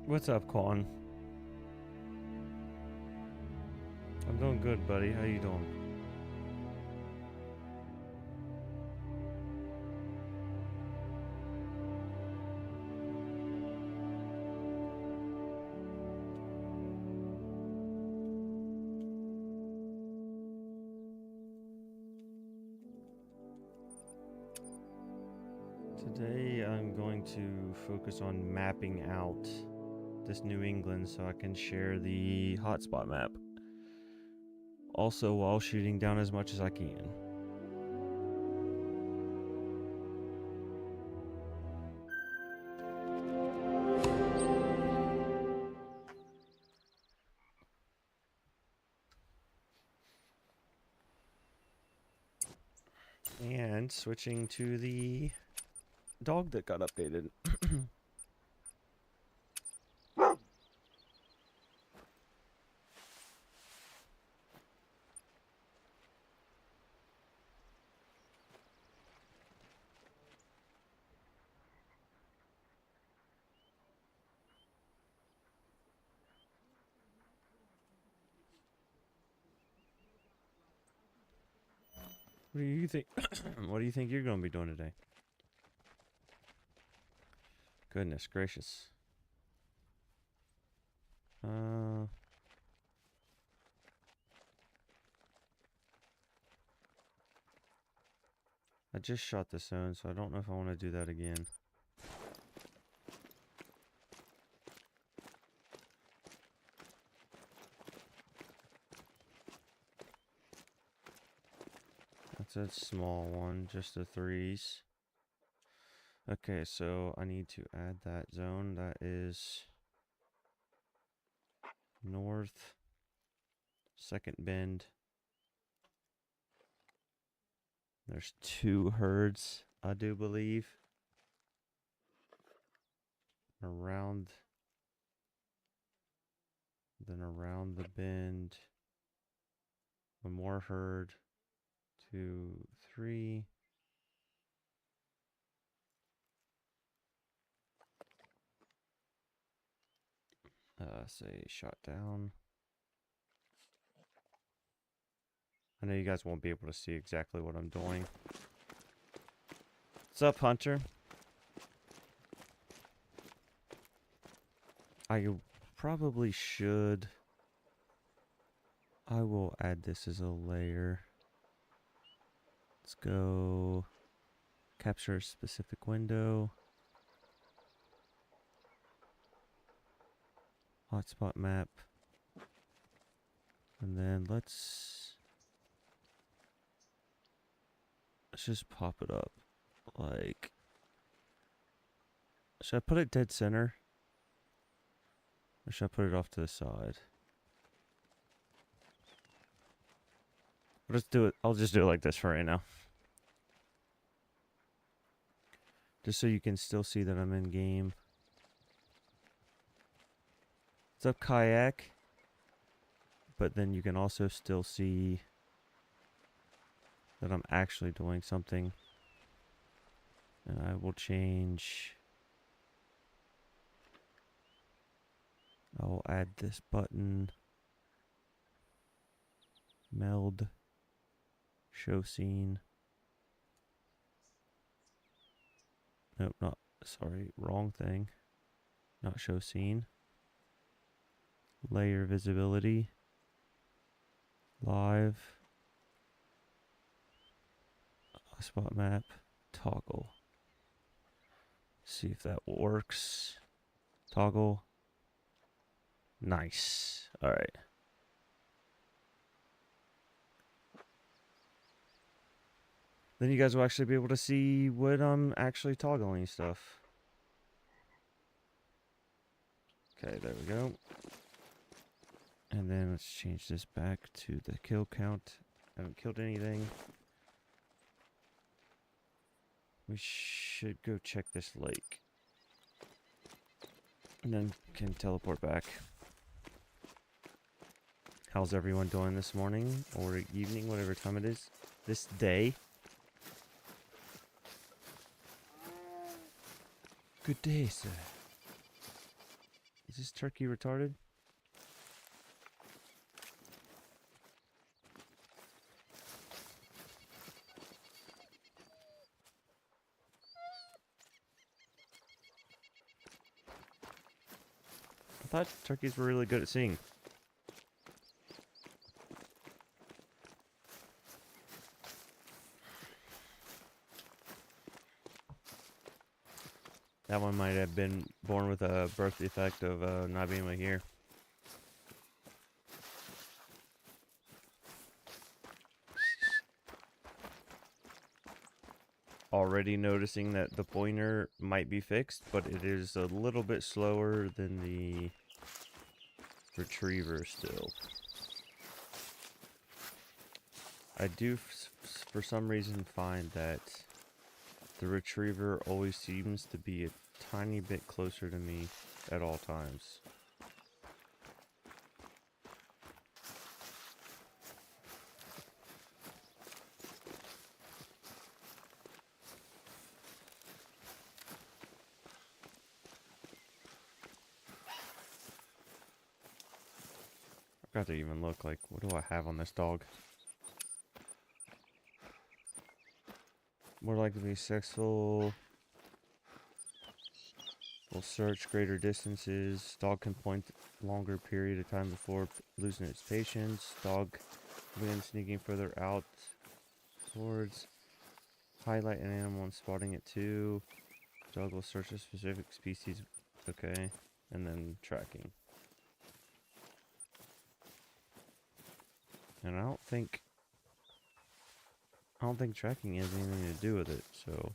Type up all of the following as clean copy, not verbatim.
What's up, Quan? I'm doing good, buddy. How you doing? Today I'm going to focus on mapping out this New England so I can share the hotspot map. Also, while shooting down as much as I can. And switching to the dog that got updated. What do you think? What do you think you're going to be doing today? Goodness gracious. I just shot the zone, so I don't know if I want to do that again. That's a small one, just the threes. Okay, so I need to add that zone. That is north, second bend. There's 2 herds, I do believe. Around, then around the bend. One more herd. 2, 3. Say shot down. I know you guys won't be able to see exactly what I'm doing. What's up, Hunter? I probably should. I will add this as a layer. Let's go capture a specific window. Hotspot map. And then let's just pop it up. Like, should I put it dead center? Or should I put it off to the side? Let's do it. I'll just do it like this for right now. Just so you can still see that I'm in game. What's up, Kayak? But then you can also still see that I'm actually doing something. And I will change. I will add this button. Meld. Show scene. Nope, not. Sorry, wrong thing. Not show scene. Layer visibility. Live. Spot map. Toggle. See if that works. Toggle. Nice. Alright. Then you guys will actually be able to see what I'm actually toggling stuff. Okay, there we go. And then let's change this back to the kill count. I haven't killed anything. We should go check this lake. And then can teleport back. How's everyone doing this morning or evening, whatever time it is? This day? Good day, sir. Is this turkey retarded? I thought turkeys were really good at singing. That one might have been born with a birth defect of not being able to hear. Already noticing that the pointer might be fixed, but it is a little bit slower than the retriever still. I do, for some reason, find that the retriever always seems to be a tiny bit closer to me at all times. I forgot to even look, like, what do I have on this dog? More likely to be sexual. Will search greater distances. Dog can point longer period of time before losing its patience. Dog when sneaking further out towards. Highlight an animal and spotting it too. Dog will search a specific species. Okay. And then tracking. And I don't think tracking has anything to do with it, so.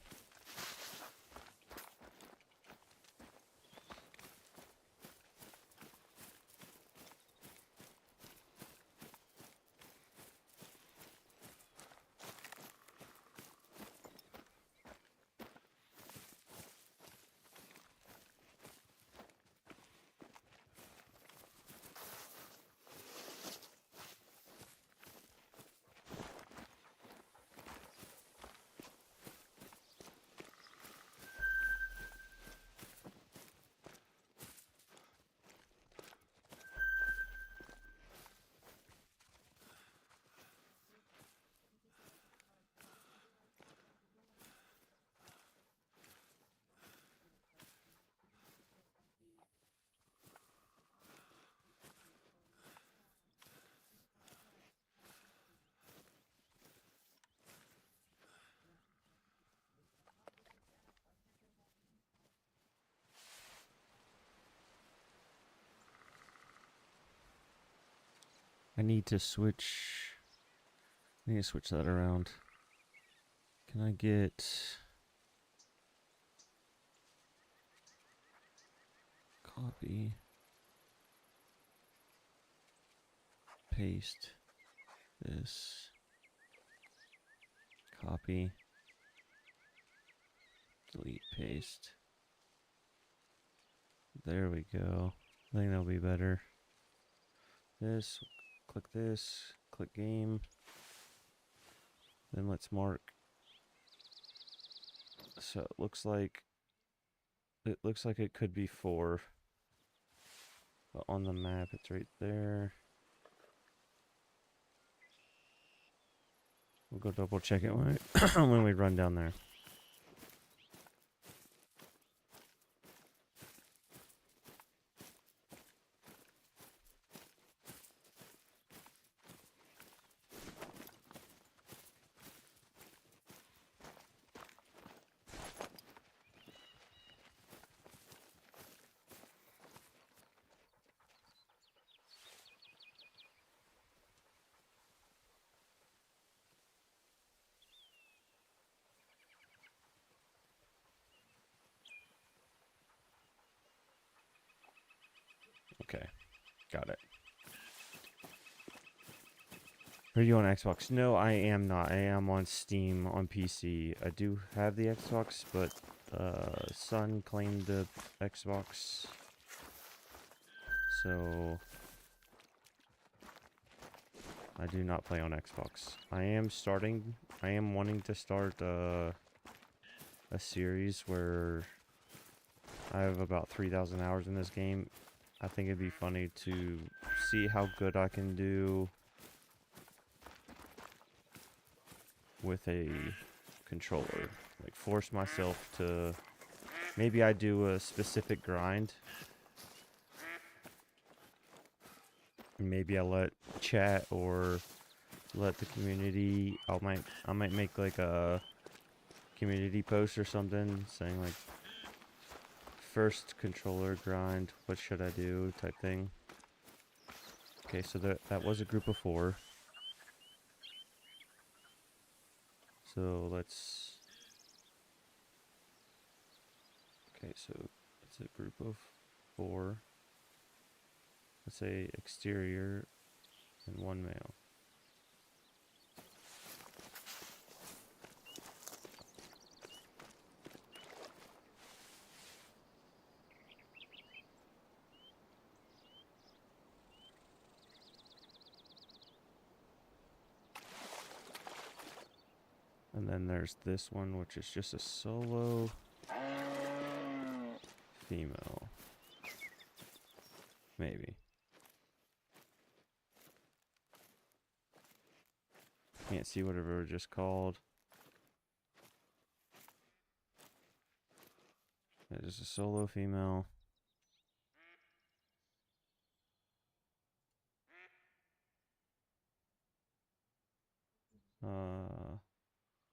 I need to switch that around. Can I get copy, paste this, copy, delete, paste. There we go. I think that'll be better. This, click this, click game. Then let's mark. So it looks like it could be 4. But on the map it's right there. We'll go double check it when when we run down there. Okay, got it. Are you on Xbox? No, I am not. I am on Steam on PC. I do have the Xbox, but son claimed the Xbox, so I do not play on Xbox. I am wanting to start a series where I have about 3,000 hours in this game, I think it'd be funny to see how good I can do with a controller. Like force myself to, maybe I do a specific grind. Maybe I let chat or let the community, I might make like a community post or something saying like first controller grind, what should I do type thing. Okay, so that was a group of 4. So let's, okay, so it's a group of 4. Let's say exterior and 1 male. And then there's this one, which is just a solo female. Maybe. Can't see whatever it just called. That is a solo female.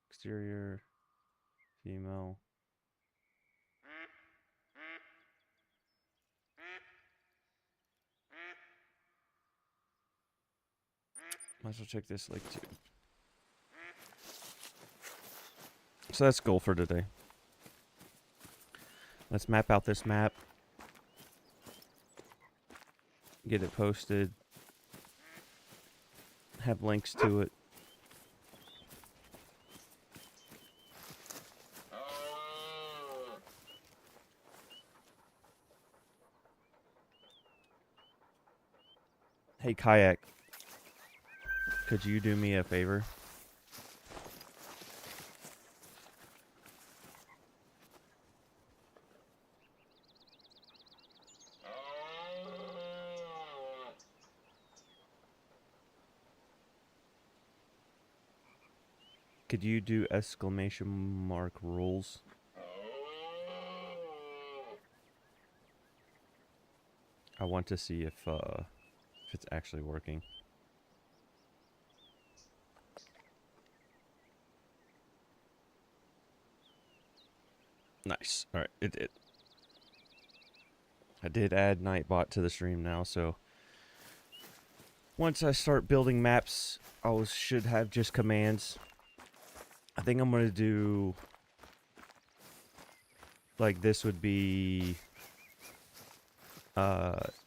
Exterior female. Might as well check this link too. So that's goal for today. Let's map out this map. Get it posted. Have links to it. Hey, Kayak. Could you do me a favor? Could you do exclamation mark rules? I want to see if it's actually working. Nice. All right, it did. I did add Nightbot to the stream now, so once I start building maps, I should have just commands. I think I'm gonna do like this would be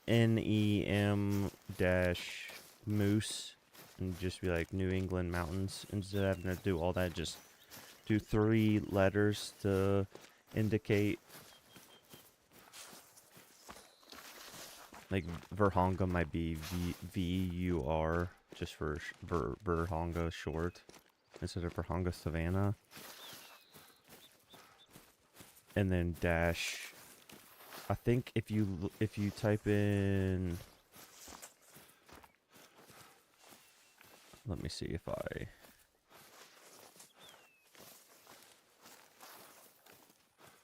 NEM dash moose and just be like New England mountains. Instead of having to do all that, just do 3 letters to indicate. Like Verhonga might be VUR just for Verhonga short instead of Verhonga Savannah. And then dash, I think if you type in, let me see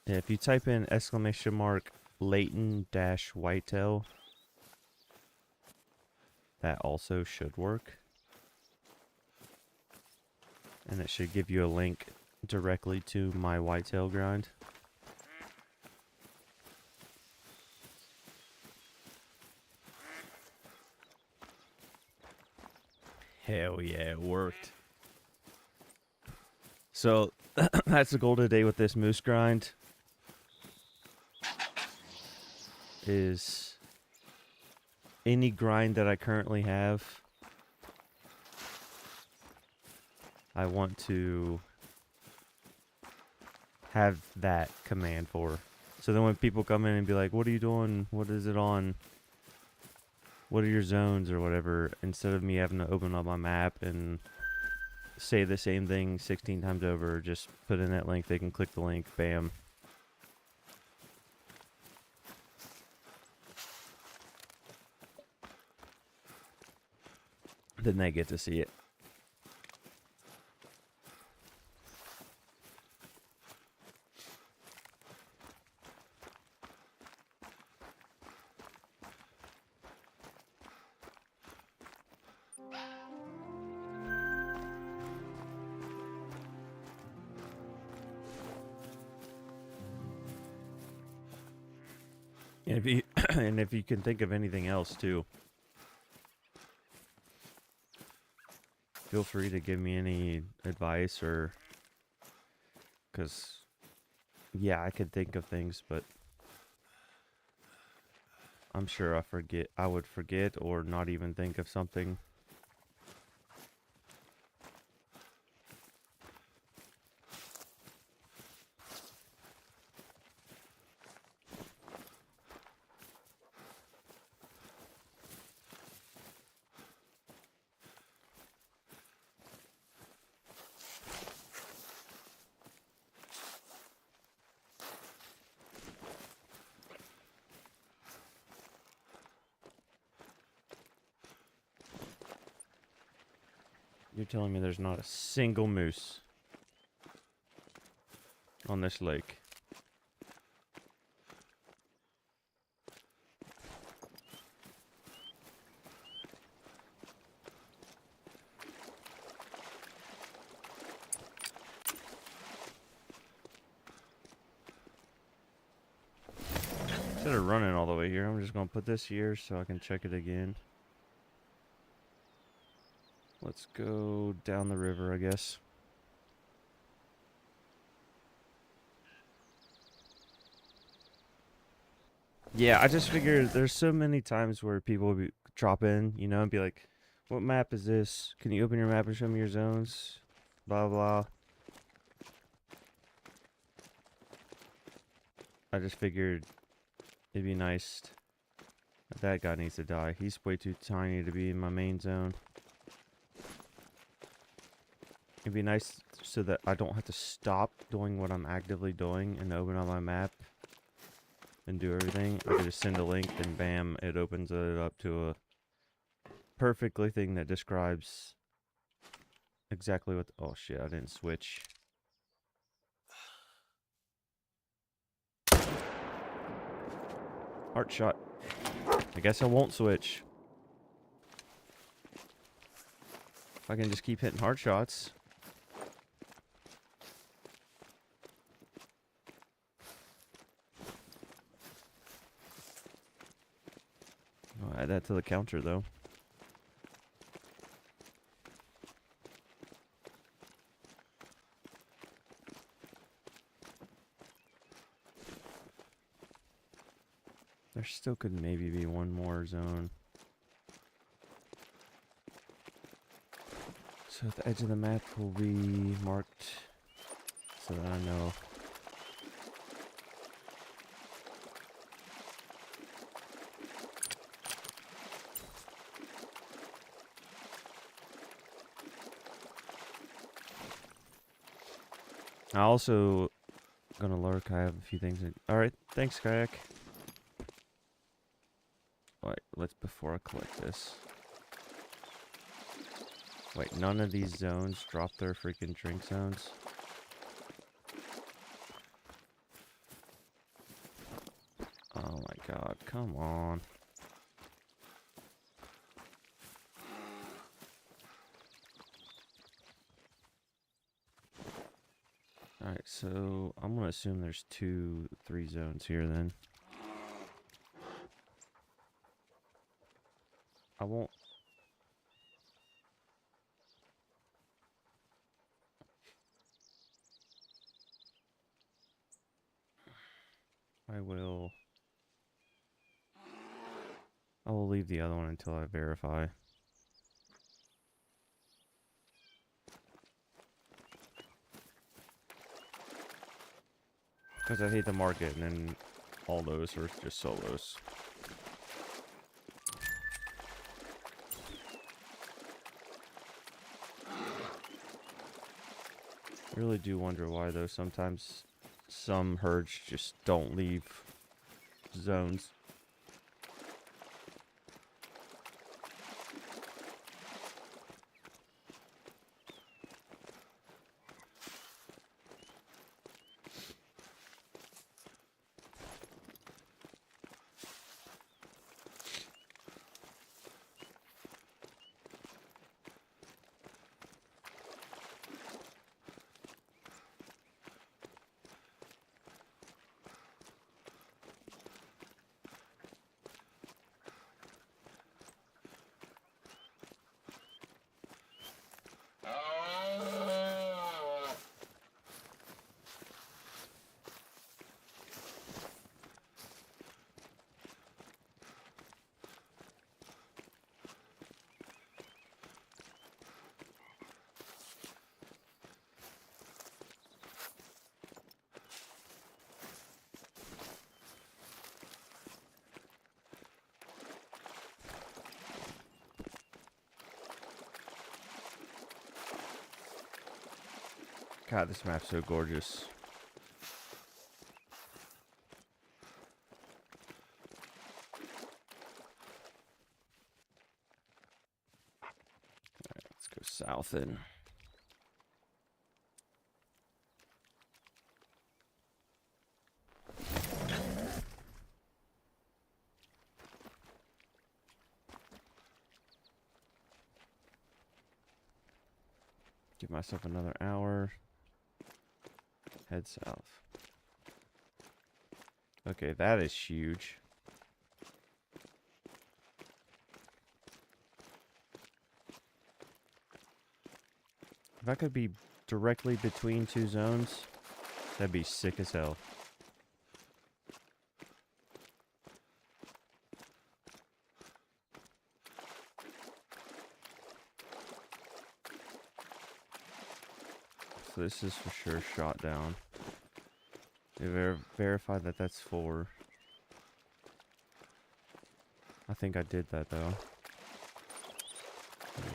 if you type in exclamation mark Leighton dash whitetail, that also should work. And it should give you a link directly to my whitetail grind. Hell yeah, it worked. So that's the goal today with this moose grind. Is any grind that I currently have, I want to have that command for. So then when people come in and be like, what are you doing? What is it on? What are your zones or whatever? Instead of me having to open up my map and say the same thing 16 times over, just put in that link. They can click the link. Bam. then they get to see it. And if you and if you can think of anything else too, feel free to give me any advice, or because yeah, I could think of things, but I'm sure I would forget or not even think of something. You're telling me there's not a single moose on this lake? Instead of running all the way here, I'm just going to put this here so I can check it again. Let's go down the river, I guess. Yeah, I just figured there's so many times where people would drop in, you know, and be like, what map is this? Can you open your map and show me your zones? Blah, blah. I just figured it'd be nice. That guy needs to die. He's way too tiny to be in my main zone. It'd be nice so that I don't have to stop doing what I'm actively doing and open up my map and do everything. I could just send a link and bam, it opens it up to a perfectly thing that describes exactly what... oh shit, I didn't switch. Heart shot. I guess I won't switch. If I can just keep hitting heart shots. I'll add that to the counter though. There still could maybe be one more zone. So the edge of the map will be marked so that I know. I also gonna lurk. I have a few things. Alright, thanks, Kayak. Wait, let's before I collect this. Wait, none of these zones drop their freaking drink zones. Oh my god, come on. Alright, so I'm gonna assume there's 3 zones here then. I won't... I will leave the other one until I verify. Because I hate the market and then all those are just solos. I really do wonder why though. Sometimes some herds just don't leave zones. God, this map's so gorgeous. Alright, let's go south then. Give myself another hour. Head south. Okay, that is huge. If I could be directly between two zones, that'd be sick as hell. So this is for sure shot down. They verified that that's 4. I think I did that though.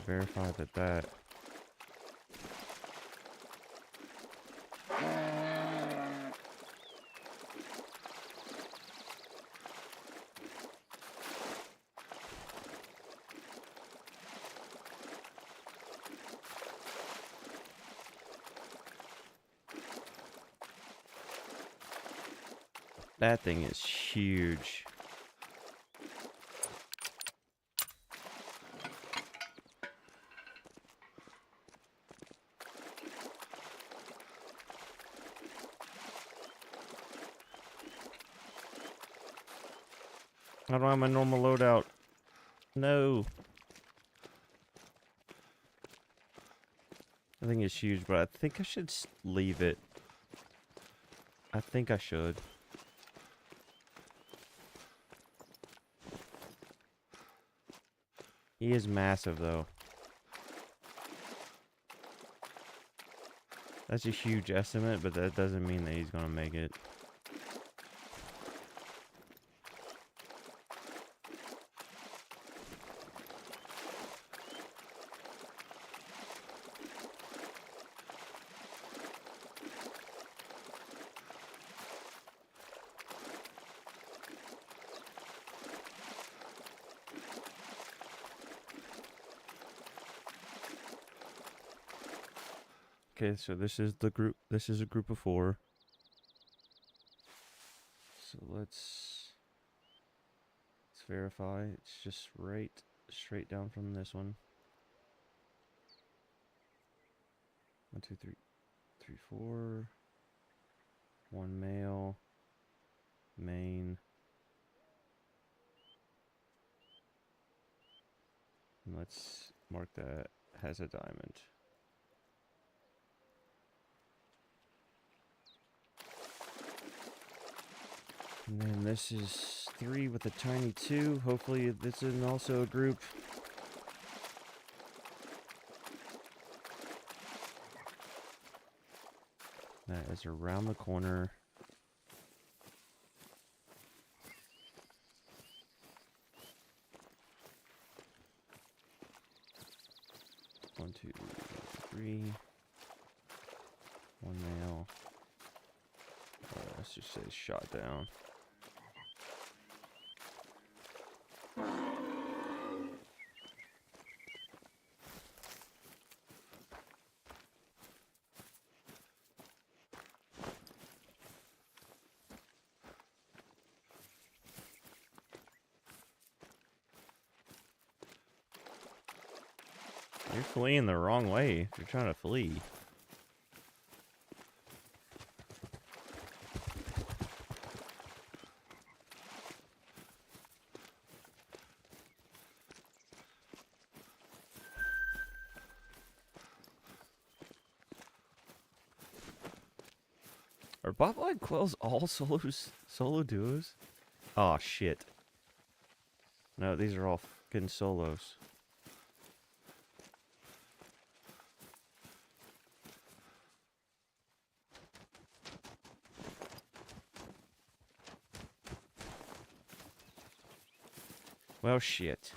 Verified that. That thing is huge. I don't have my normal loadout. No. I think it's huge, but I think I should leave it. I think I should. He is massive, though. That's a huge estimate, but that doesn't mean that he's gonna make it. Okay, so this is the group. This is a group of 4. So let's verify. It's just straight down from this one. 1, 2, 3, 4. 1 male. Main. And let's mark that has a diamond. And then this is 3 with a tiny 2. Hopefully this is also a group. That is around the corner. One, 2, 3. 1 male. Let's just say shot down. You're fleeing the wrong way if you're trying to flee. Are botfly quells all solo duos? Oh shit. No, these are all fucking solos. Well, shit.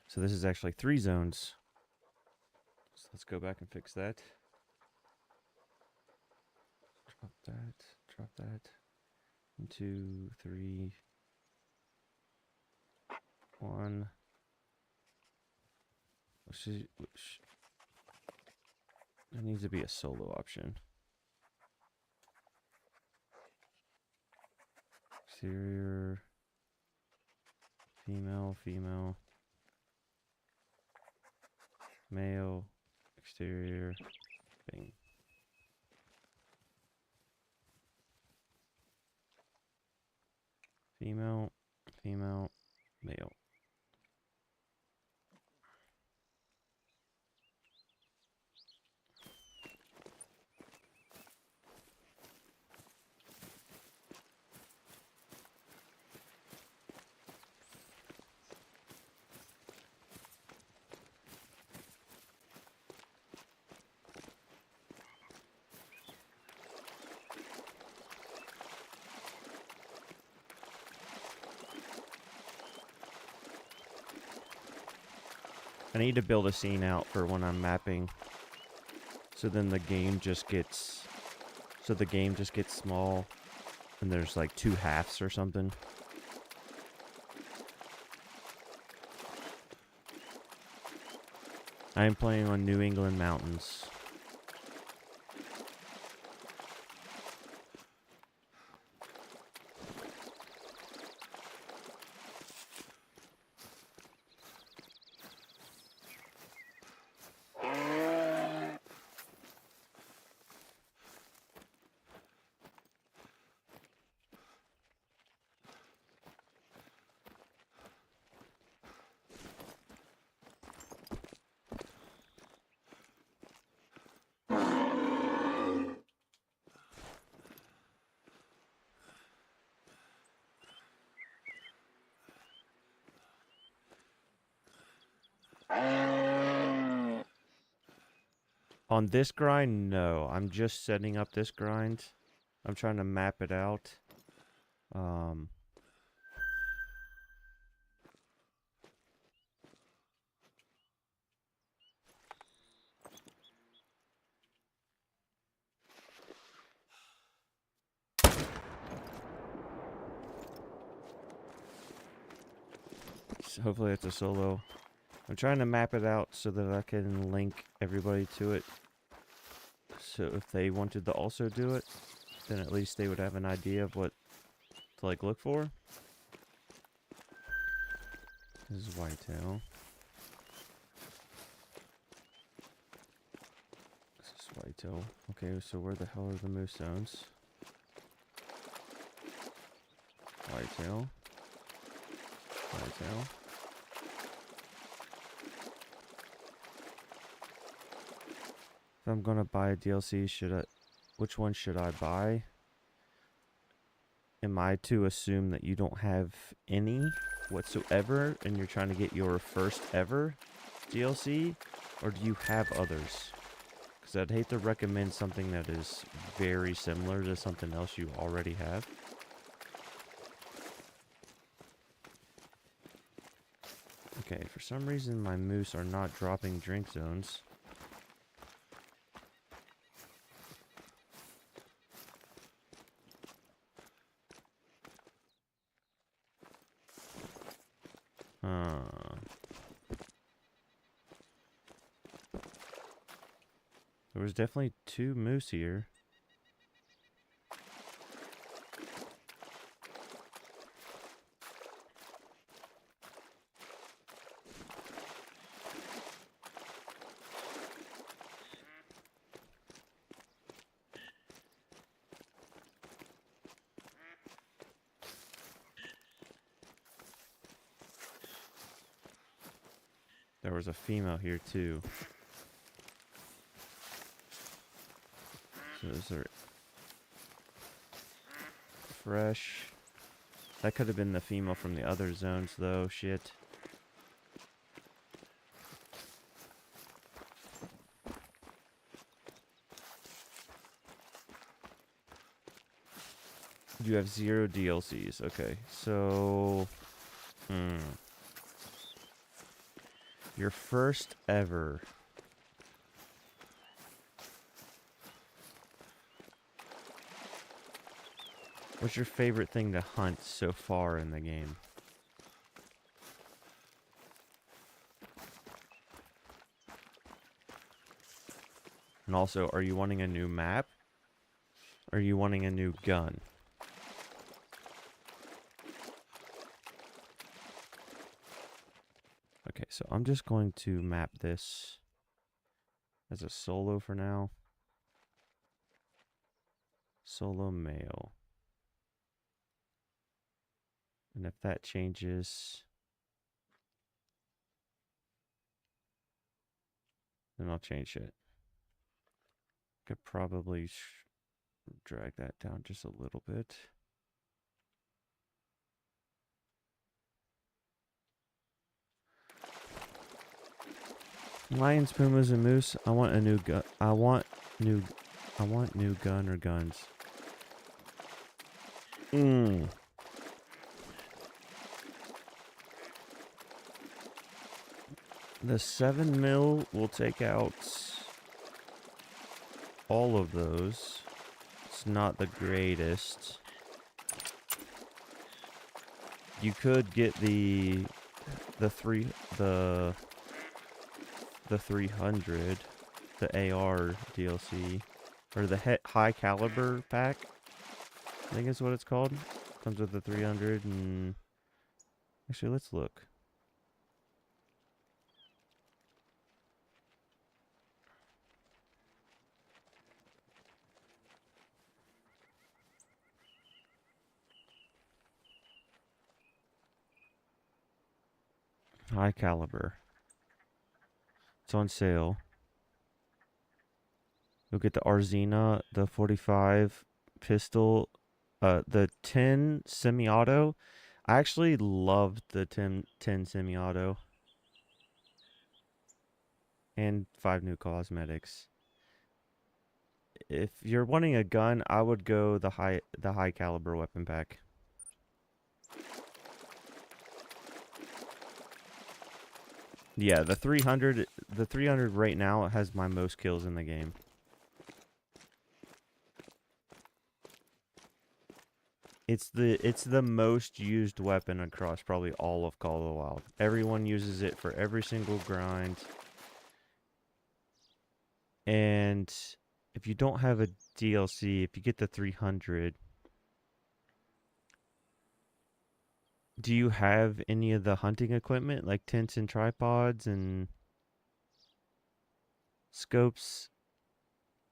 So this is actually 3 zones. let's go back and fix that. Drop that. 1, 2, 3, 1. There needs to be a solo option. Exterior. Female. Male. Exterior. Bing. Female, male. I need to build a scene out for when I'm mapping. So then the game just gets small and there's like 2 halves or something. I am playing on New England mountains. On this grind, no. I'm just setting up this grind. I'm trying to map it out. So hopefully it's a solo. I'm trying to map it out so that I can link everybody to it. So if they wanted to also do it, then at least they would have an idea of what to like look for. This is whitetail. This is whitetail. Okay, so where the hell are the moose zones? Whitetail. Whitetail. If I'm gonna buy a DLC, which one should I buy? Am I to assume that you don't have any whatsoever and you're trying to get your first ever DLC? Or do you have others? Because I'd hate to recommend something that is very similar to something else you already have. Okay, for some reason my moose are not dropping drink zones. There was definitely 2 moose here. There was a female here too. So those are fresh. That could have been the female from the other zones though, shit. You have 0 DLCs, okay. So, your first ever What's your favorite thing to hunt so far in the game? And also, are you wanting a new map? Or are you wanting a new gun? Okay, so I'm just going to map this as a solo for now. Solo male. And if that changes, then I'll change it. Could probably drag that down just a little bit. Lions, pumas, and moose. I want a new gun. I want new gun or guns. The 7mm will take out all of those. It's not the greatest. You could get the 300, the AR DLC, or the high caliber pack. I think is what it's called. Comes with the 300 and actually let's look. High caliber. It's on sale. You'll get the Arzina, the 45 pistol, the 10 semi-auto. I actually loved the 10 semi-auto. And 5 new cosmetics. If you're wanting a gun, I would go the high caliber weapon pack. Yeah, the 300 right now has my most kills in the game. It's the most used weapon across probably all of Call of the Wild. Everyone uses it for every single grind. And if you don't have a DLC, if you get the 300, do you have any of the hunting equipment like tents and tripods and scopes?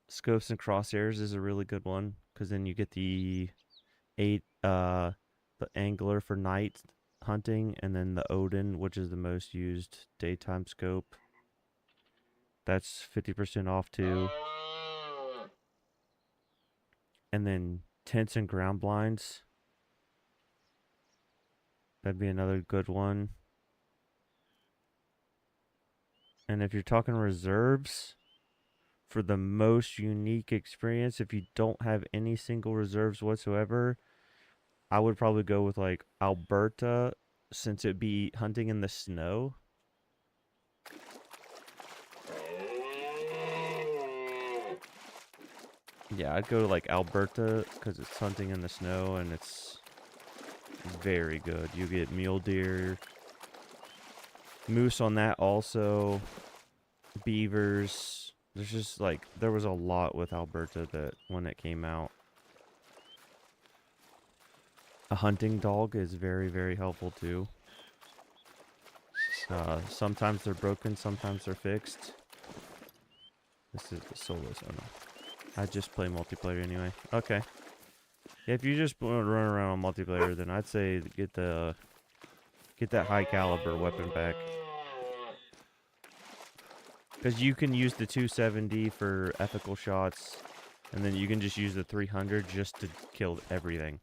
Scopes and crosshairs is a really good one because then you get the the angler for night hunting, and then the Odin, which is the most used daytime scope. That's 50% off too. And then tents and ground blinds. That'd be another good one. And if you're talking reserves, for the most unique experience, if you don't have any single reserves whatsoever, I would probably go with like Alberta, since it'd be hunting in the snow. Yeah, I'd go to like Alberta because it's hunting in the snow and it's very good. You get mule deer, moose on that also, beavers. There's just like, there was a lot with Alberta that when it came out. A hunting dog is very, very helpful too. Sometimes they're broken, sometimes they're fixed. This is the solo zone. I just play multiplayer anyway. Okay. Yeah, if you just want to run around on multiplayer, then I'd say get that high caliber weapon pack. Because you can use the 270 for ethical shots, and then you can just use the 300 just to kill everything.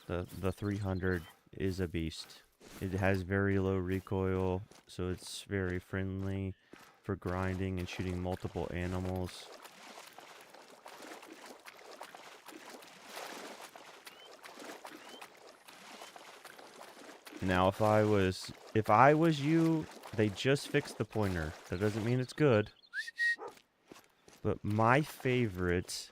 The 300 is a beast. It has very low recoil, so it's very friendly for grinding and shooting multiple animals. Now, if I was you, they just fixed the pointer. That doesn't mean it's good. But my favorite,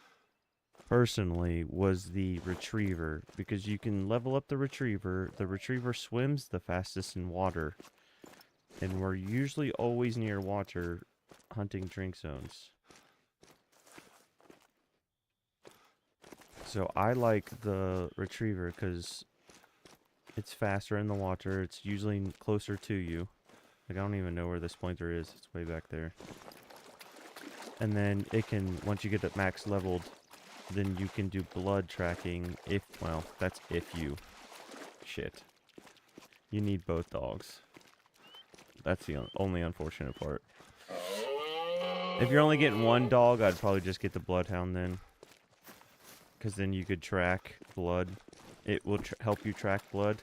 personally, was the retriever, because you can level up the retriever. The retriever swims the fastest in water, and we're usually always near water hunting drink zones. So I like the retriever because it's faster in the water. It's usually closer to you. Like, I don't even know where this pointer is. It's way back there. And then it can, once you get it max leveled, then you can do blood tracking if, well, that's if you, shit. You need both dogs. That's the only unfortunate part. If you're only getting one dog, I'd probably just get the bloodhound then. Because then you could track blood. It will help you track blood.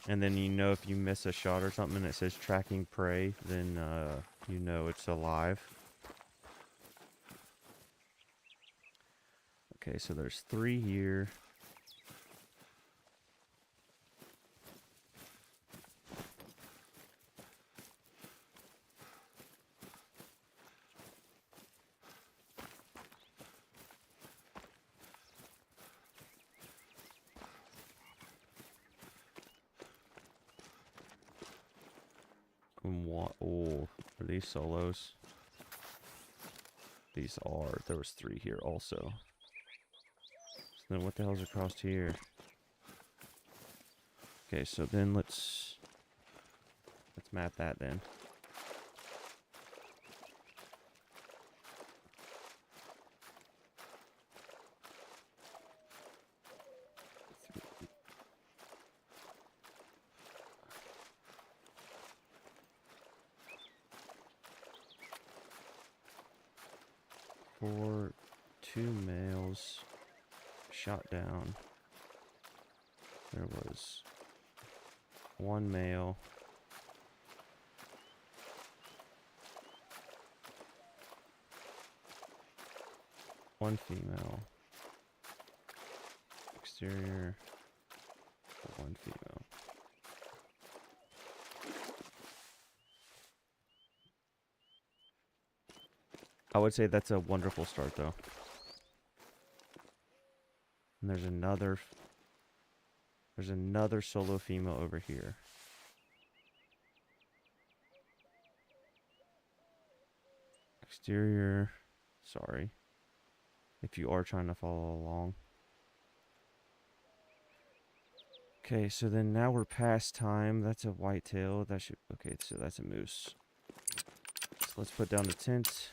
And then you know if you miss a shot or something and it says tracking prey, then you know it's alive. Okay, so there's 3 here. And what? Oh, are these solos? These are. There was 3 here also. So then what the hell's across here? Okay, so then let's map that then. For 2 males shot down. There was 1 male. One female. Exterior. 1 female. I would say that's a wonderful start, though. And there's another solo female over here. Exterior. Sorry. If you are trying to follow along. Okay, so then now we're past time. That's a whitetail. That should... Okay, so that's a moose. So let's put down the tent.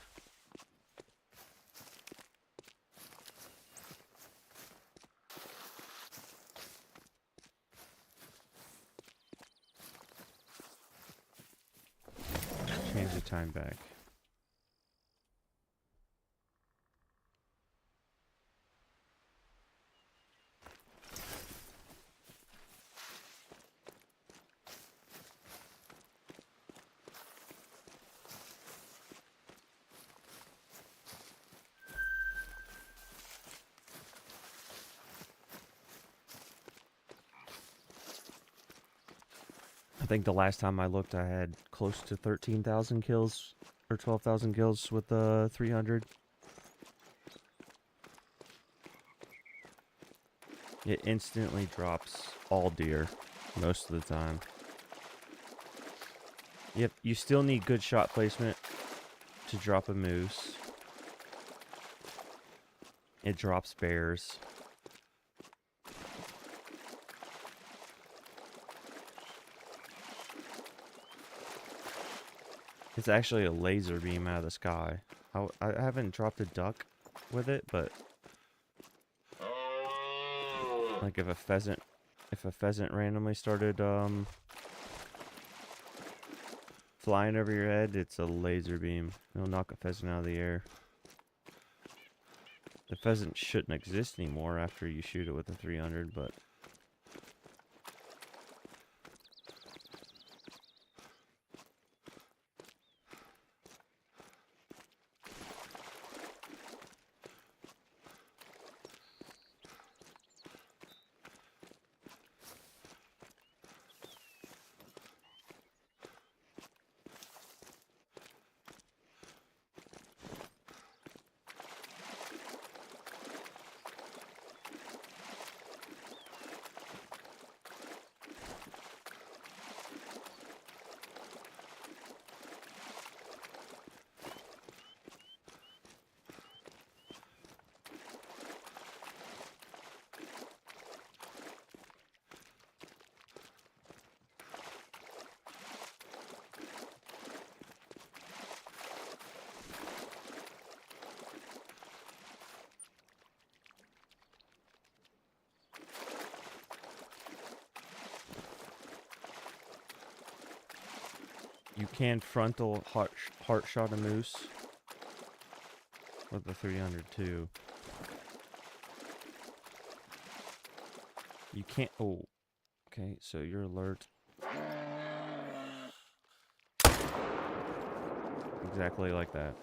Change the time back. I think the last time I looked, I had close to 13,000 kills or 12,000 kills with the 300. It instantly drops all deer most of the time. Yep, you still need good shot placement to drop a moose. It drops bears. It's actually a laser beam out of the sky. I haven't dropped a duck with it, but like if a pheasant randomly started flying over your head, it's a laser beam. It'll knock a pheasant out of the air. The pheasant shouldn't exist anymore after you shoot it with a 300, but You can frontal heart shot a moose with the 300 too. You can't. Oh, okay. So you're alert. Exactly like that.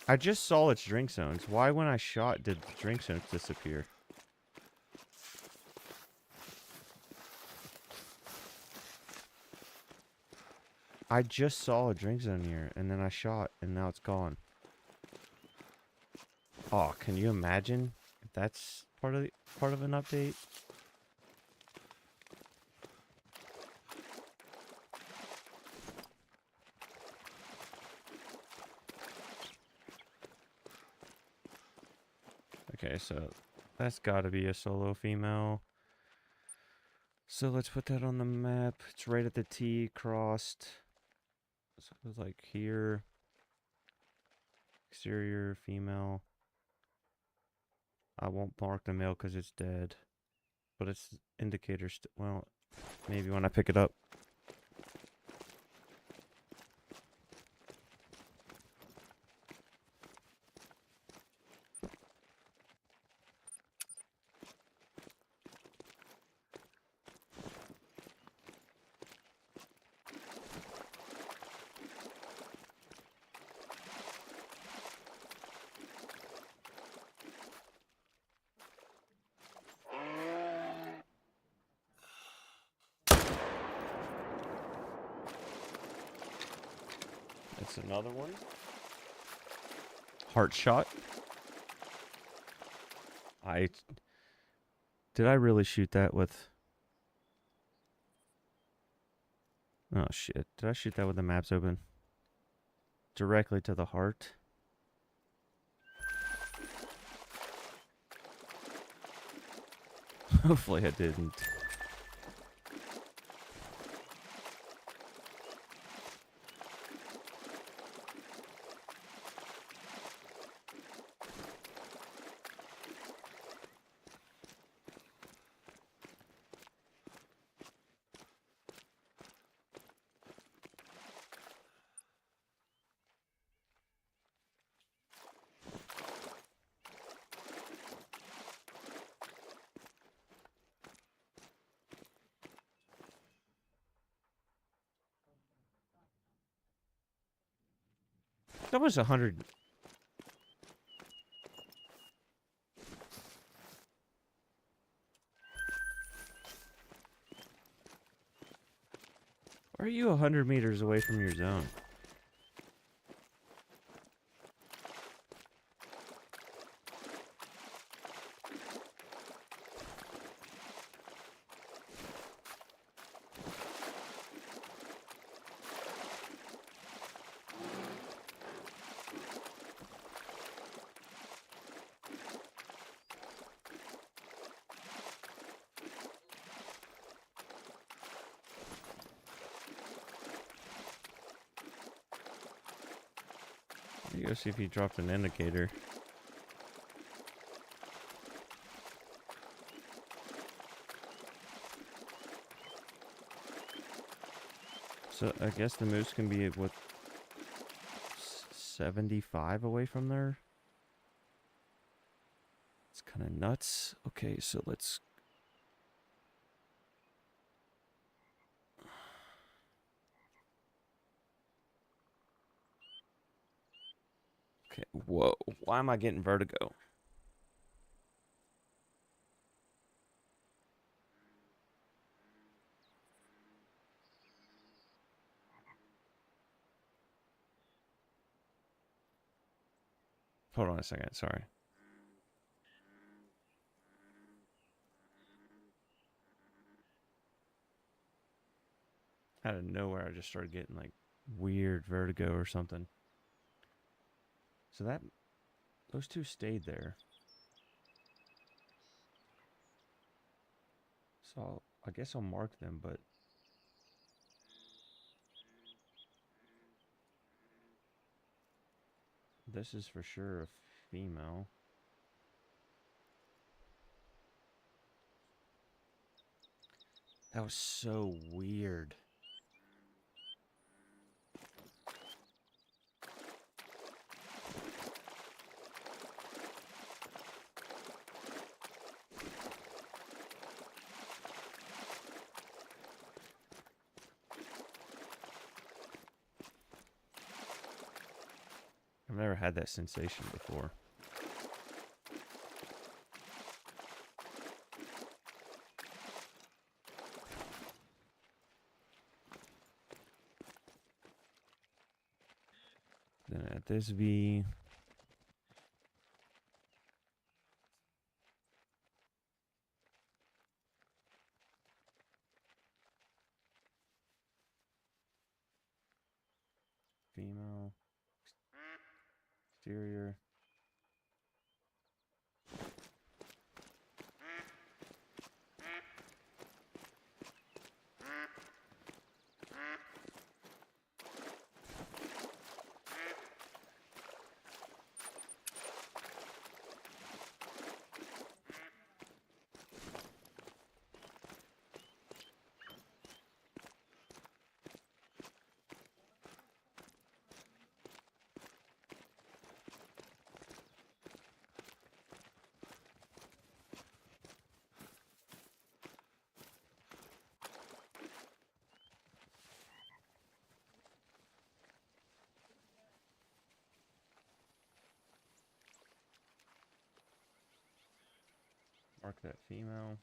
I just saw its drink zones. Why, when I shot, did the drink zones disappear? I just saw a drink zone here, and then I shot, and now it's gone. Oh, can you imagine if that's part of an update? Okay, so that's got to be a solo female. So let's put that on the map. It's right at the T crossed. So it's like here. Exterior female. I won't mark the male because it's dead. But it's indicators. Well, maybe when I pick it up. That's another one. Heart shot. Did I really shoot that with... Oh shit. Did I shoot that with the maps open? Directly to the heart. Hopefully I didn't. That was 100. Why are you 100 meters away from your zone? Let me go see if he dropped an indicator. So I guess the moose can be what, 75 away from there? It's kind of nuts. Okay, so let's... Okay, whoa. Why am I getting vertigo? Hold on a second, sorry. Out of nowhere, I just started getting like weird vertigo or something. So those two stayed there. So I guess I'll mark them, but this is for sure a female. That was so weird. I've never had that sensation before. Then at this V, female, exterior. Mark that female.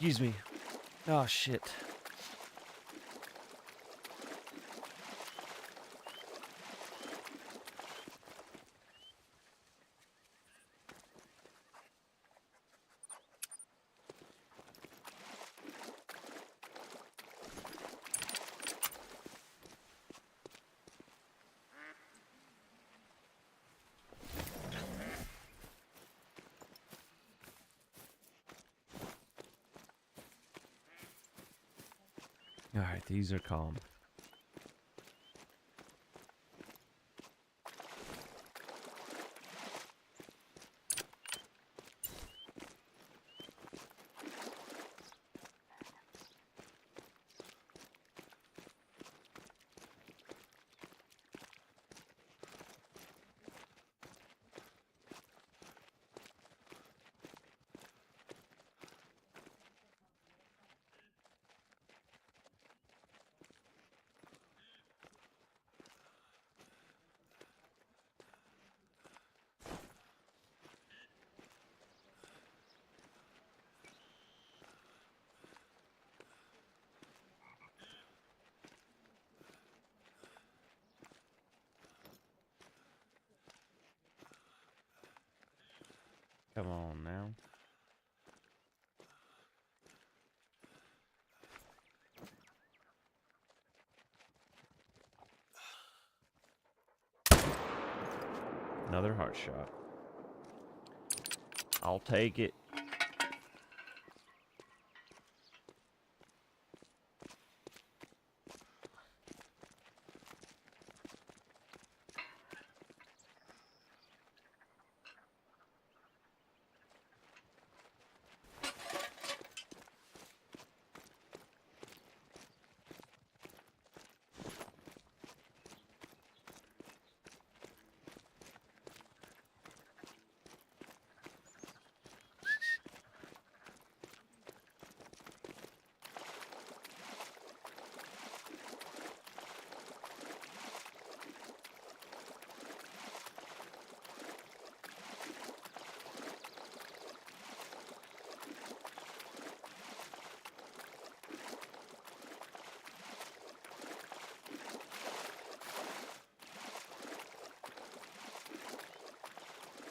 Excuse me. Oh, shit. Alright, these are calm. Come on now. Another heart shot. I'll take it.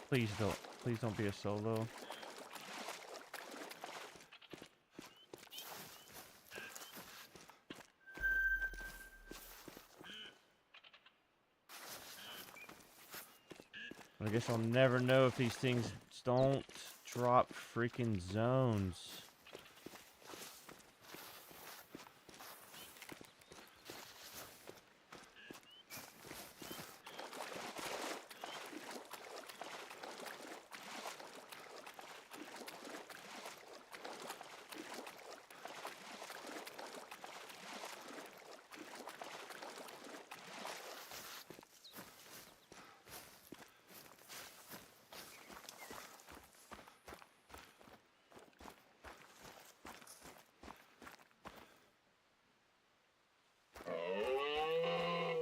Please don't be a solo. I guess I'll never know if these things don't drop freaking zones.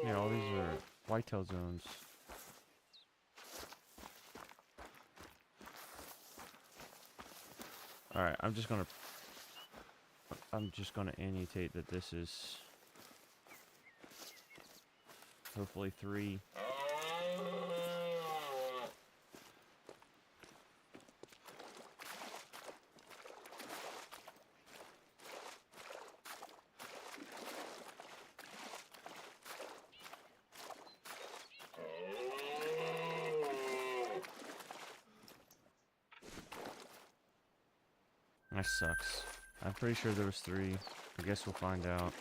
Yeah, all these are whitetail zones. Alright, I'm just gonna annotate that this is hopefully 3. That sucks. I'm pretty sure there was 3. I guess we'll find out.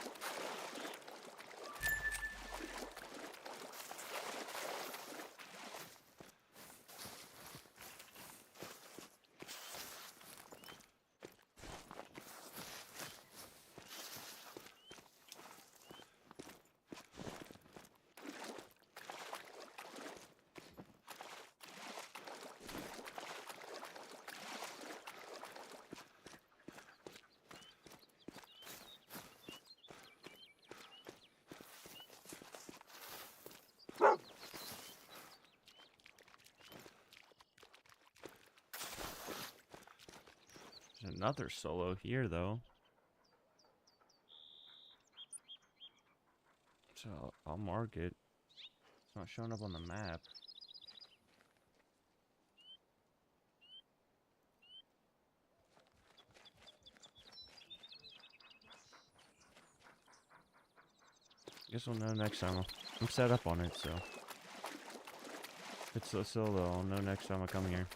There's another solo here, though. So I'll mark it. It's not showing up on the map. Guess we'll know next time. I'm set up on it, so. If it's a solo, I'll know next time I come here.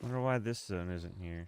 Wonder why this zone isn't here.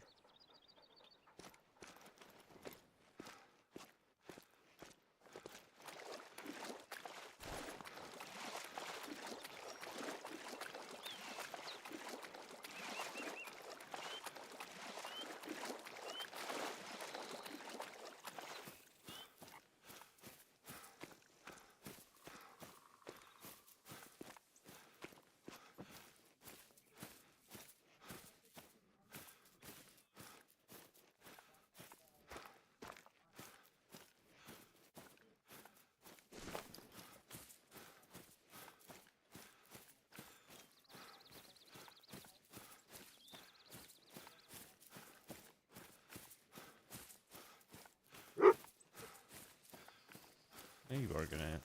Yeah, you are gonna.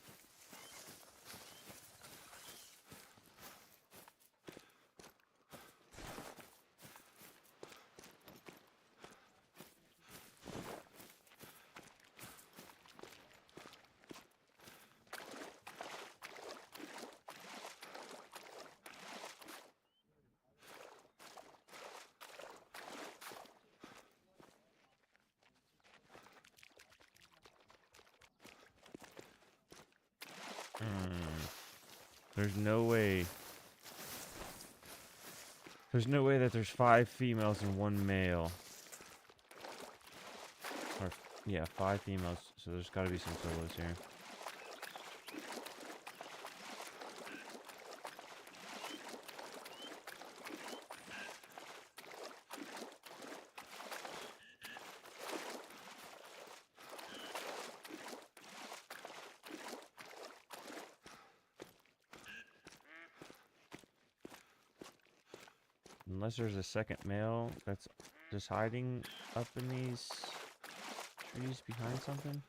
There's no way. There's no way that there's 5 females and 1 male. Or, yeah, 5 females. So there's got to be some solos here. Unless there's a second male that's just hiding up in these trees behind something.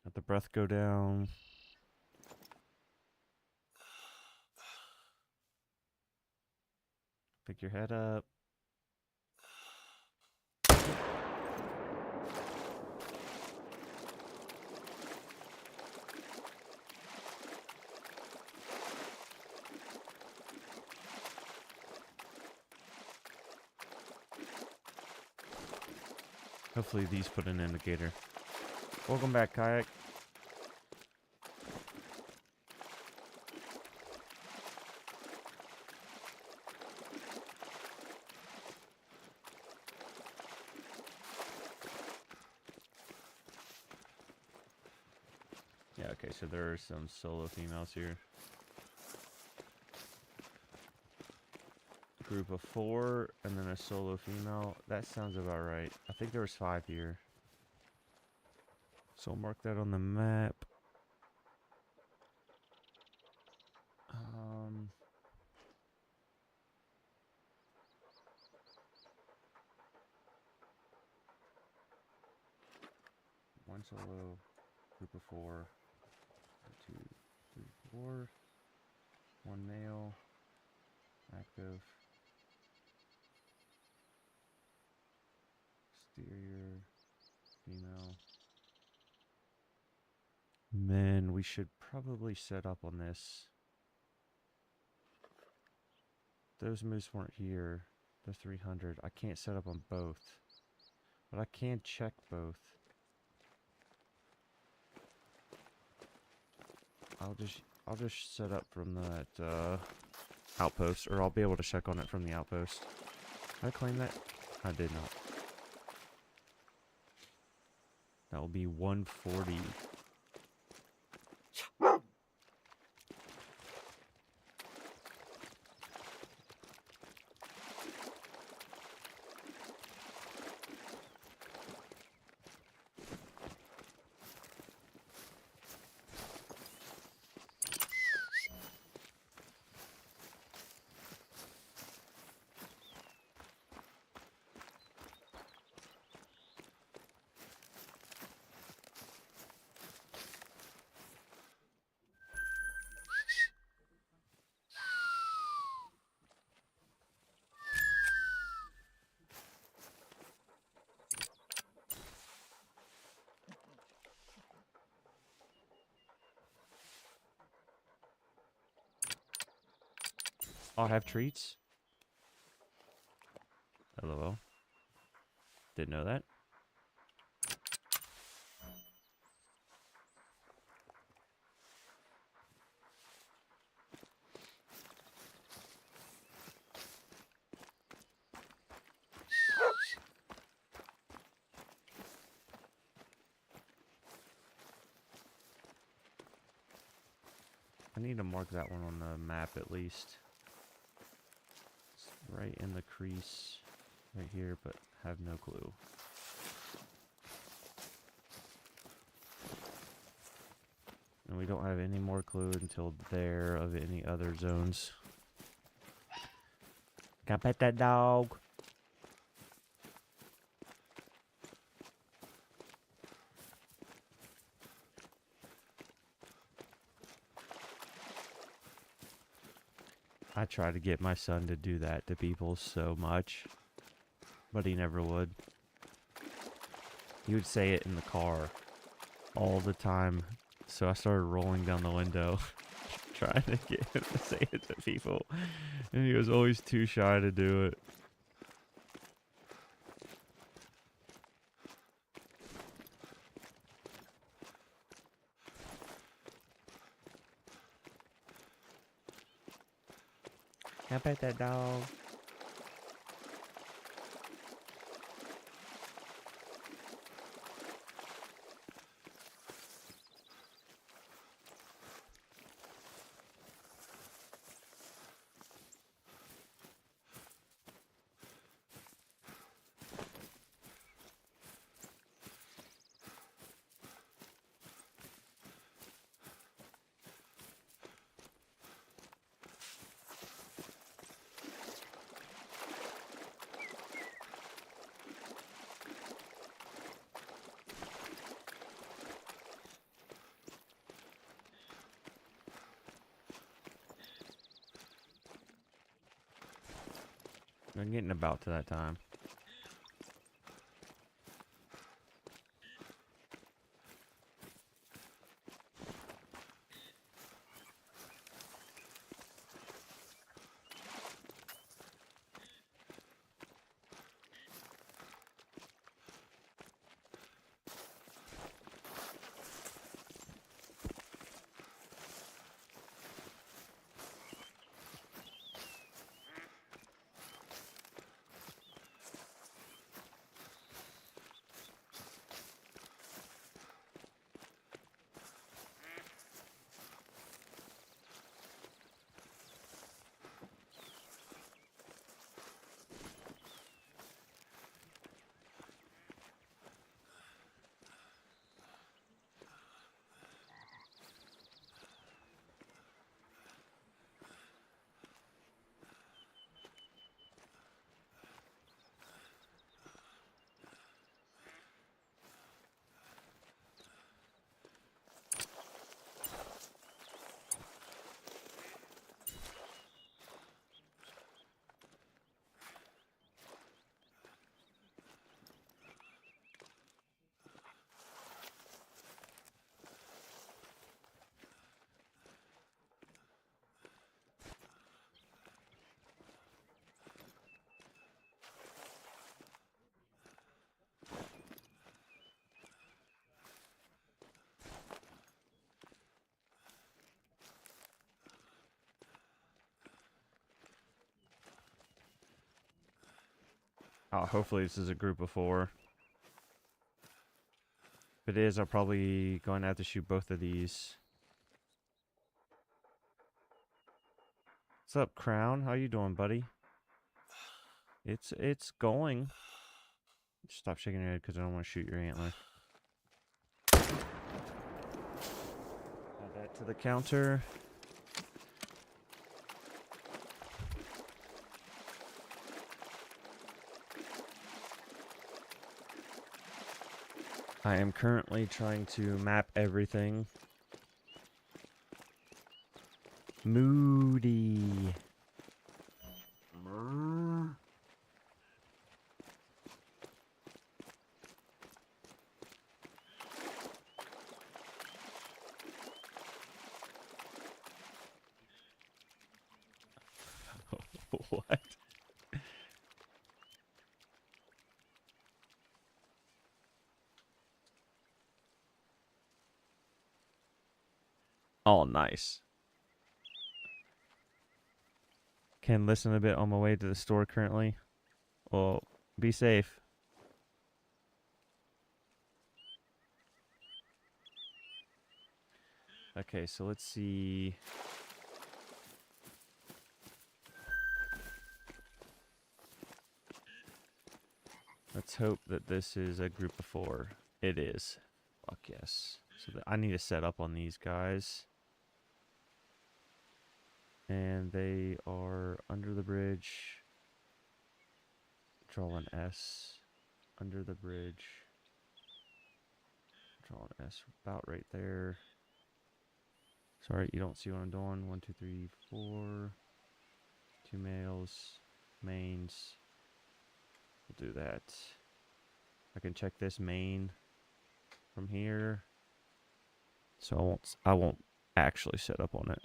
Let the breath go down. Pick your head up. Hopefully these put an indicator. Welcome back, Kayak. Yeah, okay, so there are some solo females here. Group of 4 and then a solo female. That sounds about right. I think there was 5 here. So I'll mark that on the map. One solo, group of 4, 1, 2, 3, 4. 1 male, active, exterior, female. Men, we should probably set up on this. Those moves weren't here. The 300. I can't set up on both. But I can check both. I'll just set up from that outpost, or I'll be able to check on it from the outpost. Did I claim that? I did not. That will be 140. I'll have treats. LOL. Didn't know that. I need to mark that one on the map at least. It's right in the crease right here, but have no clue. don't have any more clue until there of any other zones. Can I pet that dog? I try to get my son to do that to people so much, but he never would. He would say it in the car all the time, so I started rolling down the window, trying to get him to say it to people, and he was always too shy to do it. Can I pet that dog? I'm getting about to that time. Oh, hopefully this is a group of 4. If it is, I'll probably going to have to shoot both of these. What's up, Crown? How you doing, buddy? It's going. Stop shaking your head because I don't want to shoot your antler. Add that to the counter. I am currently trying to map everything. Moody. What? Oh, nice. Can listen a bit on my way to the store currently. Well, be safe. Okay, so let's see. Let's hope that this is a group of 4. It is. Fuck yes. So I need to set up on these guys. And they are under the bridge. Draw an S. Under the bridge. Draw an S about right there. Sorry, you don't see what I'm doing. 1, 2, 3, 4. 2 males. Mains. We'll do that. I can check this main from here. So I won't actually set up on it.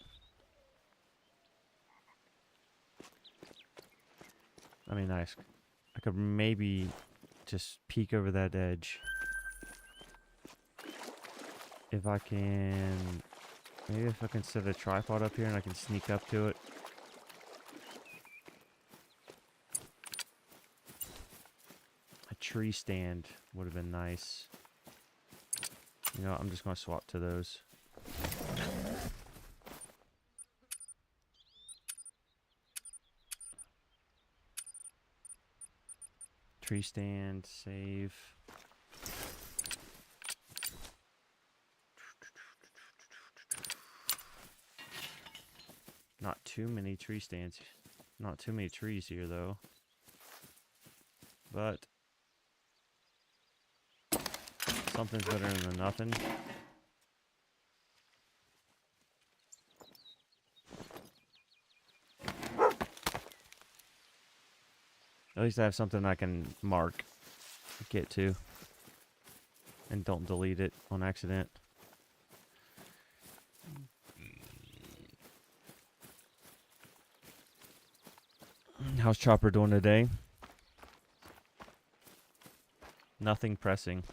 I mean, I could maybe just peek over that edge. If I can, maybe if I can set a tripod up here and I can sneak up to it. A tree stand would have been nice. You know, I'm just going to swap to those. Tree stand, save. Not too many tree stands. Not too many trees here, though. But something's better than nothing. At least I have something I can mark, get to, and don't delete it on accident. How's Chopper doing today? Nothing pressing.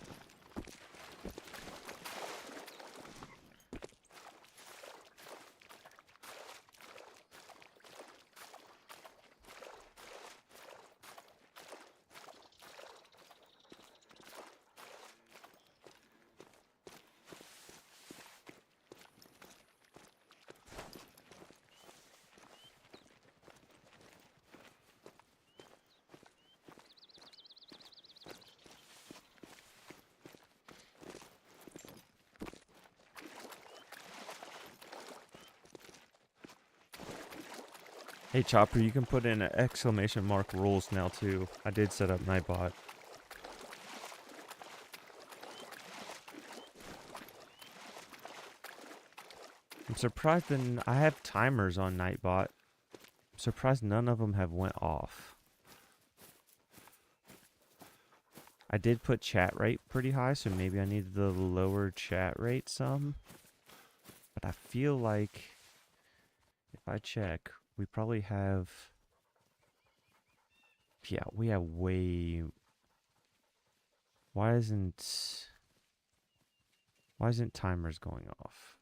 Hey Chopper, you can put in exclamation mark rules now too. I did set up Nightbot. I'm surprised that I have timers on Nightbot. I'm surprised none of them have went off. I did put chat rate pretty high, so maybe I need to lower chat rate some. But I feel like if I check, we probably have, yeah, we have way, why isn't timers going off?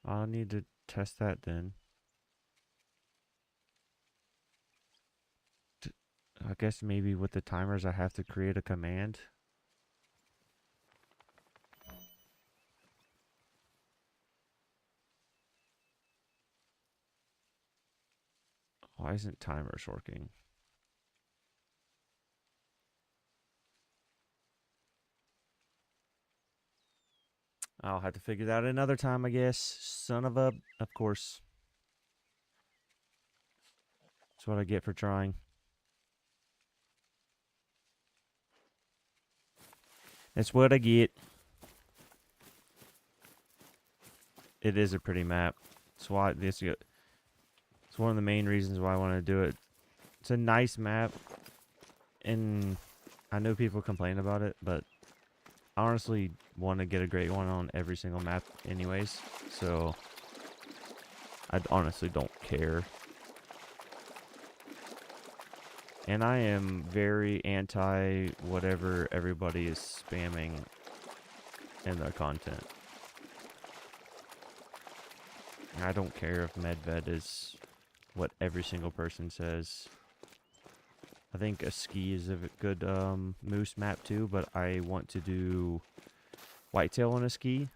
I'll need to test that then. I guess maybe with the timers I have to create a command. Why isn't timers working? I'll have to figure that out another time, I guess. Son of a... Of course. That's what I get for trying. That's what I get. It is a pretty map. That's why it's one of the main reasons why I want to do it. It's a nice map. And I know people complain about it, but I honestly want to get a great one on every single map anyways. So I honestly don't care. And I am very anti whatever everybody is spamming in their content. I don't care if medved is what every single person says. I think a ski is a good moose map too, but I want to do whitetail on a ski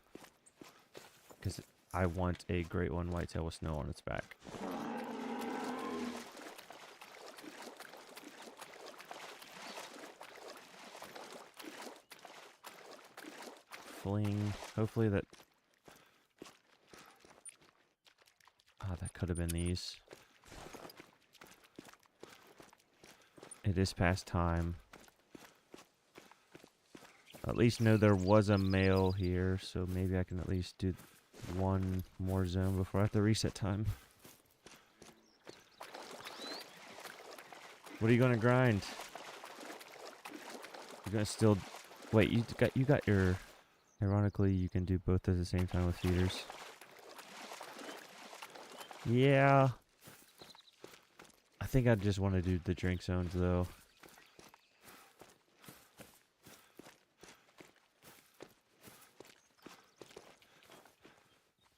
because I want a great one whitetail with snow on its back. Fling. Hopefully that... Oh, that could have been these. It is past time. At least know there was a male here, so maybe I can at least do one more zone before I have to reset time. What are you gonna grind? You're gonna still... Wait, you got your... Ironically, you can do both at the same time with feeders. Yeah. I think I just want to do the drink zones, though.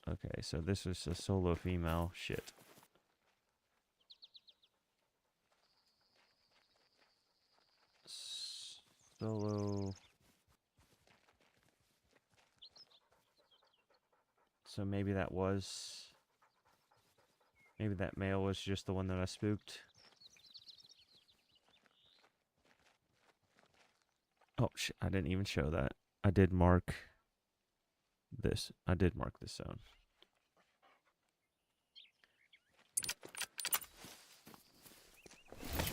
Okay, so this is a solo female. Shit. Solo... So maybe that was... Maybe that male was just the one that I spooked. Oh, shit, I didn't even show that. I did mark this. I did mark this zone.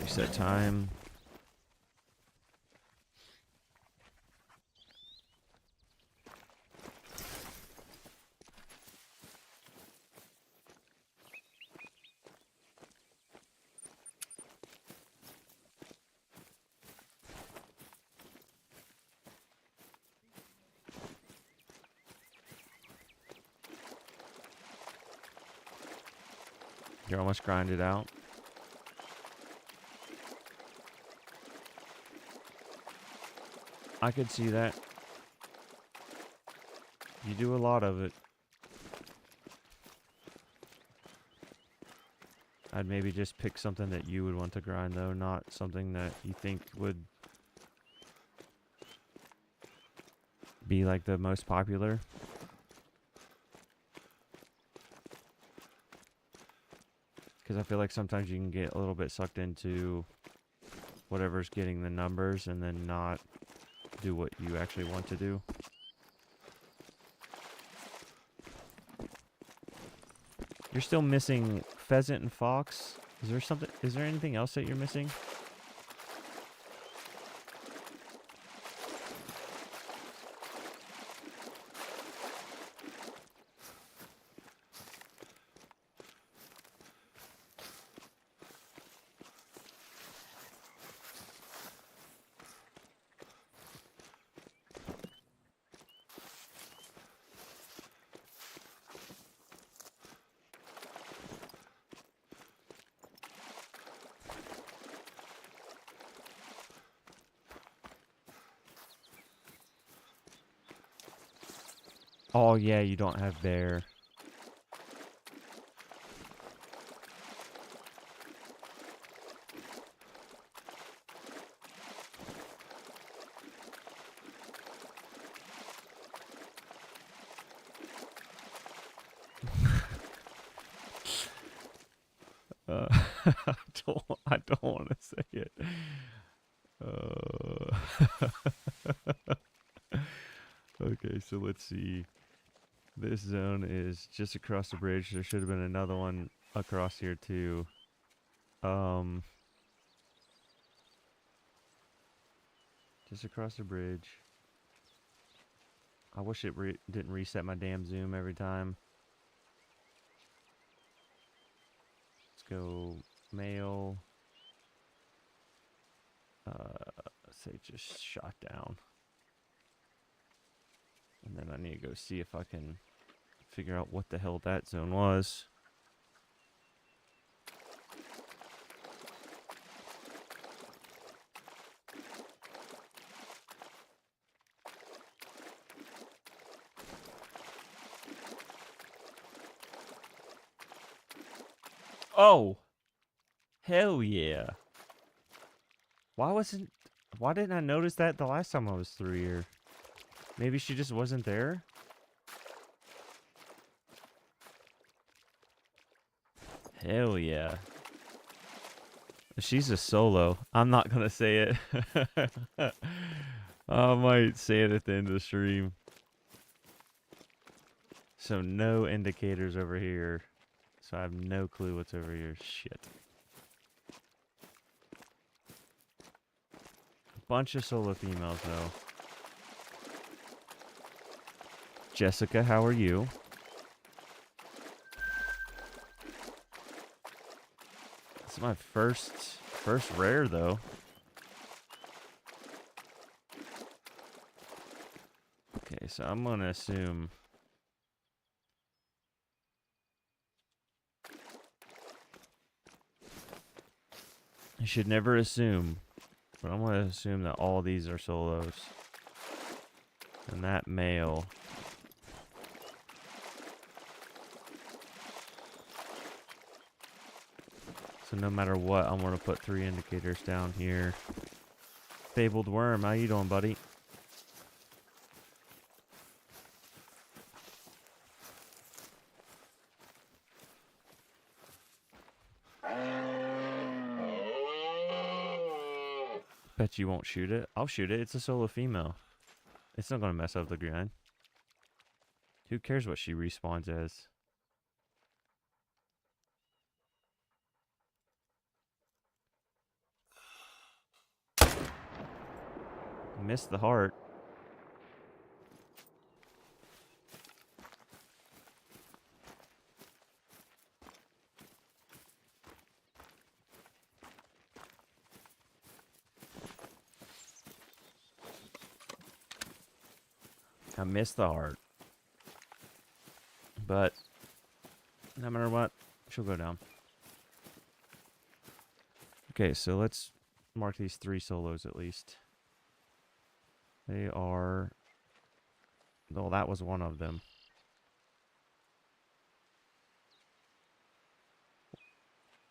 Reset time. You're almost grinded out. I could see that. You do a lot of it. I'd maybe just pick something that you would want to grind, though, not something that you think would be like the most popular. Because I feel like sometimes you can get a little bit sucked into whatever's getting the numbers and then not do what you actually want to do. You're still missing pheasant and fox. Is there something? Is there anything else that you're missing? Oh, yeah, you don't have bear. I don't want to say it. Okay, so let's see. This zone is just across the bridge. There should have been another one across here too. Just across the bridge. I wish it didn't reset my damn zoom every time. Let's go male. Let's say just shot down. And then I need to go see if I can figure out what the hell that zone was. Oh! Hell yeah. Why didn't I notice that the last time I was through here? Maybe she just wasn't there? Hell yeah. She's a solo. I'm not gonna say it. I might say it at the end of the stream. So no indicators over here. So I have no clue what's over here. Shit. Bunch of solo females though. Jessica, how are you? It's my first rare though. Okay, so I'm gonna assume you should never assume, but I'm gonna assume that all these are solos. And that male. So no matter what, I'm gonna put 3 indicators down here. Fabled Worm, how you doing, buddy? Bet you won't shoot it. I'll shoot it. It's a solo female. It's not gonna mess up the grind. Who cares what she respawns as? Missed the heart. I missed the heart. But no matter what, she'll go down. Okay, so let's mark these 3 solos at least. They are... Oh, that was one of them.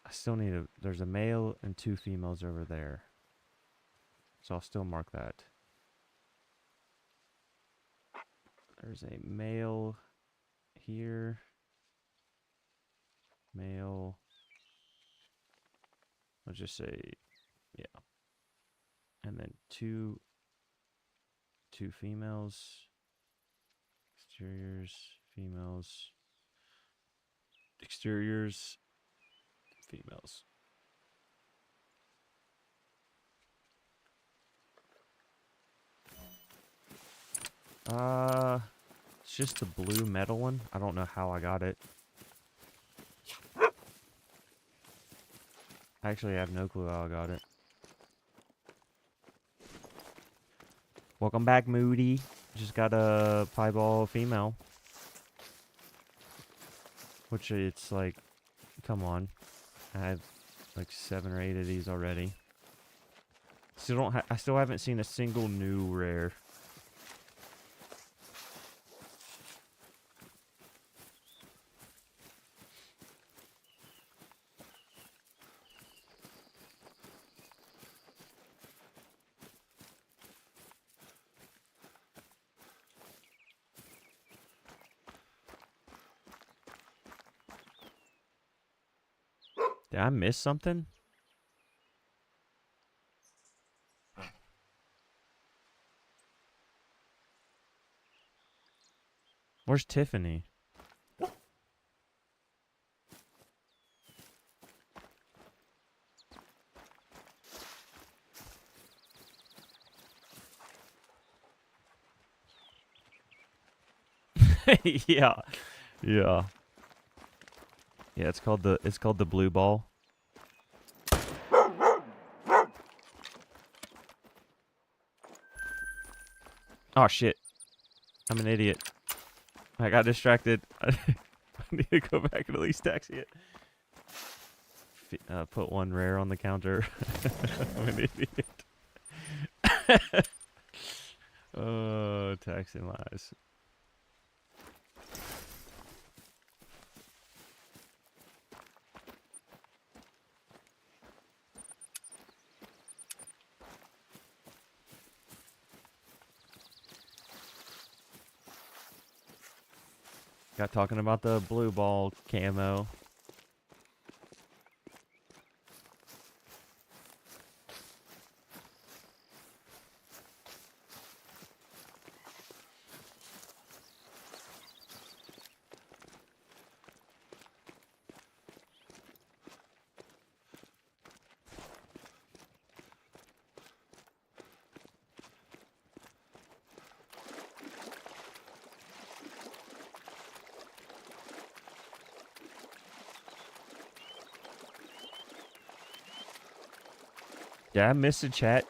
I still need a... There's a male and 2 females over there. So I'll still mark that. There's a male here. Male. Let's just say, yeah. And then two females. Exteriors, females. Exteriors, females. It's just the blue metal one. I don't know how I got it. Actually, I have no clue how I got it. Welcome back, Moody. Just got a pieball female. Which it's like, come on. I have like 7 or 8 of these already. I still haven't seen a single new rare. Did I miss something? Where's Tiffany? Yeah. Yeah. Yeah, it's called the blue ball. Oh shit. I'm an idiot. I got distracted. I need to go back and at least taxi it. Put 1 rare on the counter. I'm an idiot. Oh, taxi lies. Got talking about the blue ball camo. Did I miss a chat?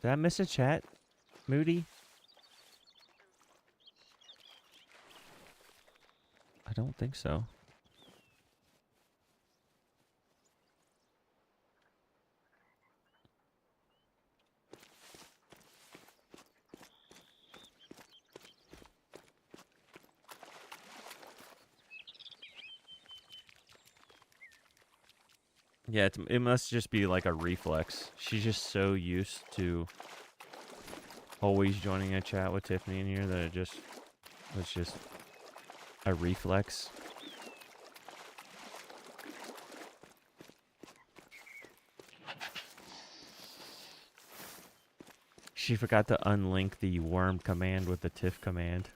Did I miss a chat, Moody? I don't think so. Yeah, it must just be like a reflex. She's just so used to always joining a chat with Tiffany in here that it's just a reflex. She forgot to unlink the worm command with the tiff command.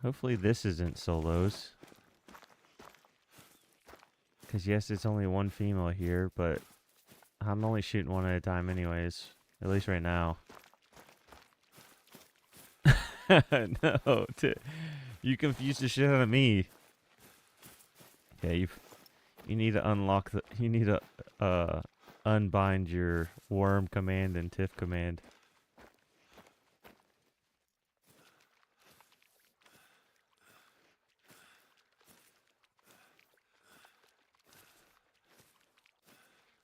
Hopefully this isn't solos. Because yes, it's only one female here, but I'm only shooting one at a time anyways. At least right now. No, you confused the shit out of me. Yeah, you need to unlock the... You need to unbind your worm command and tiff command.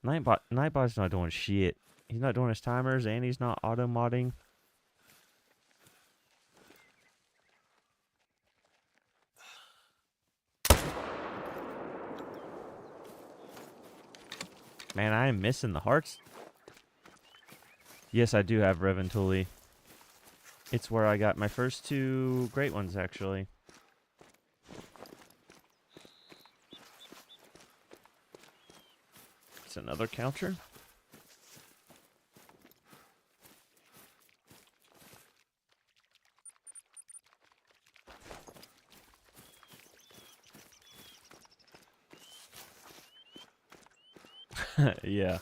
Nightbot's not doing shit. He's not doing his timers, and he's not auto-modding. Man, I am missing the hearts. Yes, I do have Reventuli. It's where I got my first two great ones, actually. It's another counter. Yeah.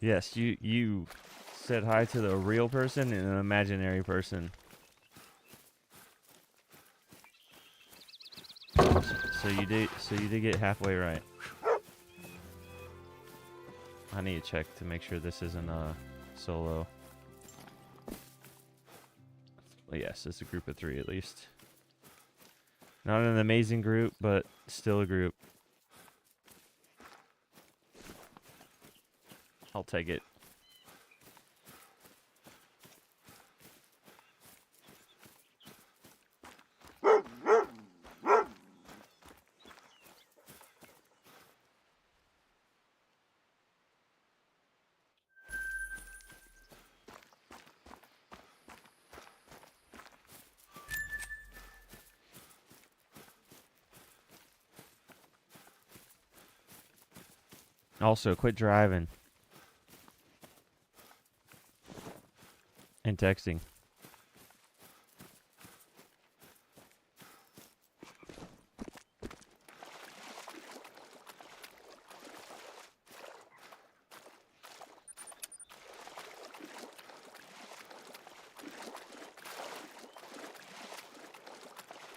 Yes, you said hi to the real person and an imaginary person. So you did get halfway right. I need to check to make sure this isn't a solo. Well, yes, it's a group of 3 at least. Not an amazing group, but still a group. I'll take it. Also, quit driving. And texting.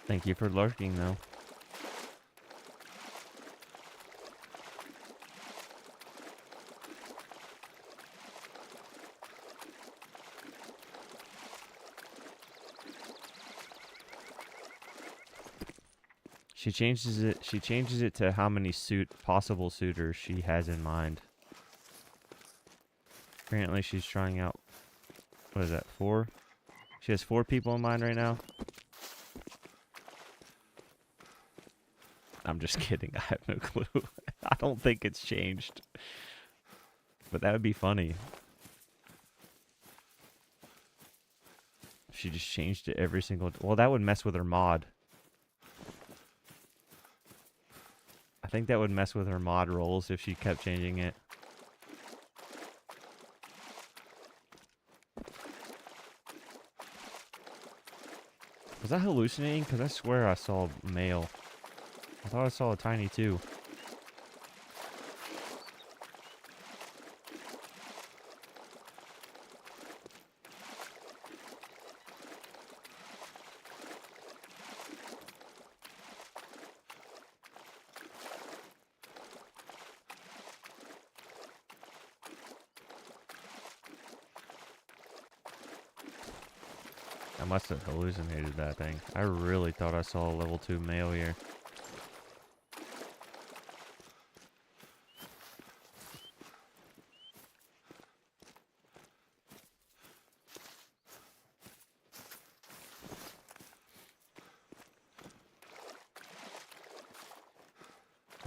Thank you for lurking, though. She changes it to how many possible suitors she has in mind. Apparently she's trying out, what is that, 4? She has 4 people in mind right now. I'm just kidding, I have no clue. I don't think it's changed. But that would be funny. If she just changed it every single... Well, that would mess with her mod. I think that would mess with her mod rolls if she kept changing it. Was I hallucinating? Because I swear I saw a male. I thought I saw a tiny too. I must have hallucinated that thing. I really thought I saw a level 2 male here.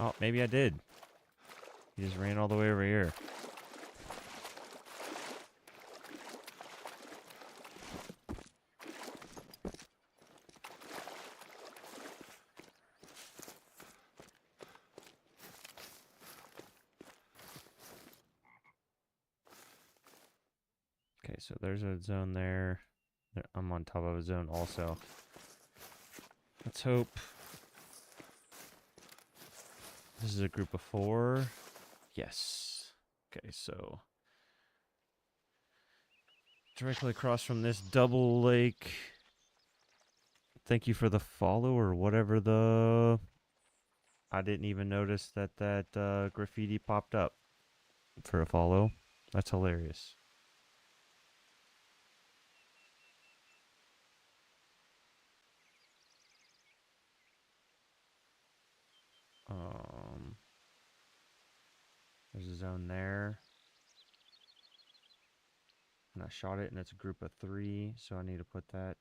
Oh, maybe I did. He just ran all the way over here. Okay, so there's a zone there. I'm on top of a zone also. Let's hope. This is a group of 4. Yes. Okay, so directly across from this double lake. Thank you for the follow or whatever the... I didn't even notice that graffiti popped up for a follow. That's hilarious. There's a zone there. And I shot it and it's a group of 3, so I need to put that.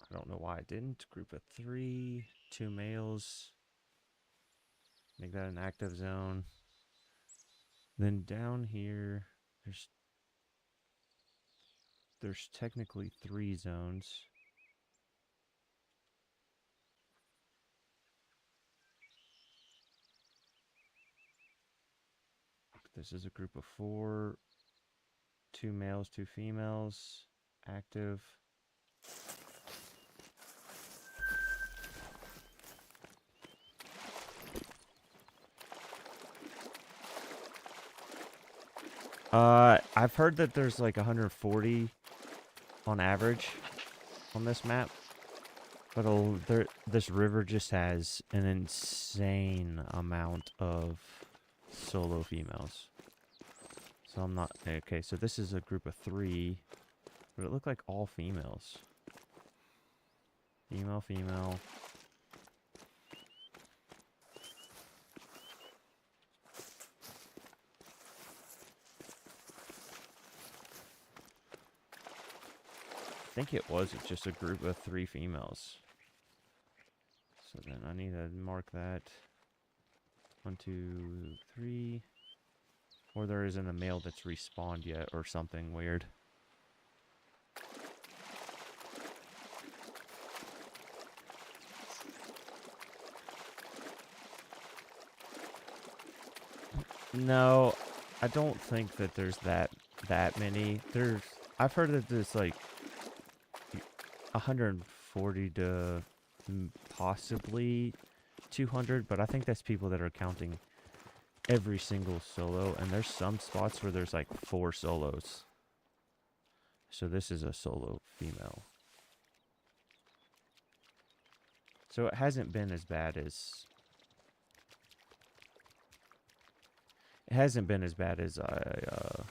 I don't know why I didn't. Group of 3, 2 males. Make that an active zone. Then down here, there's technically 3 zones. This is a group of 4, 2 males, 2 females, active. I've heard that there's like 140 on average on this map, but this river just has an insane amount of solo females. So I'm not okay. So this is a group of 3, but it looked like all females. Female, female. I think it was just a group of 3 females. So then I need to mark that. 1, 2, 3. Or there isn't a male that's respawned yet or something weird. No, I don't think that there's that many. I've heard that there's like 140 to possibly 200, but I think that's people that are counting every single solo, and there's some spots where there's like 4 solos. So this is a solo female. So it hasn't been as bad as I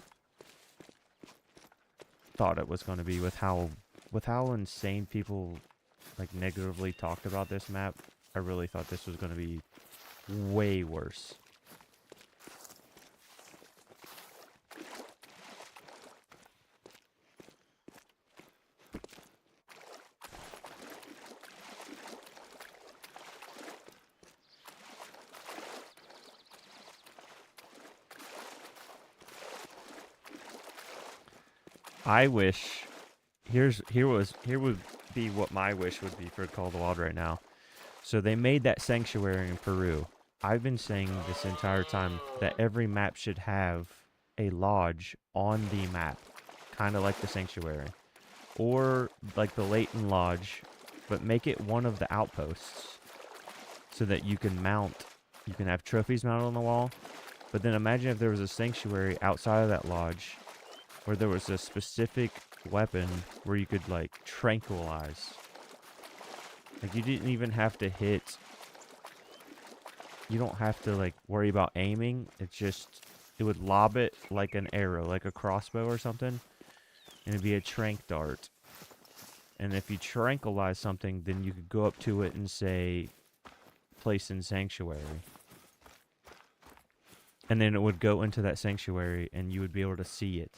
thought it was going to be with how insane people like negatively talked about this map. I really thought this was going to be way worse. I wish here would be what my wish would be for Call of the Wild right now. So they made that sanctuary in Peru. I've been saying this entire time that every map should have a lodge on the map, kind of like the sanctuary, or like the Leighton Lodge, but make it one of the outposts so that you can have trophies mounted on the wall. But then imagine if there was a sanctuary outside of that lodge where there was a specific weapon where you could like tranquilize. Like you didn't even have to hit. You don't have to like worry about aiming. It's just it would lob it like an arrow, like a crossbow or something, and it'd be a trank dart. And if you tranquilize something, then you could go up to it and say, place in sanctuary. And then it would go into that sanctuary, and you would be able to see it.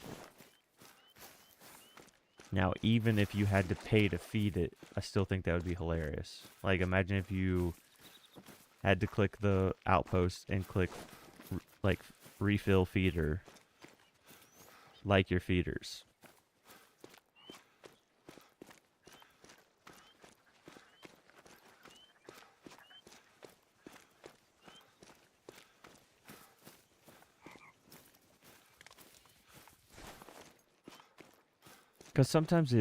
Now, even if you had to pay to feed it, I still think that would be hilarious. Like, imagine if you had to click the outpost and click, like, refill feeder, like your feeders. Because sometimes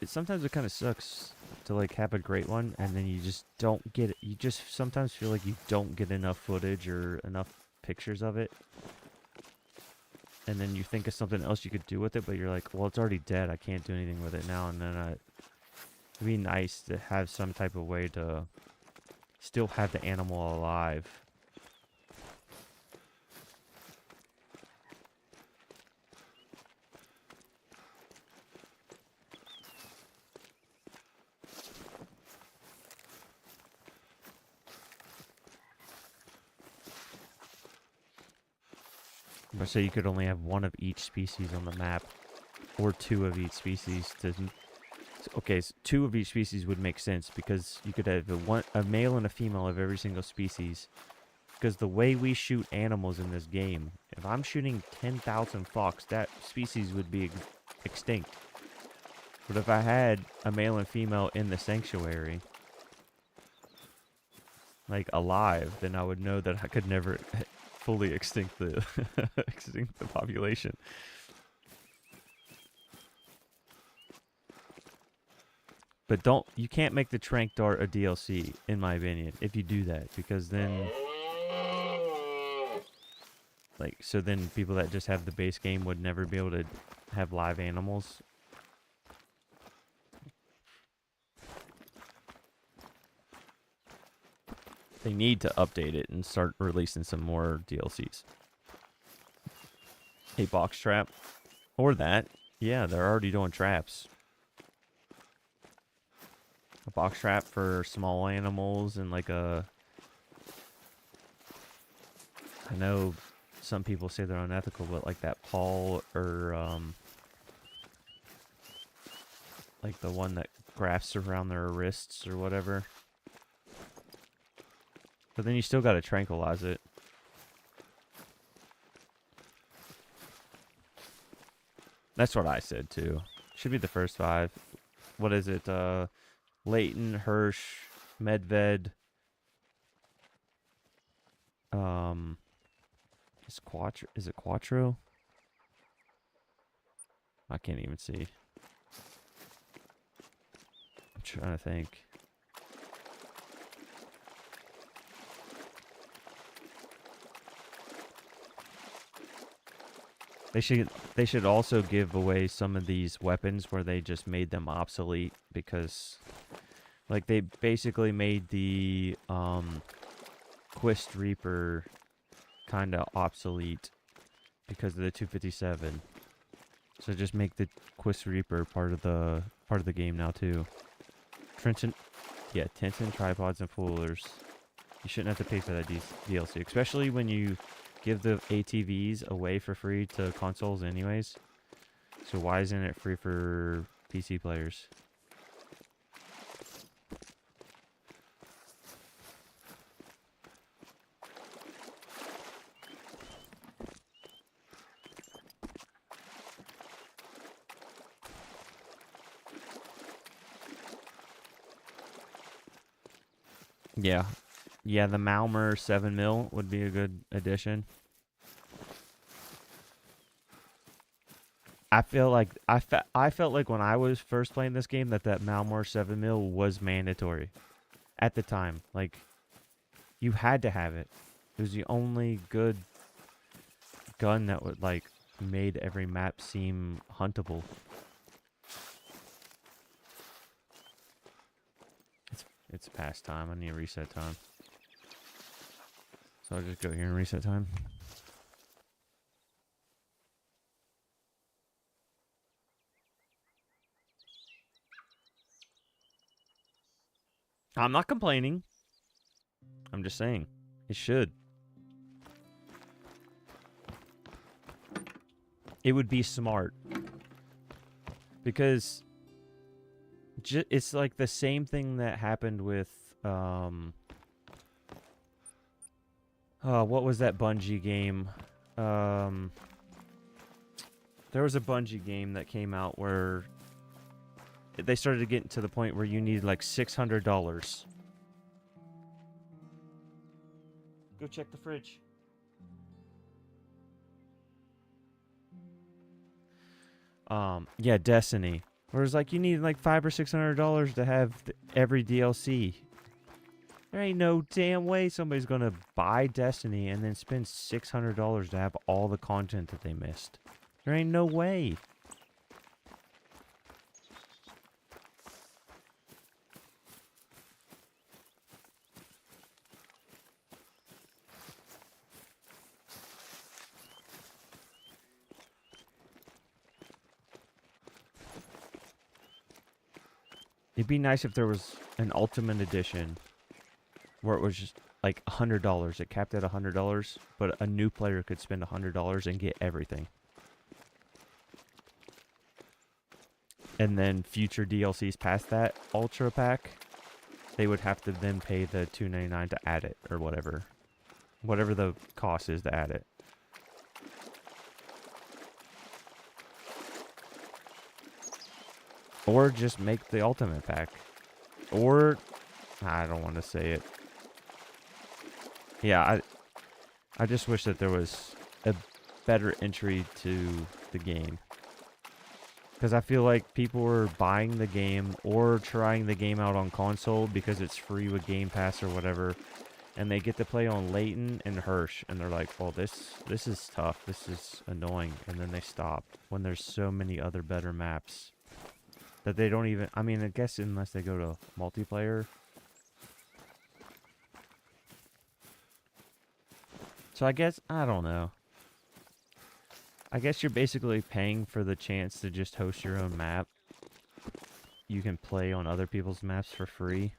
sometimes it kind of sucks to like have a great one and then you just don't get it. You just sometimes feel like you don't get enough footage or enough pictures of it. And then you think of something else you could do with it, but you're like, well, it's already dead. I can't do anything with it now. And then it'd be nice to have some type of way to still have the animal alive. But so you could only have one of each species on the map, or two of each species. Okay, so two of each species would make sense because you could have a male and a female of every single species. Because the way we shoot animals in this game, if I'm shooting 10,000 fox, that species would be extinct. But if I had a male and female in the sanctuary, like alive, then I would know that I could never fully extinct the extinct the population. But you can't make the trank dart a DLC, in my opinion, if you do that, because then, like, so then people that just have the base game would never be able to have live animals. They need to update it and start releasing some more DLCs. A box trap. Or that. Yeah, they're already doing traps. A box trap for small animals and like I know some people say they're unethical, but like that paw or like the one that grafts around their wrists or whatever. But then you still gotta tranquilize it. That's what I said too. Should be the first 5. What is it? Leighton, Hirsch, Medved. Is it Quattro? I can't even see. I'm trying to think. They should also give away some of these weapons where they just made them obsolete, because like they basically made the Quist Reaper kind of obsolete because of the 257. So just make the Quist Reaper part of the game now too. Trenton, yeah, Tenton, tripods, and foolers. You shouldn't have to pay for that DLC, especially when you give the ATVs away for free to consoles anyways. So why isn't it free for PC players? Yeah. Yeah, the Malmer 7mm would be a good addition. I feel like I felt like when I was first playing this game that Malmer 7mm was mandatory at the time. Like, you had to have it. It was the only good gun that would like made every map seem huntable. It's past time. I need a reset time. So I'll just go here and reset time. I'm not complaining. I'm just saying it should. It would be smart because it's like the same thing that happened with what was that Bungie game? There was a Bungie game that came out where they started to get to the point where you needed like $600. Go check the fridge. Yeah, Destiny. Where it's like you need like $500 or $600 to have every DLC. There ain't no damn way somebody's gonna buy Destiny and then spend $600 to have all the content that they missed. There ain't no way. It'd be nice if there was an Ultimate Edition where it was just like $100. It capped at $100, but a new player could spend $100 and get everything. And then future DLCs past that Ultra Pack, they would have to then pay the $2.99 to add it or whatever. Whatever the cost is to add it. Or just make the Ultimate Pack. Or, I don't want to say it. Yeah, I just wish that there was a better entry to the game. Because I feel like people were buying the game or trying the game out on console because it's free with Game Pass or whatever. And they get to play on Layton and Hirsch. And they're like, well, this is tough. This is annoying. And then they stop when there's so many other better maps that they don't even... I mean, I guess unless they go to multiplayer. So I guess... I don't know. I guess you're basically paying for the chance to just host your own map. You can play on other people's maps for free.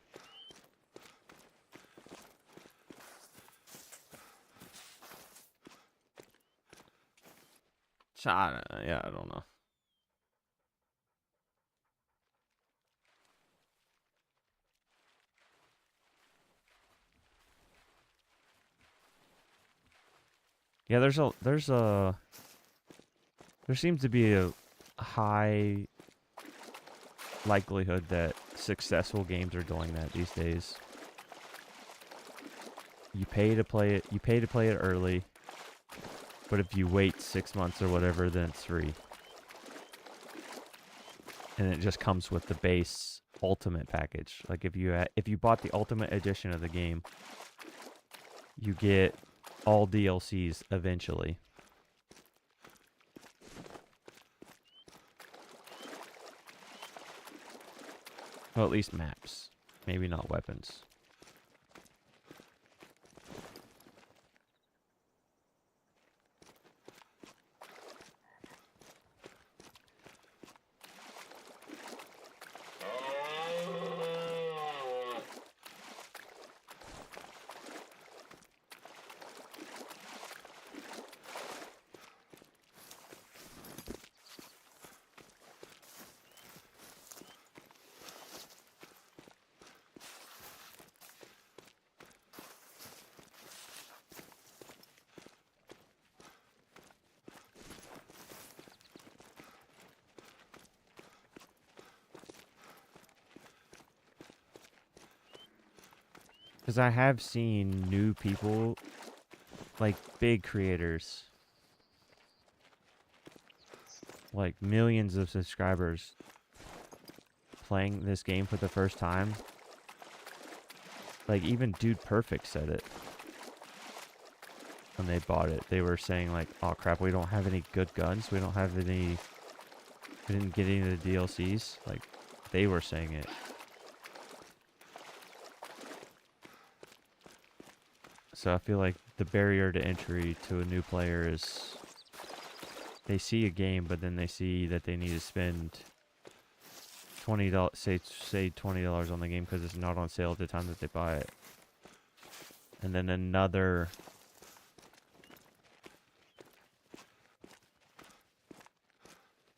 So I don't know. Yeah, there seems to be a high likelihood that successful games are doing that these days. You pay to play it. You pay to play it early, but if you wait 6 months or whatever, then it's free. And it just comes with the base ultimate package. Like if you bought the ultimate edition of the game, you get all DLCs eventually. Well, at least maps. Maybe not weapons. Because I have seen new people, like big creators, like millions of subscribers, playing this game for the first time. Like even Dude Perfect said it when they bought it. They were saying like, oh crap, we don't have any good guns. We don't have any, we didn't get any of the DLCs. Like they were saying it. So I feel like the barrier to entry to a new player is they see a game, but then they see that they need to spend $20, say $20 on the game because it's not on sale at the time that they buy it. And then another...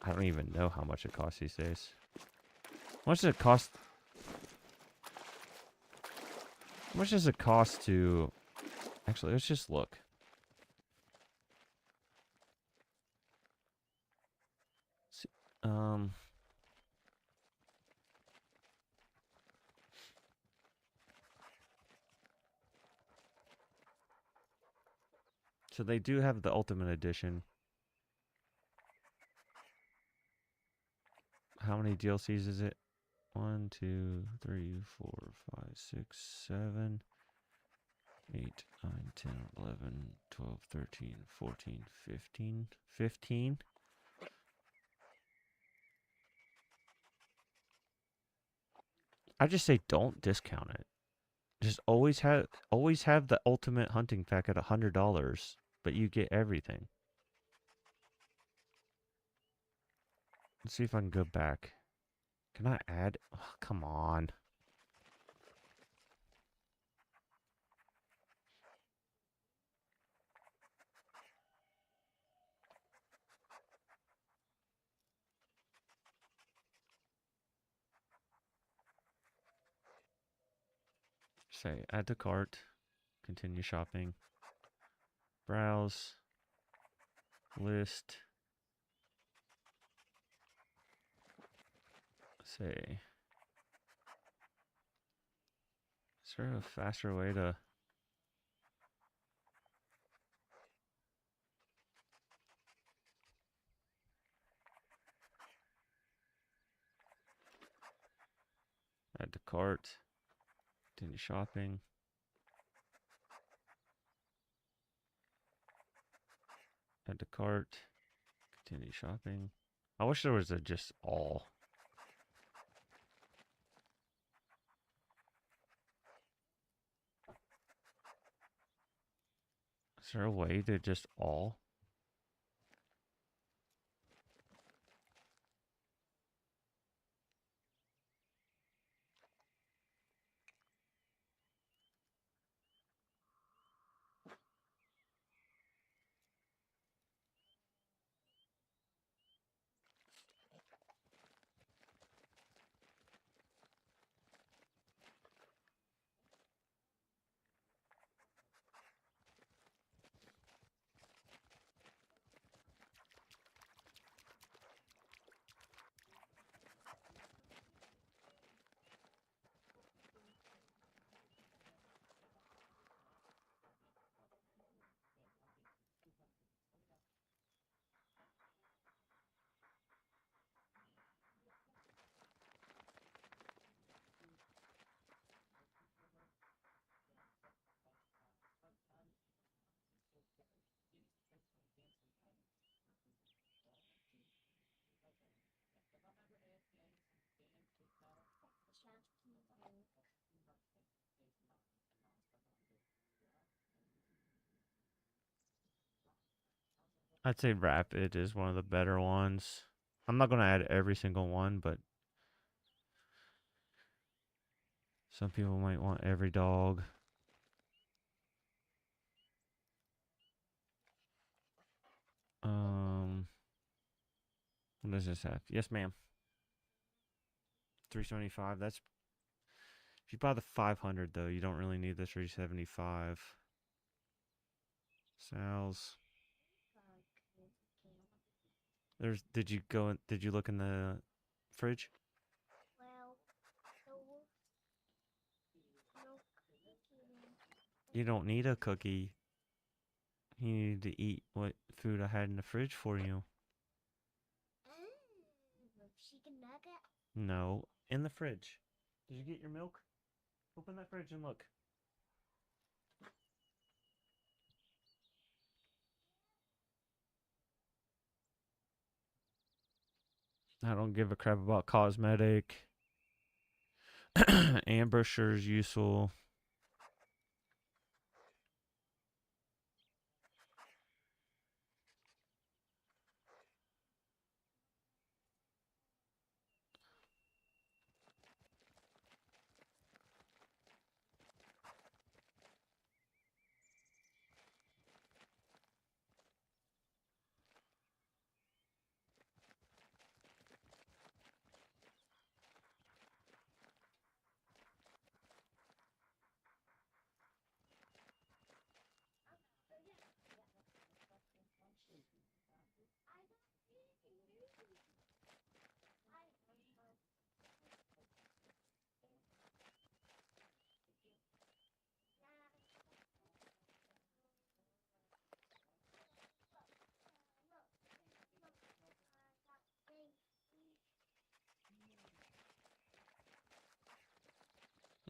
I don't even know how much it costs these days. How much does it cost? How much does it cost to... Actually, let's just look. See, so they do have the Ultimate Edition. How many DLCs is it? 1, 2, 3, 4, 5, 6, 7, 8, 9, 10, 11, 12, 13, 14, 15. 15? I just say don't discount it. Just always have the ultimate hunting pack at $100, but you get everything. Let's see if I can go back. Can I add? Oh, come on. Say add to cart. Continue shopping. Browse. List. Say. Is there a faster way to... Add to cart. Continue shopping. Add to cart. Continue shopping. I wish there was a just all. Is there a way to just all? I'd say Rapid is one of the better ones. I'm not going to add every single one, but some people might want every dog. What does this have? Yes, ma'am. 375. That's if you buy the 500 though, you don't really need the 375. Sal's. There's. Did you go? Did you look in the fridge? Well, no You don't need a cookie. You need to eat what food I had in the fridge for you. chicken nugget. No, in the fridge. Did you get your milk? Open that fridge and look. I don't give a crap about cosmetic. Ambusher is useful.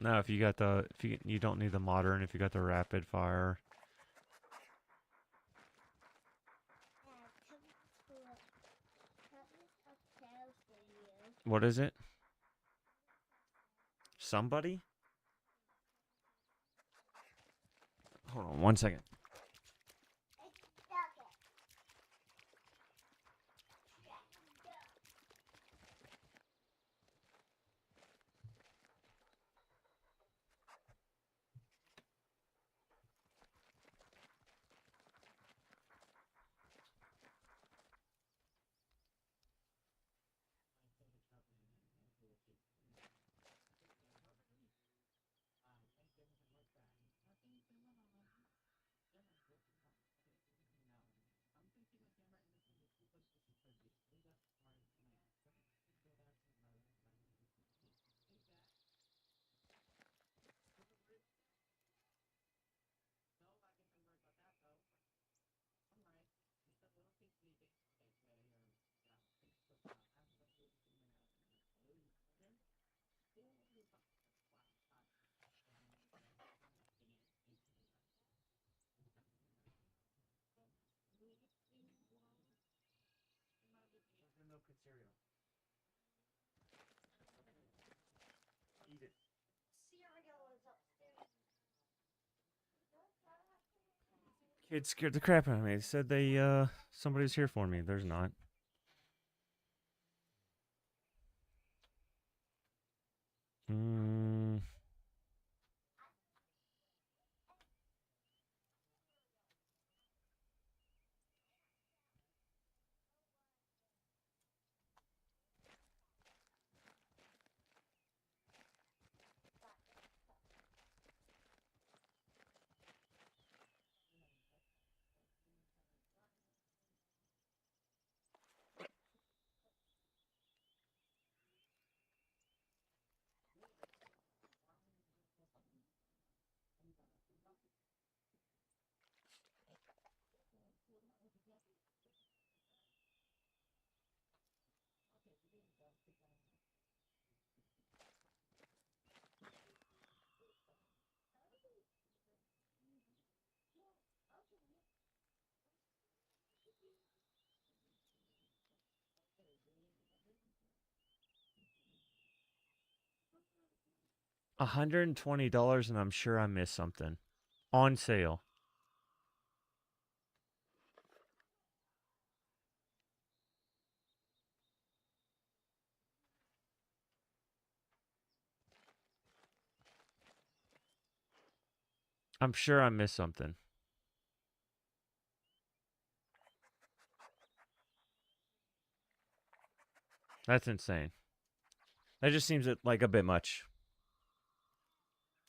No, if you got the, you don't need the modern. If you got the rapid fire. What is it? Somebody? Hold on 1 second. Eat it. Kids scared the crap out of me. They said somebody's here for me. There's not. Mm. $120, and I'm sure I missed something. On sale. I'm sure I missed something. That's insane. That just seems like a bit much.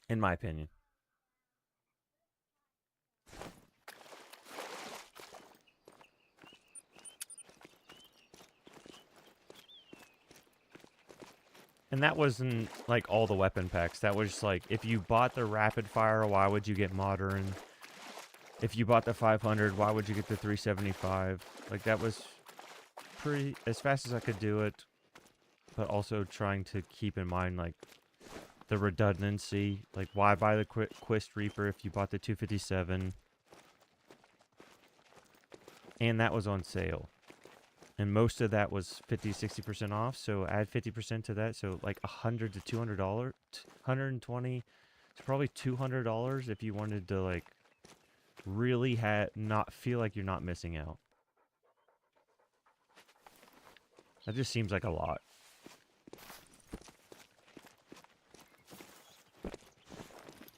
In my opinion. And that wasn't like all the weapon packs. That was like, if you bought the rapid fire, why would you get modern? If you bought the 500, why would you get the 375? Like, that was pretty as fast as I could do it, but also trying to keep in mind like the redundancy. Like, why buy the Quest Reaper if you bought the 257? And that was on sale. And most of that was 50-60% off, so add 50% to that, so like $100 to $200, $120 to probably $200 if you wanted to like really not feel like you're not missing out. That just seems like a lot.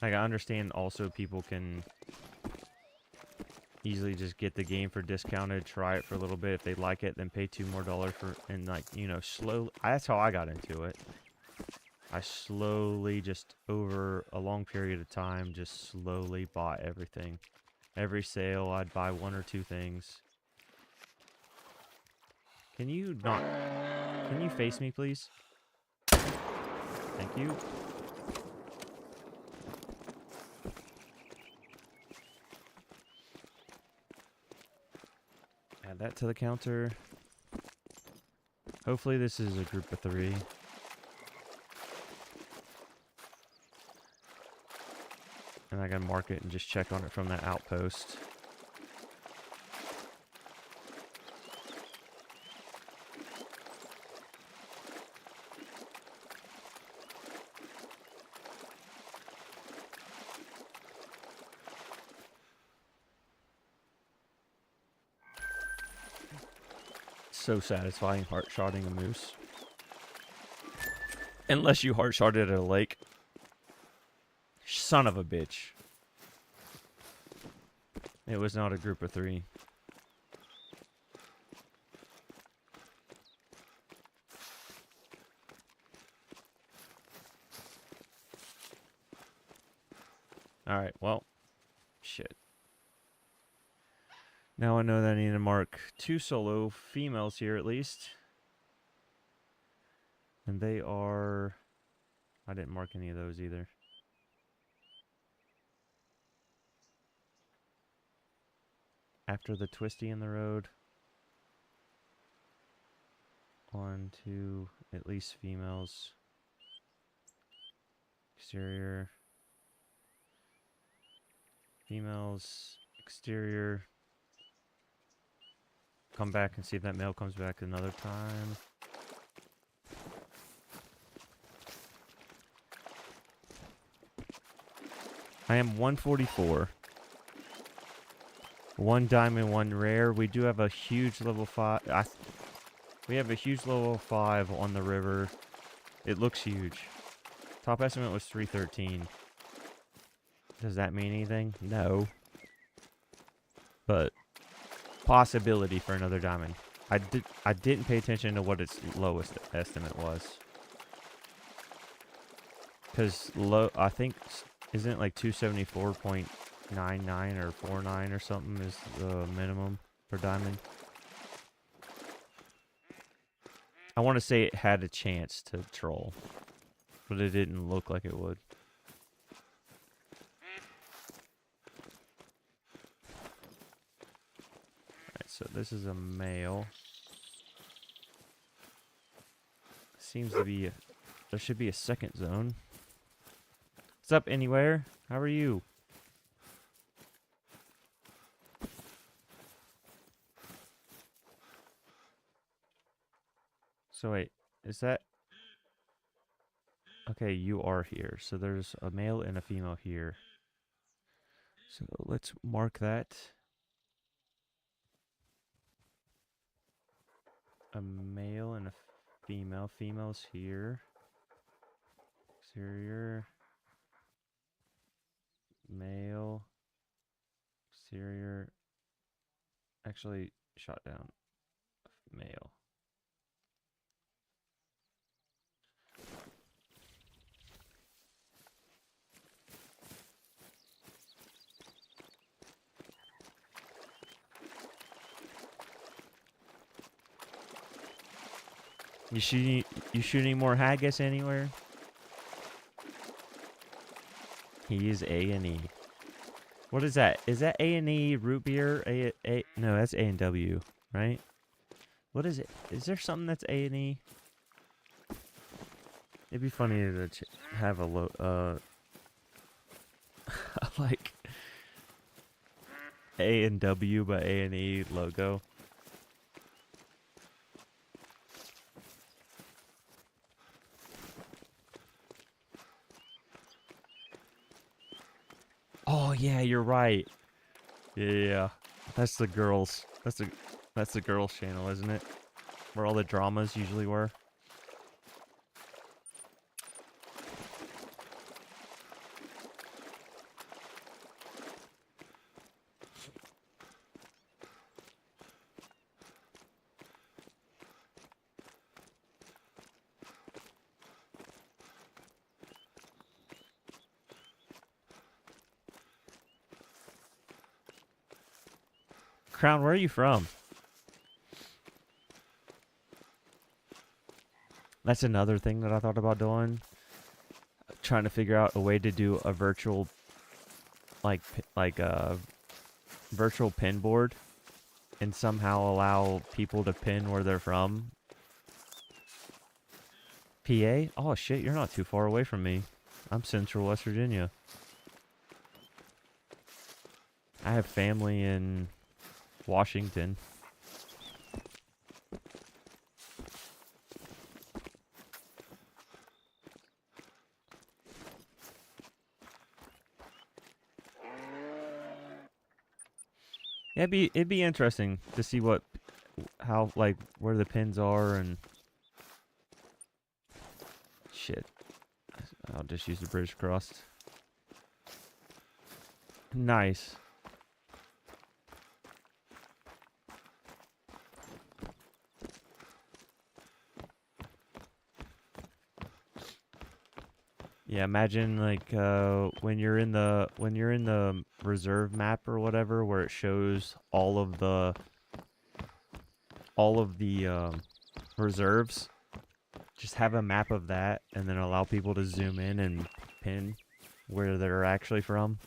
Like, I understand also people can easily just get the game for discounted, try it for a little bit. If they like it, then pay $2 more for, and like, you know, slowly. That's how I got into it. I slowly, just over a long period of time, just slowly bought everything. Every sale, I'd buy 1 or 2 things. Can you face me, please? Thank you. Add that to the counter. Hopefully this is a group of 3. And I can mark it and just check on it from that outpost. So satisfying heart-shotting a moose. Unless you heart-shot it at a lake. Son of a bitch. It was not a group of 3. Alright, well. Shit. Now I know that I need to mark 2 solo females here at least. And they are... I didn't mark any of those either. After the twisty in the road. 1, 2, at least females. Exterior. Females. Exterior. Come back and see if that male comes back another time. I am 144. 1 diamond, 1 rare. We do have a huge level 5. We have a huge level 5 on the river. It looks huge. Top estimate was 313. Does that mean anything? No. But possibility for another diamond. I didn't pay attention to what its lowest estimate was. Cause I think isn't it like 274.99 or 49 or something is the minimum for diamond. I want to say it had a chance to troll, but it didn't look like it would. So this is a male. Seems to be there should be a second zone. What's up, Anywhere? How are you? So wait, is that... Okay, you are here. So there's a male and a female here. So let's mark that. A male and a female. Female's here. Exterior. Male. Exterior. Actually, shot down. Male. You shooting more haggis anywhere? He is A&E. What is that? Is that A&E root beer? No, that's A&W, right? What is it? Is there something that's A&E? It'd be funny to have a like A&W but A&E logo. Oh yeah, you're right. Yeah, that's the girls. That's the girls' channel, isn't it? Where all the dramas usually were. Crown, where are you from? That's another thing that I thought about doing. Trying to figure out a way to do a virtual, like a virtual pin board, and somehow allow people to pin where they're from. PA? Oh shit, you're not too far away from me. I'm Central West Virginia. I have family in Washington. Yeah, it'd be interesting to see how like where the pins are and shit. I'll just use the bridge across. Nice. Yeah, imagine like when you're in the reserve map or whatever, where it shows all of the reserves. Just have a map of that, and then allow people to zoom in and pin where they're actually from.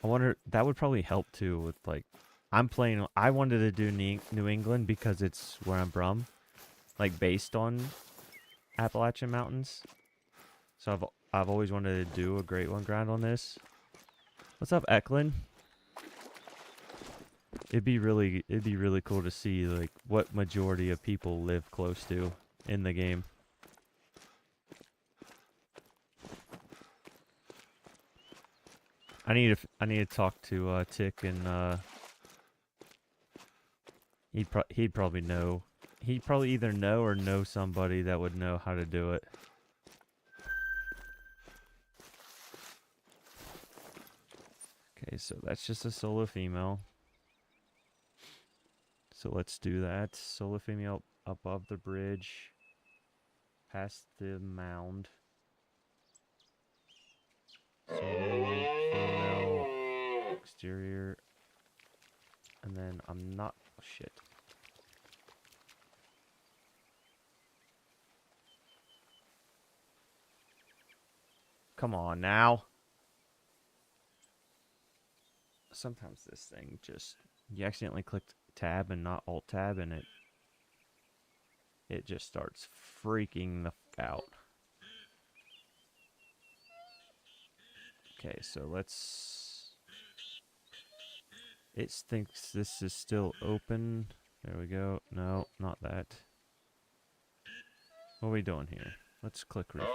I wonder, that would probably help too with like, I wanted to do New England because it's where I'm from, like based on Appalachian Mountains. So I've always wanted to do a Great One grind on this. What's up, Eklund? It'd be really cool to see like what majority of people live close to in the game. I need to talk to Tick, and he'd probably know. He'd probably either know or know somebody that would know how to do it. Okay, so that's just a solo female. So let's do that. Solo female above the bridge, past the mound. Solo female exterior. And then I'm not, oh shit. Come on now. Sometimes this thing just, you accidentally clicked tab and not alt tab, and it just starts freaking the f out. Okay, so it thinks this is still open. There we go. No, not that. What are we doing here? Let's click refresh.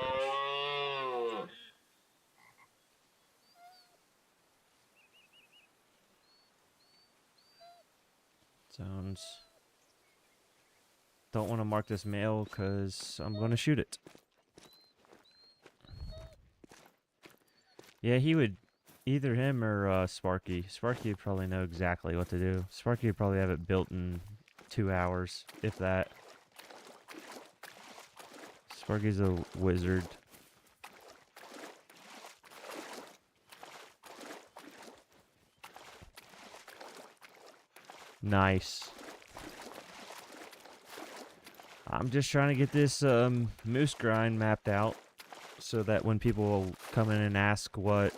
Zones. Don't want to mark this male because I'm going to shoot it. Yeah, he would, either him or Sparky. Sparky would probably know exactly what to do. Sparky would probably have it built in 2 hours, if that. Sparky's a wizard. Nice. I'm just trying to get this moose grind mapped out so that when people come in and ask what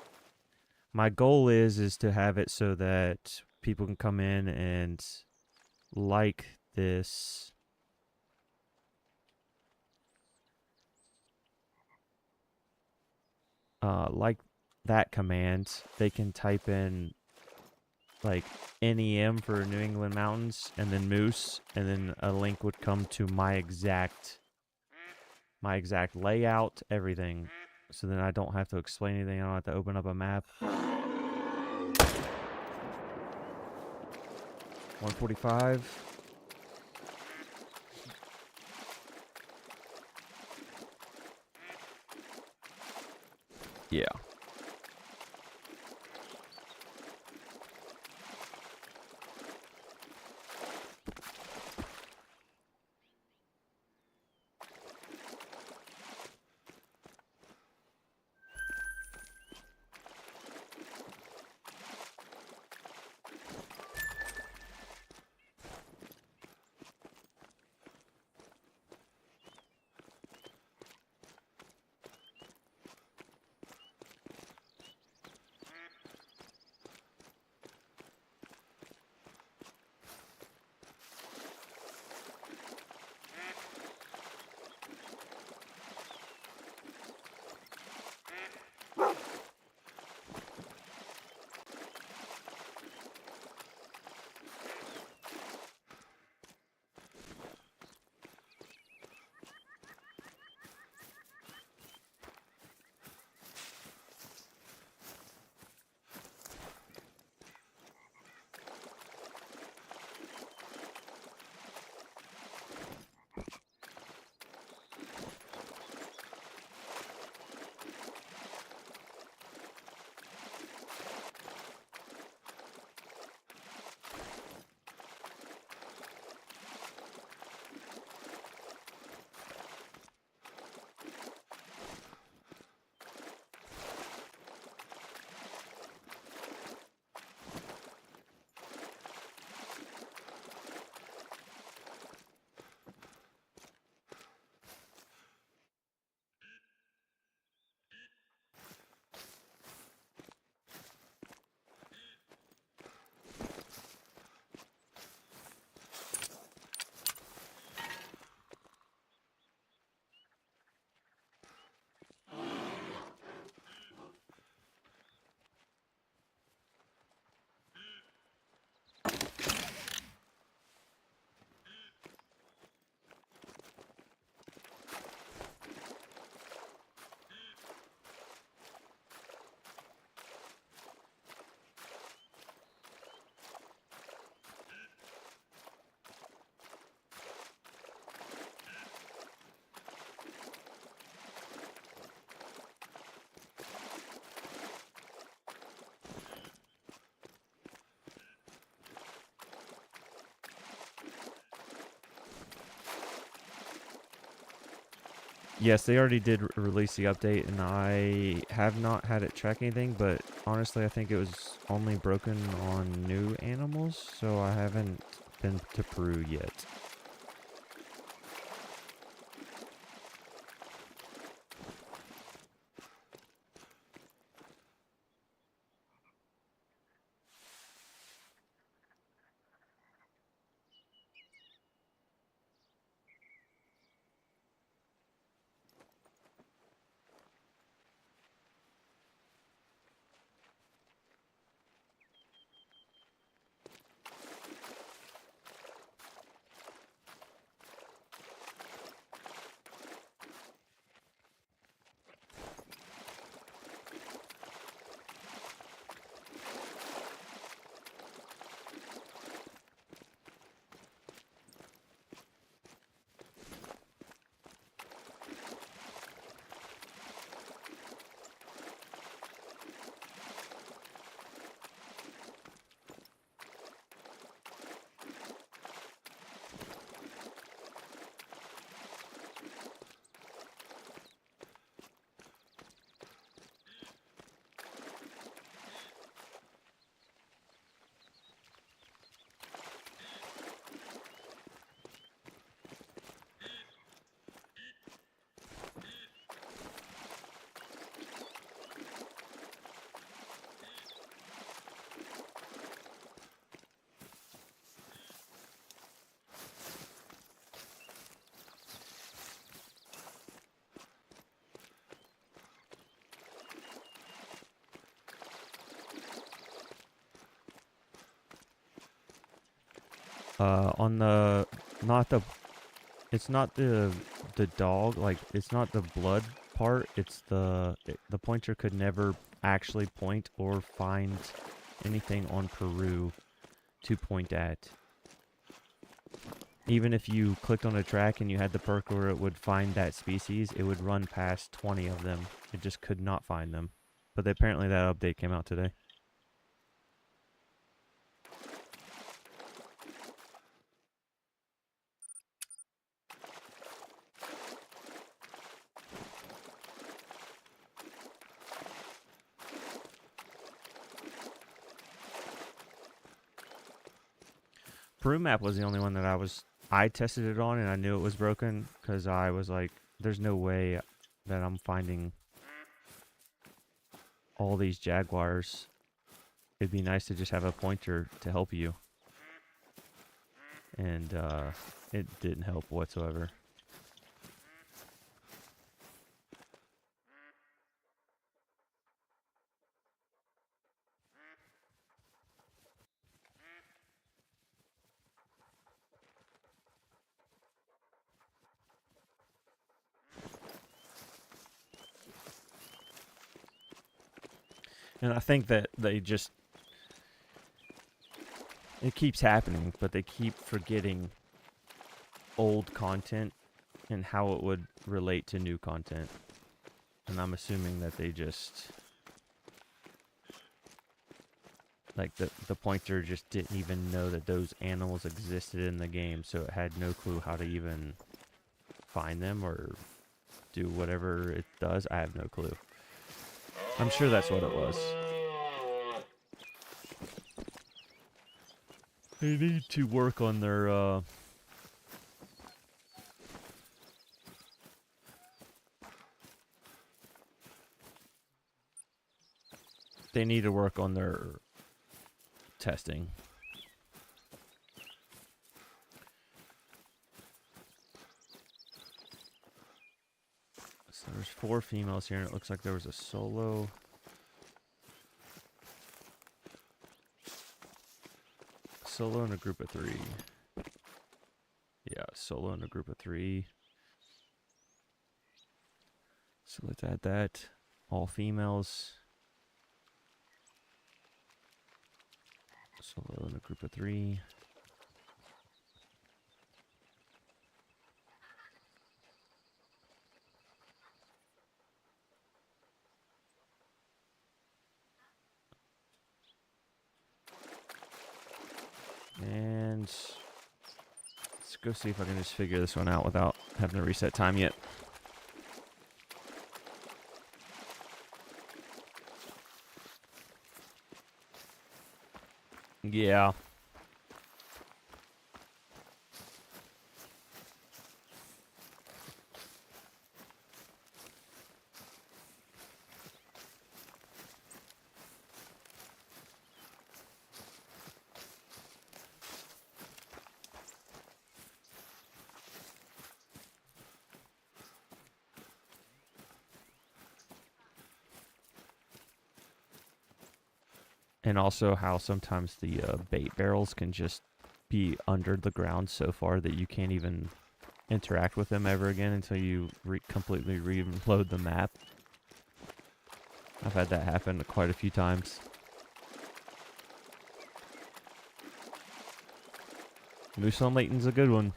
my goal is to have it so that people can come in and like this. Like that command, they can type in like NEM for New England Mountains and then moose, and then a link would come to my exact layout, everything. So then I don't have to explain anything. I don't have to open up a map. 145. Yeah. Yes, they already did release the update, and I have not had it track anything, but honestly, I think it was only broken on new animals, so I haven't been to Peru yet. On the not the it's not the dog, like it's not the blood part, it's the pointer could never actually point or find anything on Peru to point at. Even if you clicked on a track and you had the perk where it would find that species, it would run past 20 of them. It just could not find them. But apparently that update came out today. Peru map was the only one that I tested it on, and I knew it was broken because I was like, there's no way that I'm finding all these jaguars. It'd be nice to just have a pointer to help you. And it didn't help whatsoever. And I think that they just, it keeps happening, but they keep forgetting old content and how it would relate to new content. And I'm assuming that they just, like the pointer just didn't even know that those animals existed in the game, so it had no clue how to even find them or do whatever it does. I have no clue. I'm sure that's what it was. They need to work on their they need to work on their testing. So there's 4 females here, and it looks like there was a solo. Solo and a group of 3. Yeah, solo and a group of 3. So let's add that. All females. Solo and a group of 3. And let's go see if I can just figure this one out without having to reset time yet. Yeah. And also how sometimes the bait barrels can just be under the ground so far that you can't even interact with them ever again until you completely reload the map. I've had that happen quite a few times. Moose on Layton's a good one.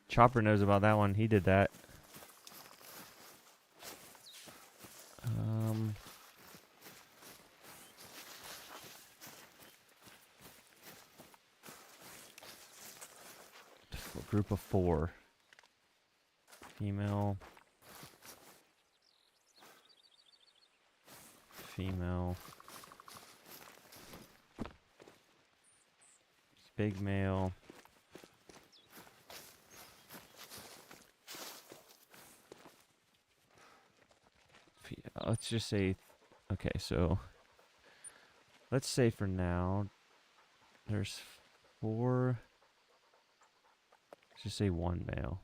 Chopper knows about that one. He did that. Group of 4. Female. Female. Big male. Let's just say, okay, so let's say for now there's 4. Let's just say 1 male.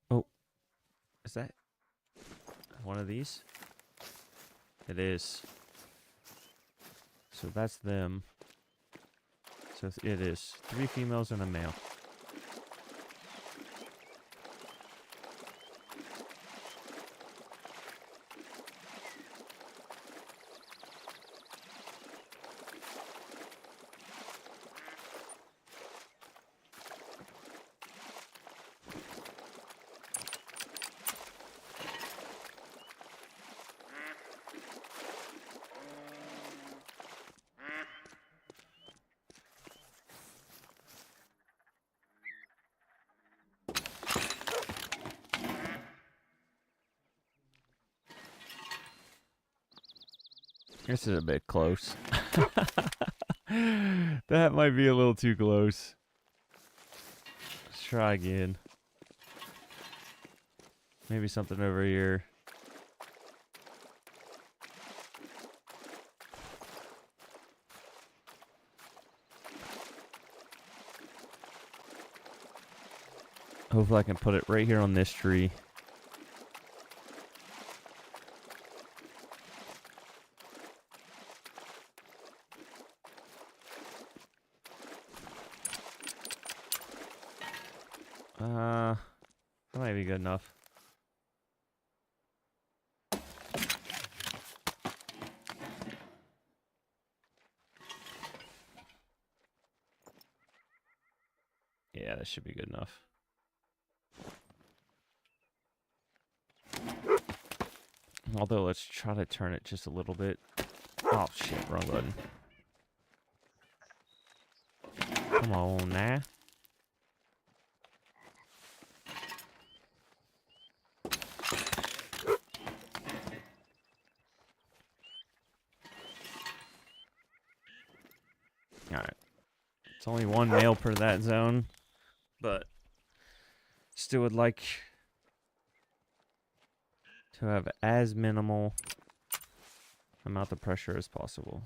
Oh, is that one of these? It is. So that's them. So it is 3 females and a male. This is a bit close. That might be a little too close. Let's try again. Maybe something over here. Hopefully I can put it right here on this tree. That might be good enough. Yeah, that should be good enough. Although, let's try to turn it just a little bit. Oh, shit, wrong button. Come on, now. Alright. It's only 1 male per that zone, but still would like to have as minimal amount of pressure as possible.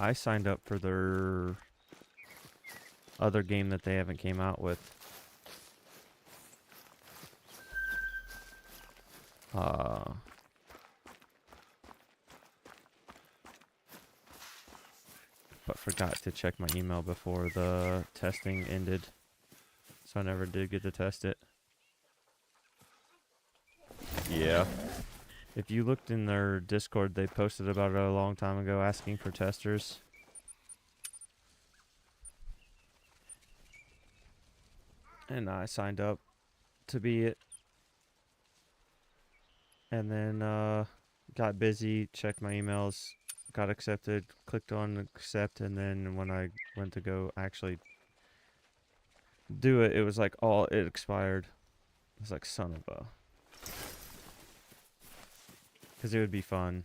I signed up for their other game that they haven't came out with. But forgot to check my email before the testing ended. so I never did get to test it. Yeah. If you looked in their Discord, they posted about it a long time ago asking for testers. And I signed up to be it. And then got busy, checked my emails, got accepted, clicked on accept, and then when I went to go actually do it, it was like it expired. I was like, son of a. Because it would be fun.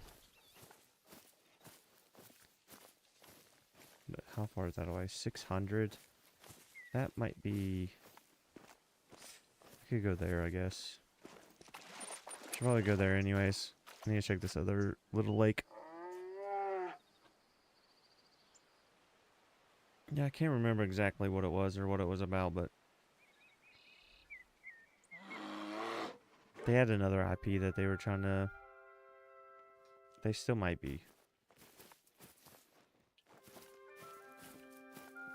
But how far is that away? 600? That might be... I could go there, I guess. Should probably go there anyways. I need to check this other little lake. Yeah, I can't remember exactly what it was or what it was about, but... they had another IP that they were trying to... They still might be.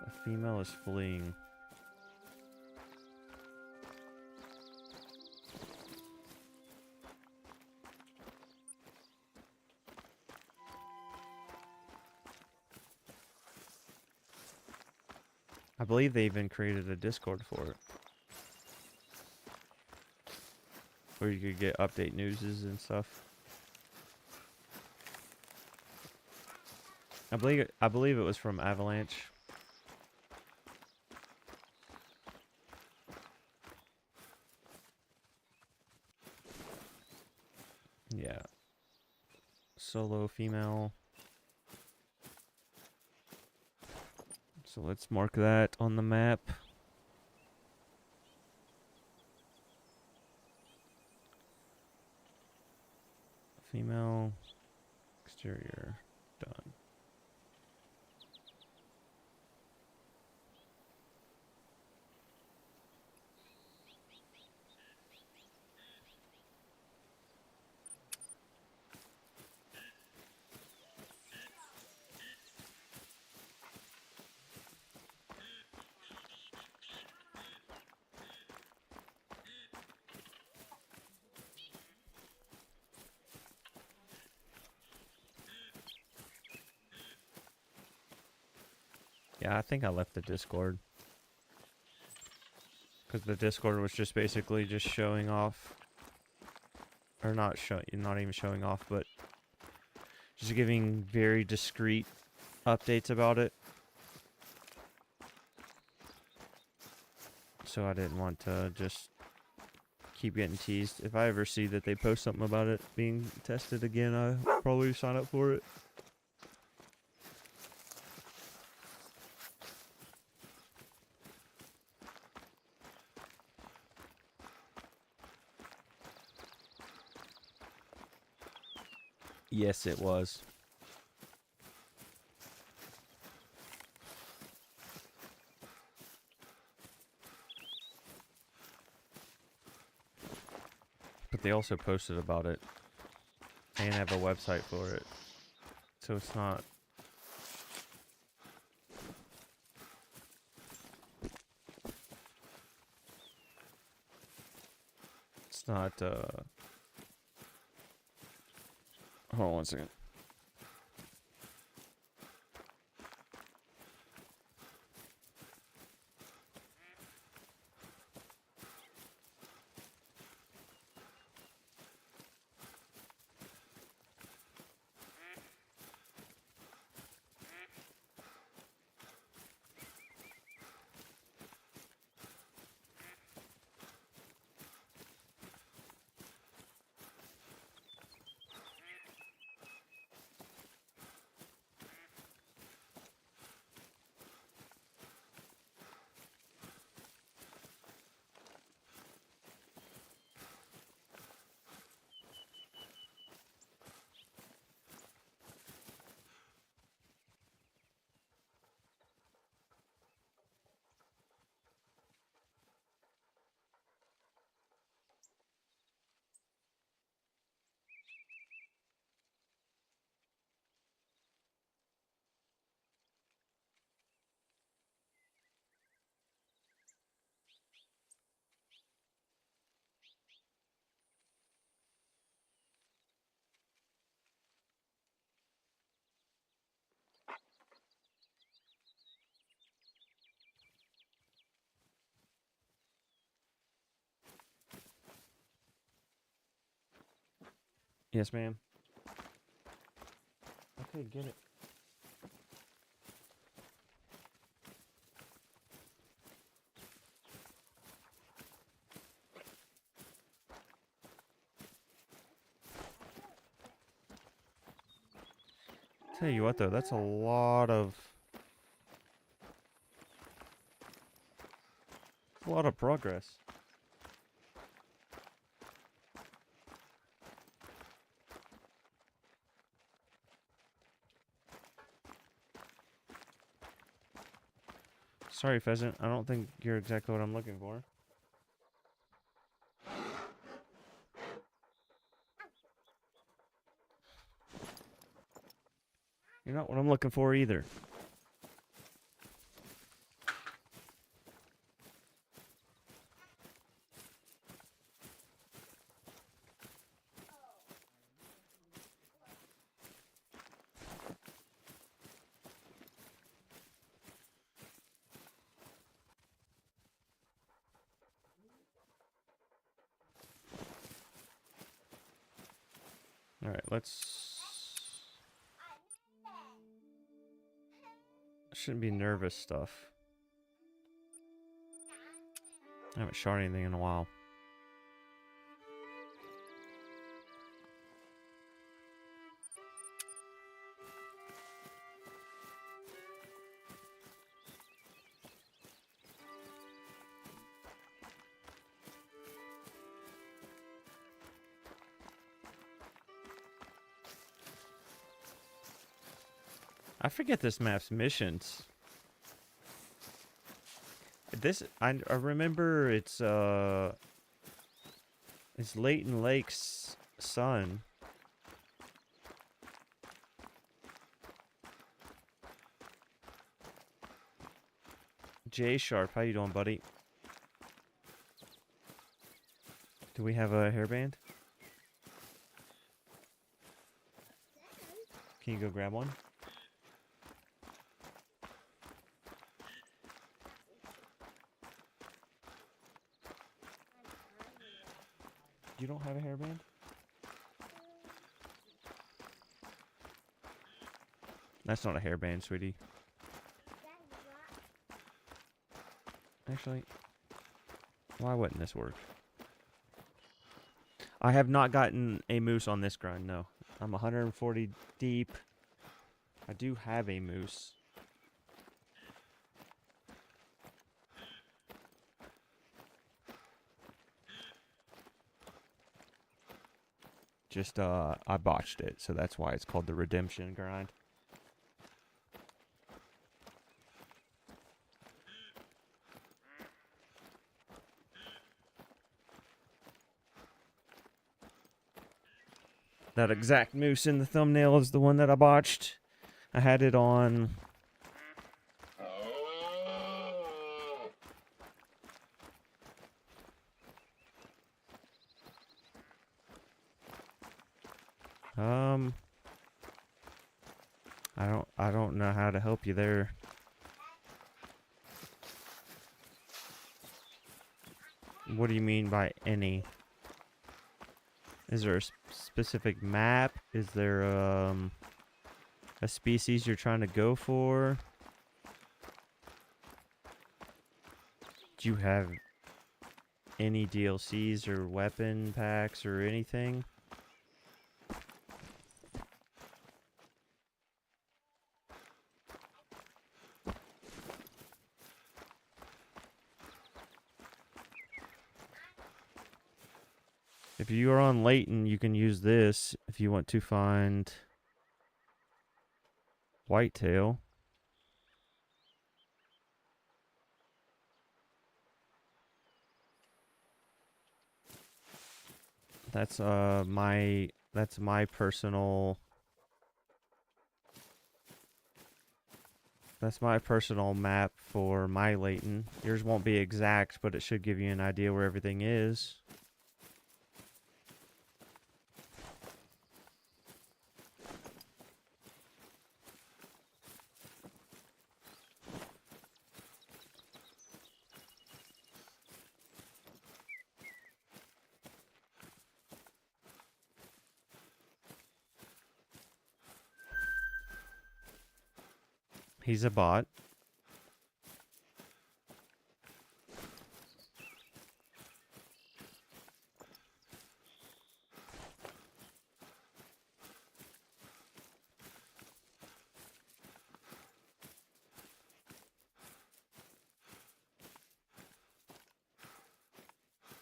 A female is fleeing. I believe they even created a Discord for it. Where you could get update newses and stuff. I believe it was from Avalanche. Yeah. Solo female. So let's mark that on the map. Female. Exterior. Done. Yeah, I think I left the Discord. Because the Discord was just basically just showing off. Or not even showing off, but just giving very discreet updates about it. So I didn't want to just keep getting teased. If I ever see that they post something about it being tested again, I'll probably sign up for it. Yes, it was. But they also posted about it and have a website for it. So it's not... It's not, hold on one second. Yes, ma'am. Okay, get it. Tell you what, though, that's a lot of progress. Sorry, pheasant. I don't think you're exactly what I'm looking for. You're not what I'm looking for either. Alright, let's... Shouldn't be nervous stuff. I haven't shot anything in a while. I forget this map's missions. I remember it's Leighton Lake's son. Jay Sharp, how you doing, buddy? Do we have a hairband? Can you go grab one? You don't have a hairband? That's not a hairband, sweetie. Actually, why wouldn't this work? I have not gotten a moose on this grind, no. I'm 140 deep. I do have a moose. Just, I botched it, so that's why it's called the redemption grind. That exact moose in the thumbnail is the one that I botched. I had it on... I don't know how to help you there. What do you mean by any? Is there a specific map? Is there a species you're trying to go for? Do you have any DLCs or weapon packs or anything? If you are on Leighton, you can use this if you want to find whitetail. That's my personal map for my Leighton. Yours won't be exact, but it should give you an idea where everything is. He's a bot.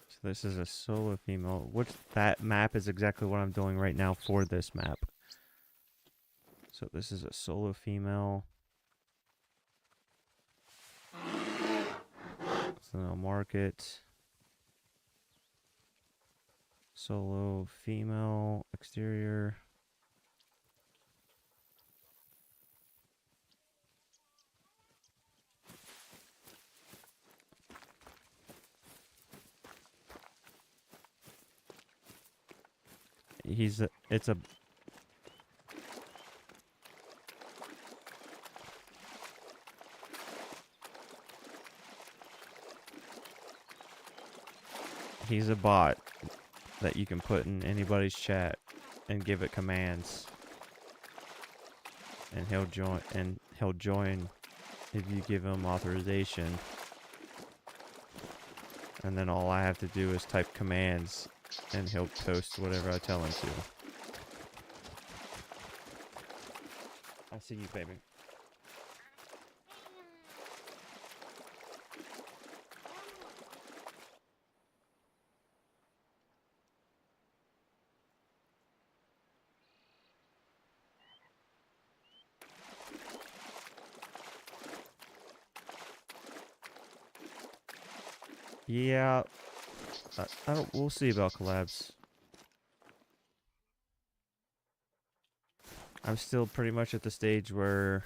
So this is a solo female. Which that map is exactly what I'm doing right now for this map. So this is a solo female. So I'll mark it. Solo female exterior. It's a he's a bot that you can put in anybody's chat and give it commands. And he'll join if you give him authorization. And then all I have to do is type commands and he'll post whatever I tell him to. I see you, baby. Yeah, I don't. We'll see about collabs. I'm still pretty much at the stage where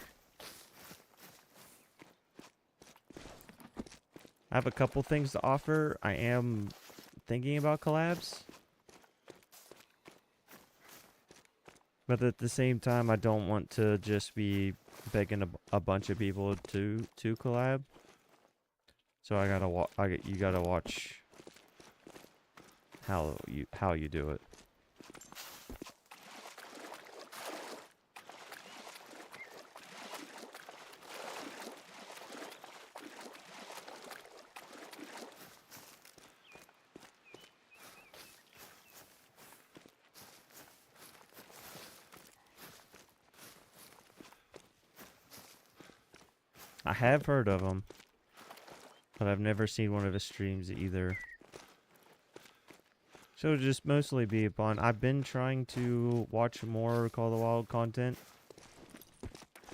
I have a couple things to offer. I am thinking about collabs, but at the same time, I don't want to just be begging a bunch of people to collab. So I gotta you gotta watch how you do it. I have heard of him, but I've never seen one of his streams either. So it'll just mostly be upon. I've been trying to watch more Call of the Wild content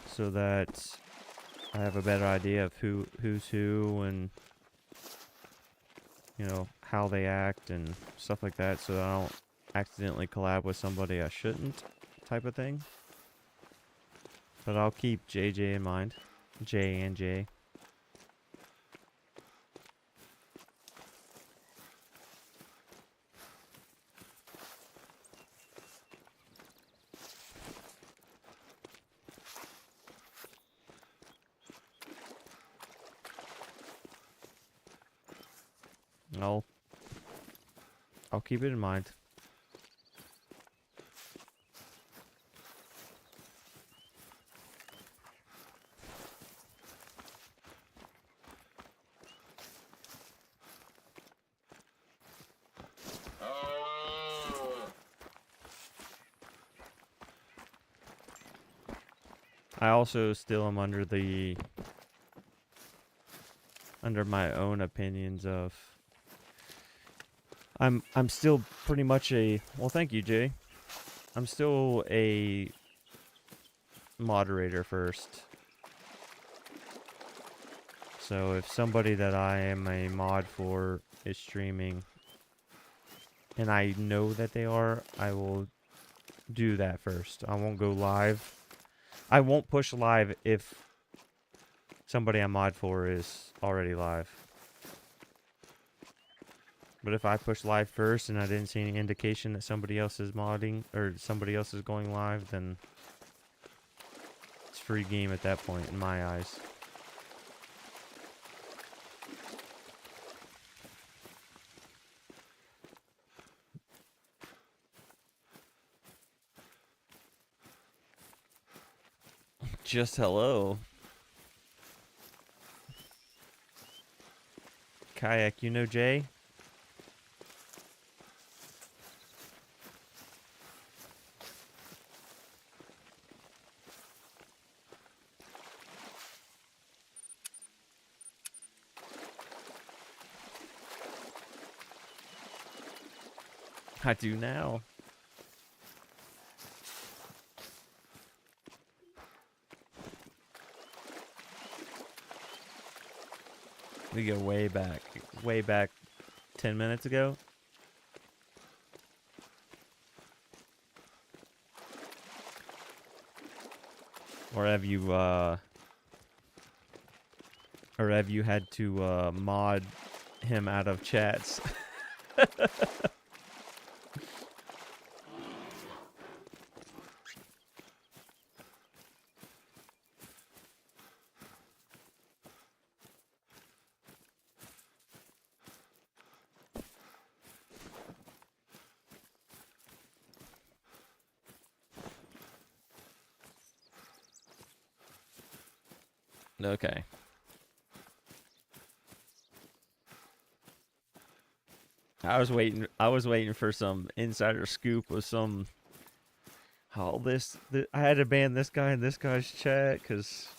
so that I have a better idea of who's who and you know how they act and stuff like that, so that I don't accidentally collab with somebody I shouldn't, type of thing. But I'll keep JJ in mind, J and J. I'll keep it in mind. I also still am under my own opinions of I'm still pretty much a well, thank you, Jay. I'm still a moderator first. So if somebody that I am a mod for is streaming and I know that they are, I will do that first. I won't go live. I won't push live if somebody I mod for is already live. But if I push live first and I didn't see any indication that somebody else is modding or somebody else is going live, then it's free game at that point in my eyes. Just hello. Kayak, you know Jay? I do now. We go way back 10 minutes ago. Or have you had to mod him out of chats? Okay. I was waiting for some insider scoop with some. Oh, I had to ban this guy in this guy's chat because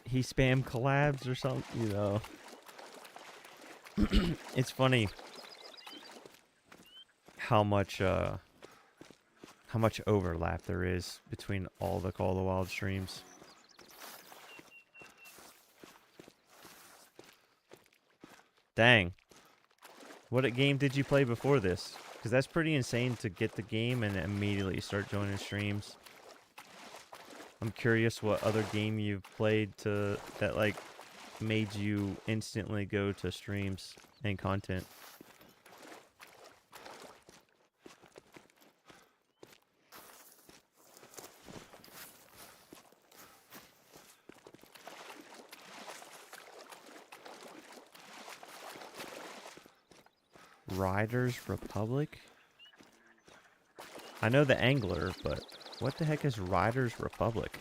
he spam collabs or something. You know, it's funny how much overlap there is between all the Call of the Wild streams. Dang. What game did you play before this? Because that's pretty insane to get the game and immediately start joining streams. I'm curious what other game you've played that like made you instantly go to streams and content. Riders Republic? I know the Angler, but what the heck is Riders Republic?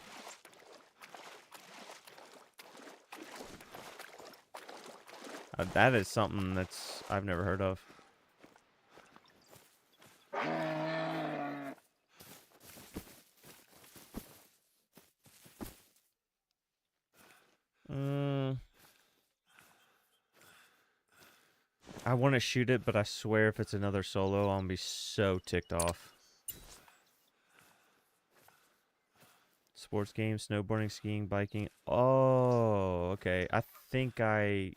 That is something I've never heard of. I want to shoot it, but I swear if it's another solo, I'll be so ticked off. Sports games, snowboarding, skiing, biking. Oh, okay. I think I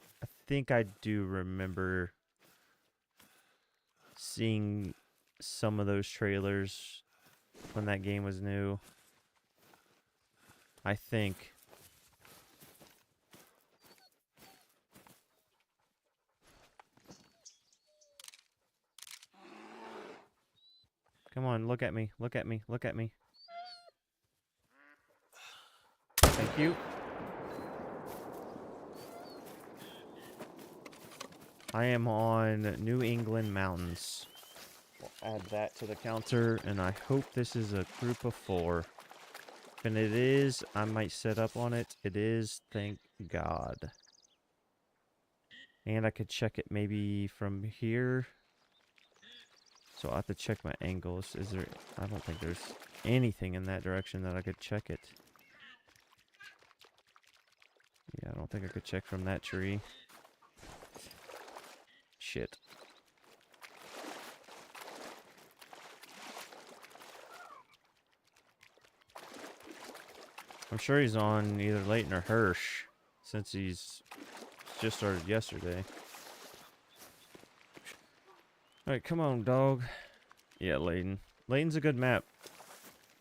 do remember seeing some of those trailers when that game was new. I think. Come on, look at me. Look at me. Look at me. Thank you. I am on New England Mountains. We'll add that to the counter, and I hope this is a group of 4. And it is, I might set up on it. It is, thank God. And I could check it maybe from here. So I'll have to check my angles. I don't think there's anything in that direction that I could check it. Yeah, I don't think I could check from that tree. Shit. I'm sure he's on either Leighton or Hirsch, since he's just started yesterday. Alright, come on, dog. Yeah, Leighton. Leighton's a good map.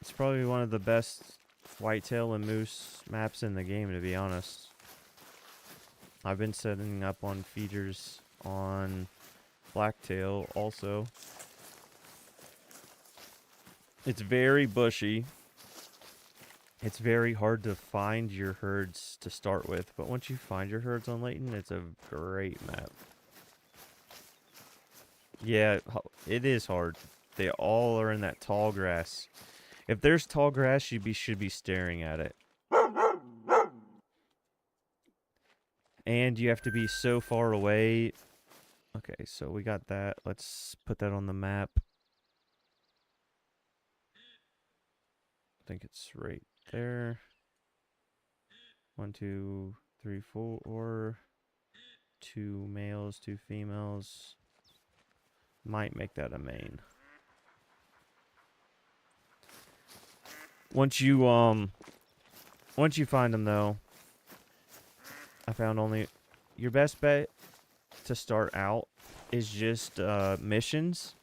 It's probably one of the best whitetail and moose maps in the game, to be honest. I've been setting up on feeders on blacktail also. It's very bushy. It's very hard to find your herds to start with, but once you find your herds on Leighton, it's a great map. Yeah, it is hard. They all are in that tall grass. If there's tall grass, you should be staring at it. And you have to be so far away. Okay, so we got that. Let's put that on the map. I think it's right there. 1, 2, 3, 4. 2 males, 2 females. Might make that a main. Once you find them though, I found only your best bet to start out is just missions.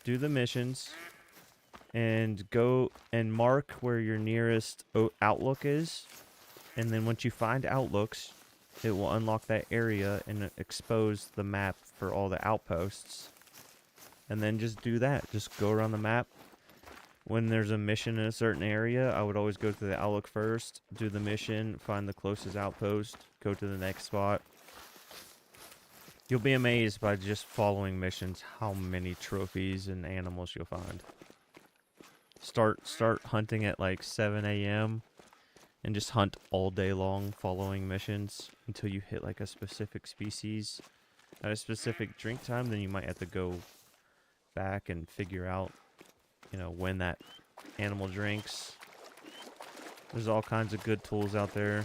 Do the missions and go and mark where your nearest outlook is, and then once you find outlooks, it will unlock that area and expose the map for all the outposts. And then just do that. Just go around the map. When there's a mission in a certain area, I would always go to the outlook first, do the mission, find the closest outpost, go to the next spot. You'll be amazed by just following missions how many trophies and animals you'll find. Start hunting at like 7 a.m. and just hunt all day long following missions until you hit like a specific species at a specific drink time. Then you might have to go back and figure out, you know, when that animal drinks. There's all kinds of good tools out there.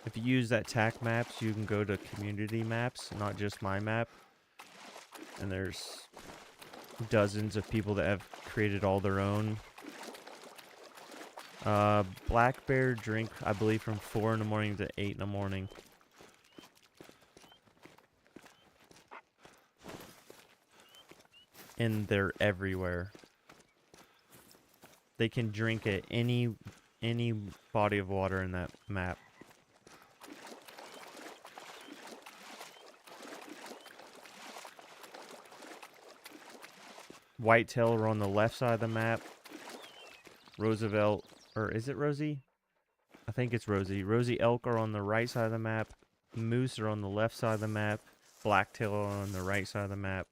If you use that TAC maps, you can go to community maps, not just my map. And there's dozens of people that have created all their own. Black bear drink, I believe, from 4 in the morning to 8 in the morning. And they're everywhere. They can drink at any body of water in that map. Whitetail are on the left side of the map. Roosevelt, or is it Rosie? I think it's Rosie. Rosie elk are on the right side of the map. Moose are on the left side of the map. Blacktail are on the right side of the map.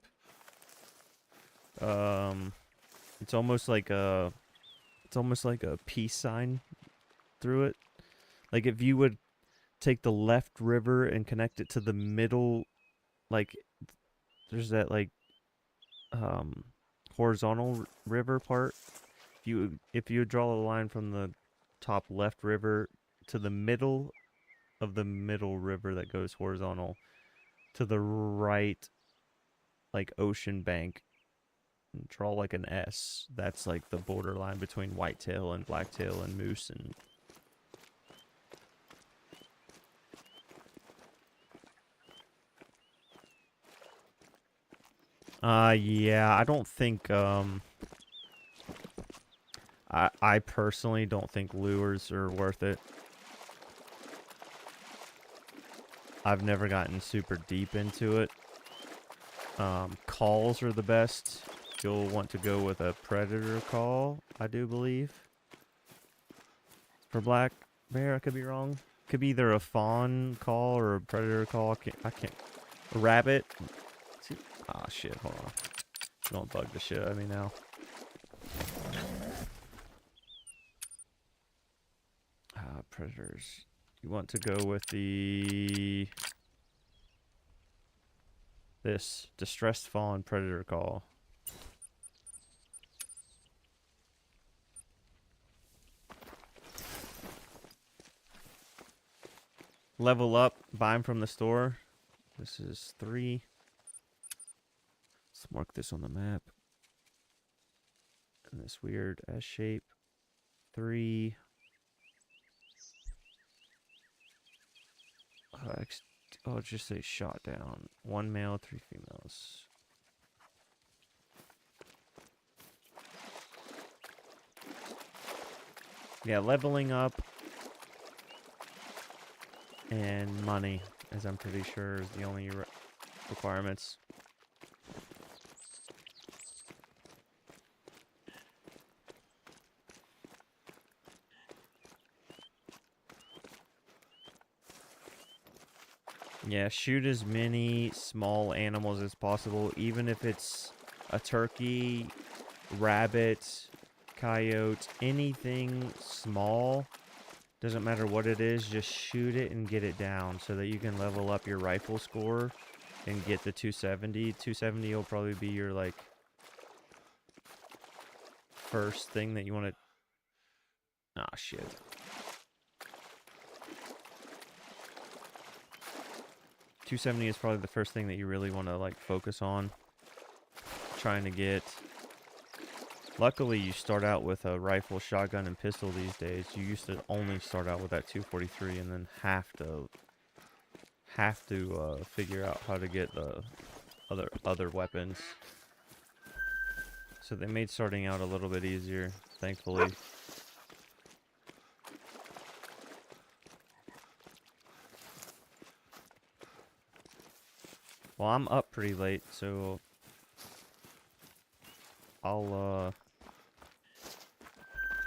It's almost like a peace sign through it. Like if you would take the left river and connect it to the middle, like there's that like horizontal river part. If you would draw a line from the top left river to the middle of the middle river that goes horizontal to the right, like ocean bank, and draw like an S. That's like the borderline between whitetail and blacktail and moose and yeah, I don't think I personally don't think lures are worth it. I've never gotten super deep into it. Calls are the best. You'll want to go with a predator call, I do believe. For black bear, I could be wrong. Could be either a fawn call or a predator call. I can't. A rabbit. Ah, shit, hold on. Don't bug the shit out of me now. Predators. You want to go with this distressed fawn predator call. Level up, buy them from the store. This is 3. Let's mark this on the map. In this weird S shape. 3. Oh, just say shot down. 1 male, 3 females. Yeah, leveling up and money, as I'm pretty sure, is the only requirements. Yeah, shoot as many small animals as possible, even if it's a turkey, rabbit, coyote, anything small. Doesn't matter what it is, just shoot it and get it down so that you can level up your rifle score and get the 270. 270 will probably be your, like, first thing that you want to... Ah, shit. .270 is probably the first thing that you really want to, like, focus on. Trying to get... Luckily, you start out with a rifle, shotgun, and pistol these days. You used to only start out with that 243 and then have to figure out how to get the other weapons. So they made starting out a little bit easier, thankfully. Well, I'm up pretty late, so I'll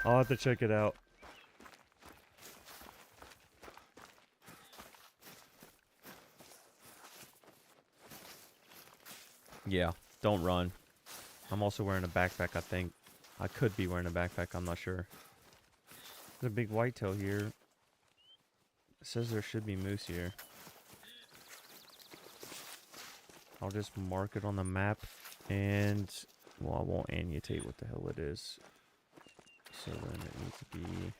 have to check it out. Yeah, don't run. I'm also wearing a backpack, I think. I could be wearing a backpack, I'm not sure. There's a big whitetail here. It says there should be moose here. I'll just mark it on the map and... Well, I won't annotate what the hell it is. So then it needs to be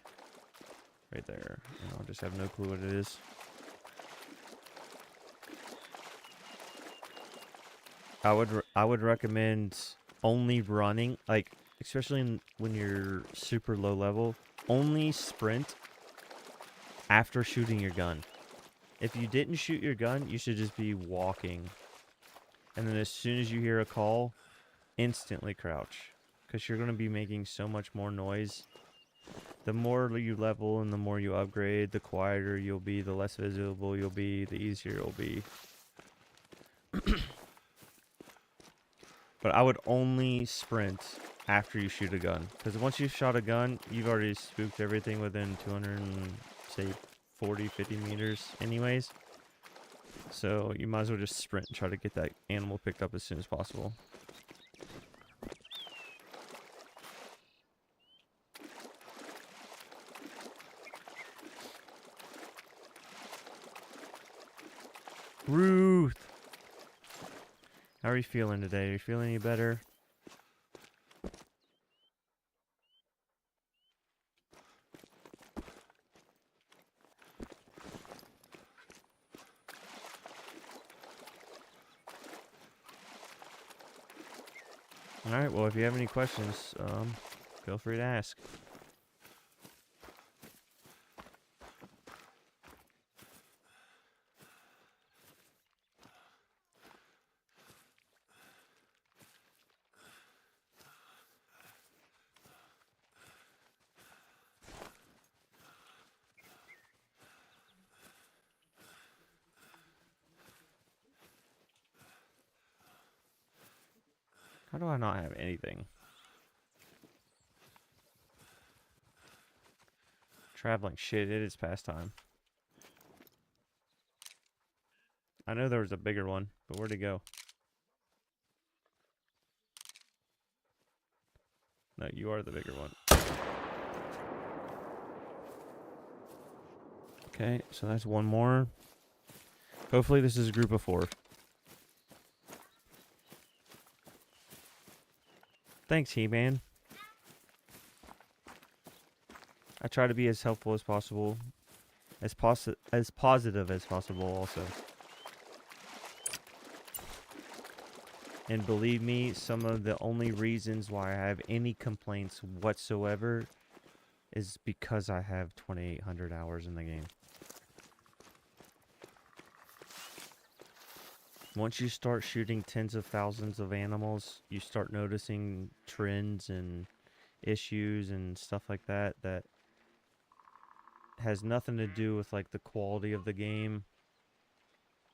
right there. And I'll just have no clue what it is. I would recommend only running, like, especially when you're super low level, only sprint after shooting your gun. If you didn't shoot your gun, you should just be walking. And then as soon as you hear a call, instantly crouch. Because you're going to be making so much more noise. The more you level and the more you upgrade, the quieter you'll be, the less visible you'll be, the easier it'll be. But I would only sprint after you shoot a gun. Because once you've shot a gun, you've already spooked everything within 200 and, say, 40, 50 meters anyways. So you might as well just sprint and try to get that animal picked up as soon as possible. Ruth! How are you feeling today? Are you feeling any better? Alright, well, if you have any questions, feel free to ask. How do I not have anything? Traveling, shit, it is past time. I know there was a bigger one, but where'd it go? No, you are the bigger one. Okay, so that's one more. Hopefully this is a group of 4. Thanks, He-Man. I try to be as helpful as possible. As positive as possible also. And believe me, some of the only reasons why I have any complaints whatsoever is because I have 2,800 hours in the game. Once you start shooting tens of thousands of animals, you start noticing trends and issues and stuff like that that has nothing to do with, like, the quality of the game.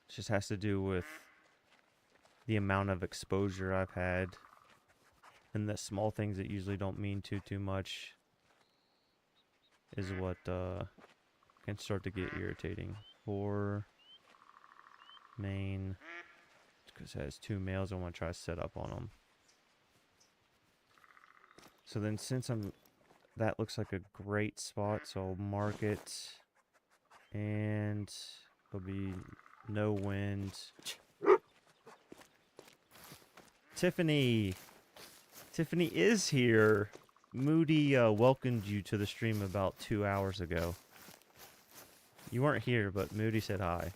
It just has to do with the amount of exposure I've had and the small things that usually don't mean too much is what can start to get irritating. 4 main, because it has 2 males, I want to try to set up on them. So then since I'm that looks like a great spot, so I'll mark it. And there'll be no wind. Tiffany! Tiffany is here! Moody welcomed you to the stream about 2 hours ago. You weren't here, but Moody said hi.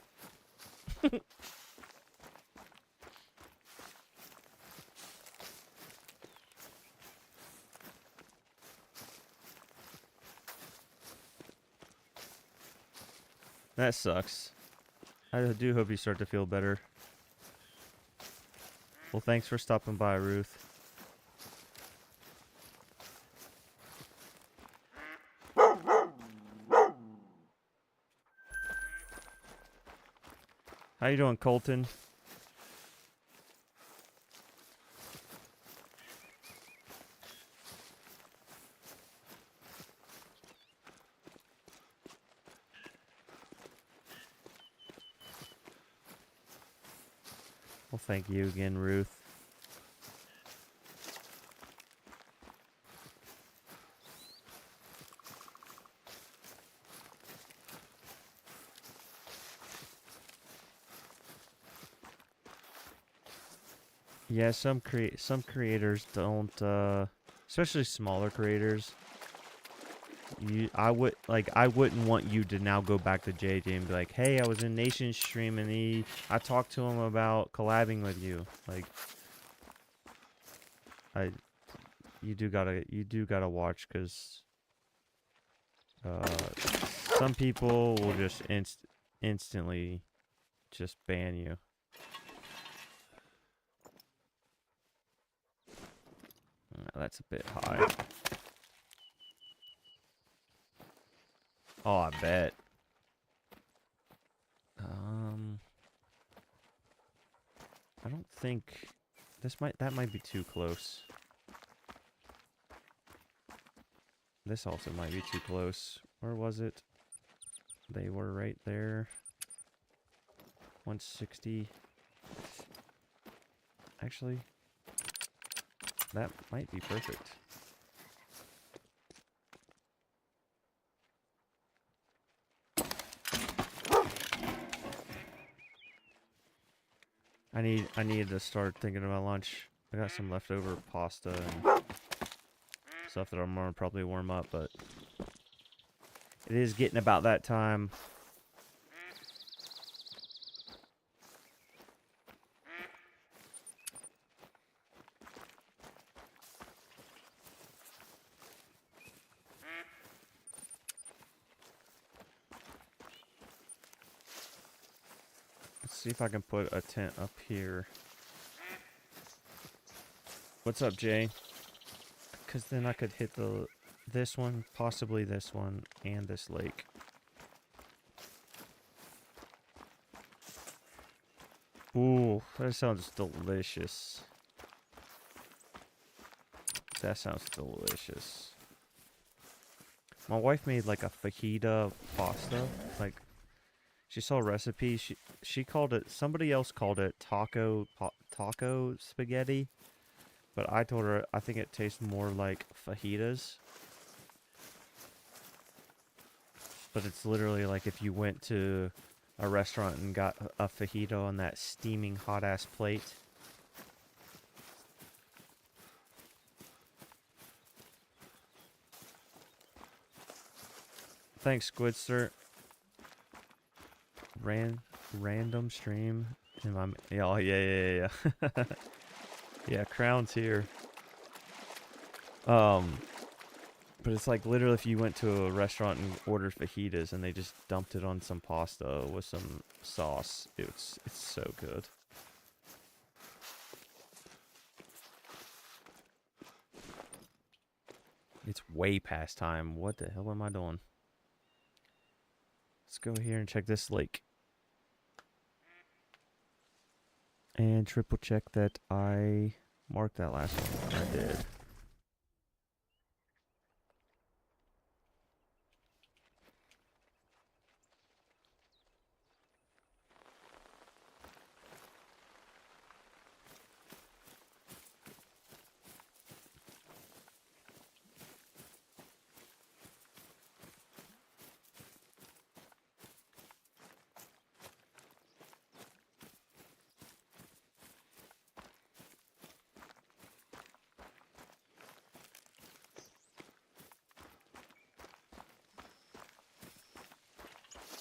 That sucks. I do hope you start to feel better. Well, thanks for stopping by, Ruth. How you doing, Colton? Well, thank you again, Ruth. Yeah, some creators don't, especially smaller creators. I wouldn't want you to now go back to JJ and be like, hey, I was in Nation's stream and I talked to him about collabing with you. Like, you do gotta watch, because some people will just instantly just ban you. That's a bit high. Oh, I bet. I don't think that might be too close. This also might be too close. Where was it? They were right there. 160. Actually, that might be perfect. I need to start thinking about lunch. I got some leftover pasta and stuff that I'm gonna probably warm up, but it is getting about that time. Let's see if I can put a tent up here. What's up, Jay? Because then I could hit this one, possibly this one, and this lake. Ooh, that sounds delicious. That sounds delicious. My wife made like a fajita pasta. Like, she saw a recipe. She called it, somebody else called it taco spaghetti. But I told her I think it tastes more like fajitas. But it's literally like if you went to a restaurant and got a fajita on that steaming hot ass plate. Thanks, Squidster. Random stream. Yeah, oh, yeah. Yeah, Crown's here. But it's like literally if you went to a restaurant and ordered fajitas and they just dumped it on some pasta with some sauce. It's so good. It's way past time. What the hell am I doing? Let's go here and check this lake. And triple check that I marked that last one. I did.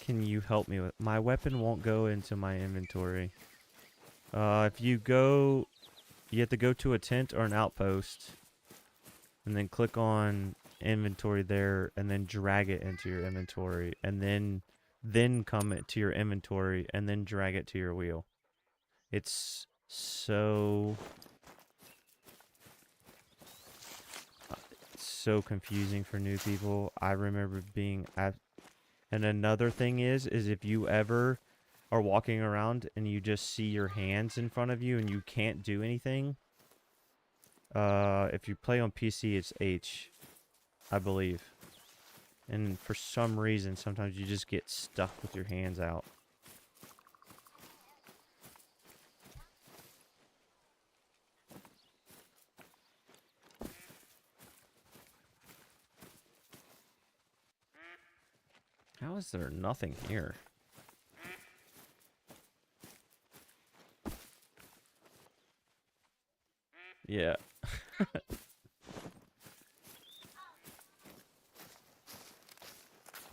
can you help me with? My weapon won't go into my inventory. If you go, you have to go to a tent or an outpost, and then click on inventory there, and then drag it into your inventory, and then come it to your inventory, and then drag it to your wheel. It's so confusing for new people. I remember being at, and another thing is if you ever are walking around and you just see your hands in front of you and you can't do anything, if you play on PC, it's H, I believe. And for some reason, sometimes you just get stuck with your hands out. How is there nothing here? Yeah.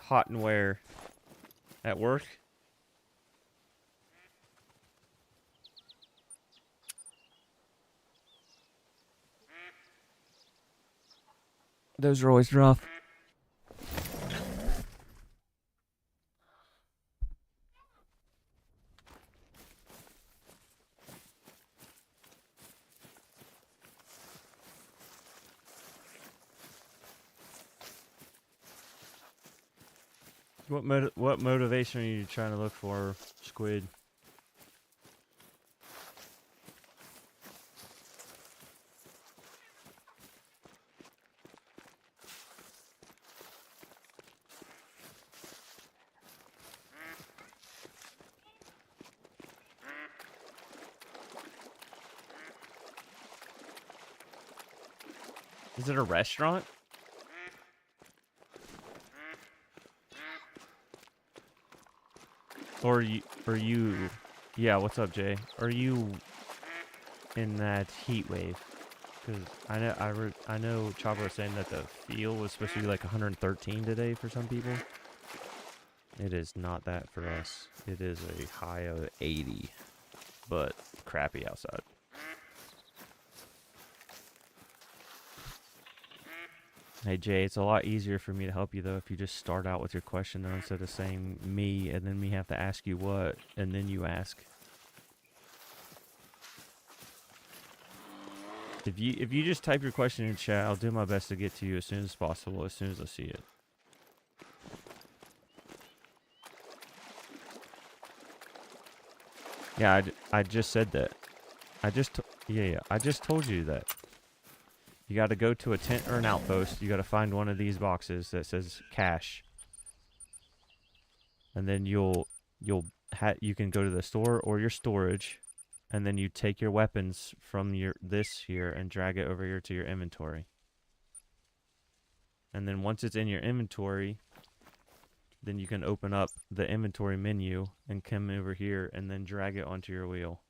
Hot and where? At work? Those are always rough. What motivation are you trying to look for, Squid? Is it a restaurant? Or you, yeah, what's up, Jay? Are you in that heat wave? Because I know Chopper was saying that the feel was supposed to be like 113 today for some people. It is not that for us. It is a high of 80, but crappy outside. Hey Jay, it's a lot easier for me to help you though if you just start out with your question though, instead of saying me and then we have to ask you what and then you ask. If you just type your question in chat, I'll do my best to get to you as soon as possible, as soon as I see it. Yeah, I just said that. I just told you that. You got to go to a tent or an outpost. You got to find one of these boxes that says cache, and then you can go to the store or your storage, and then you take your weapons from this here and drag it over here to your inventory. And then once it's in your inventory, then you can open up the inventory menu and come over here and then drag it onto your wheel.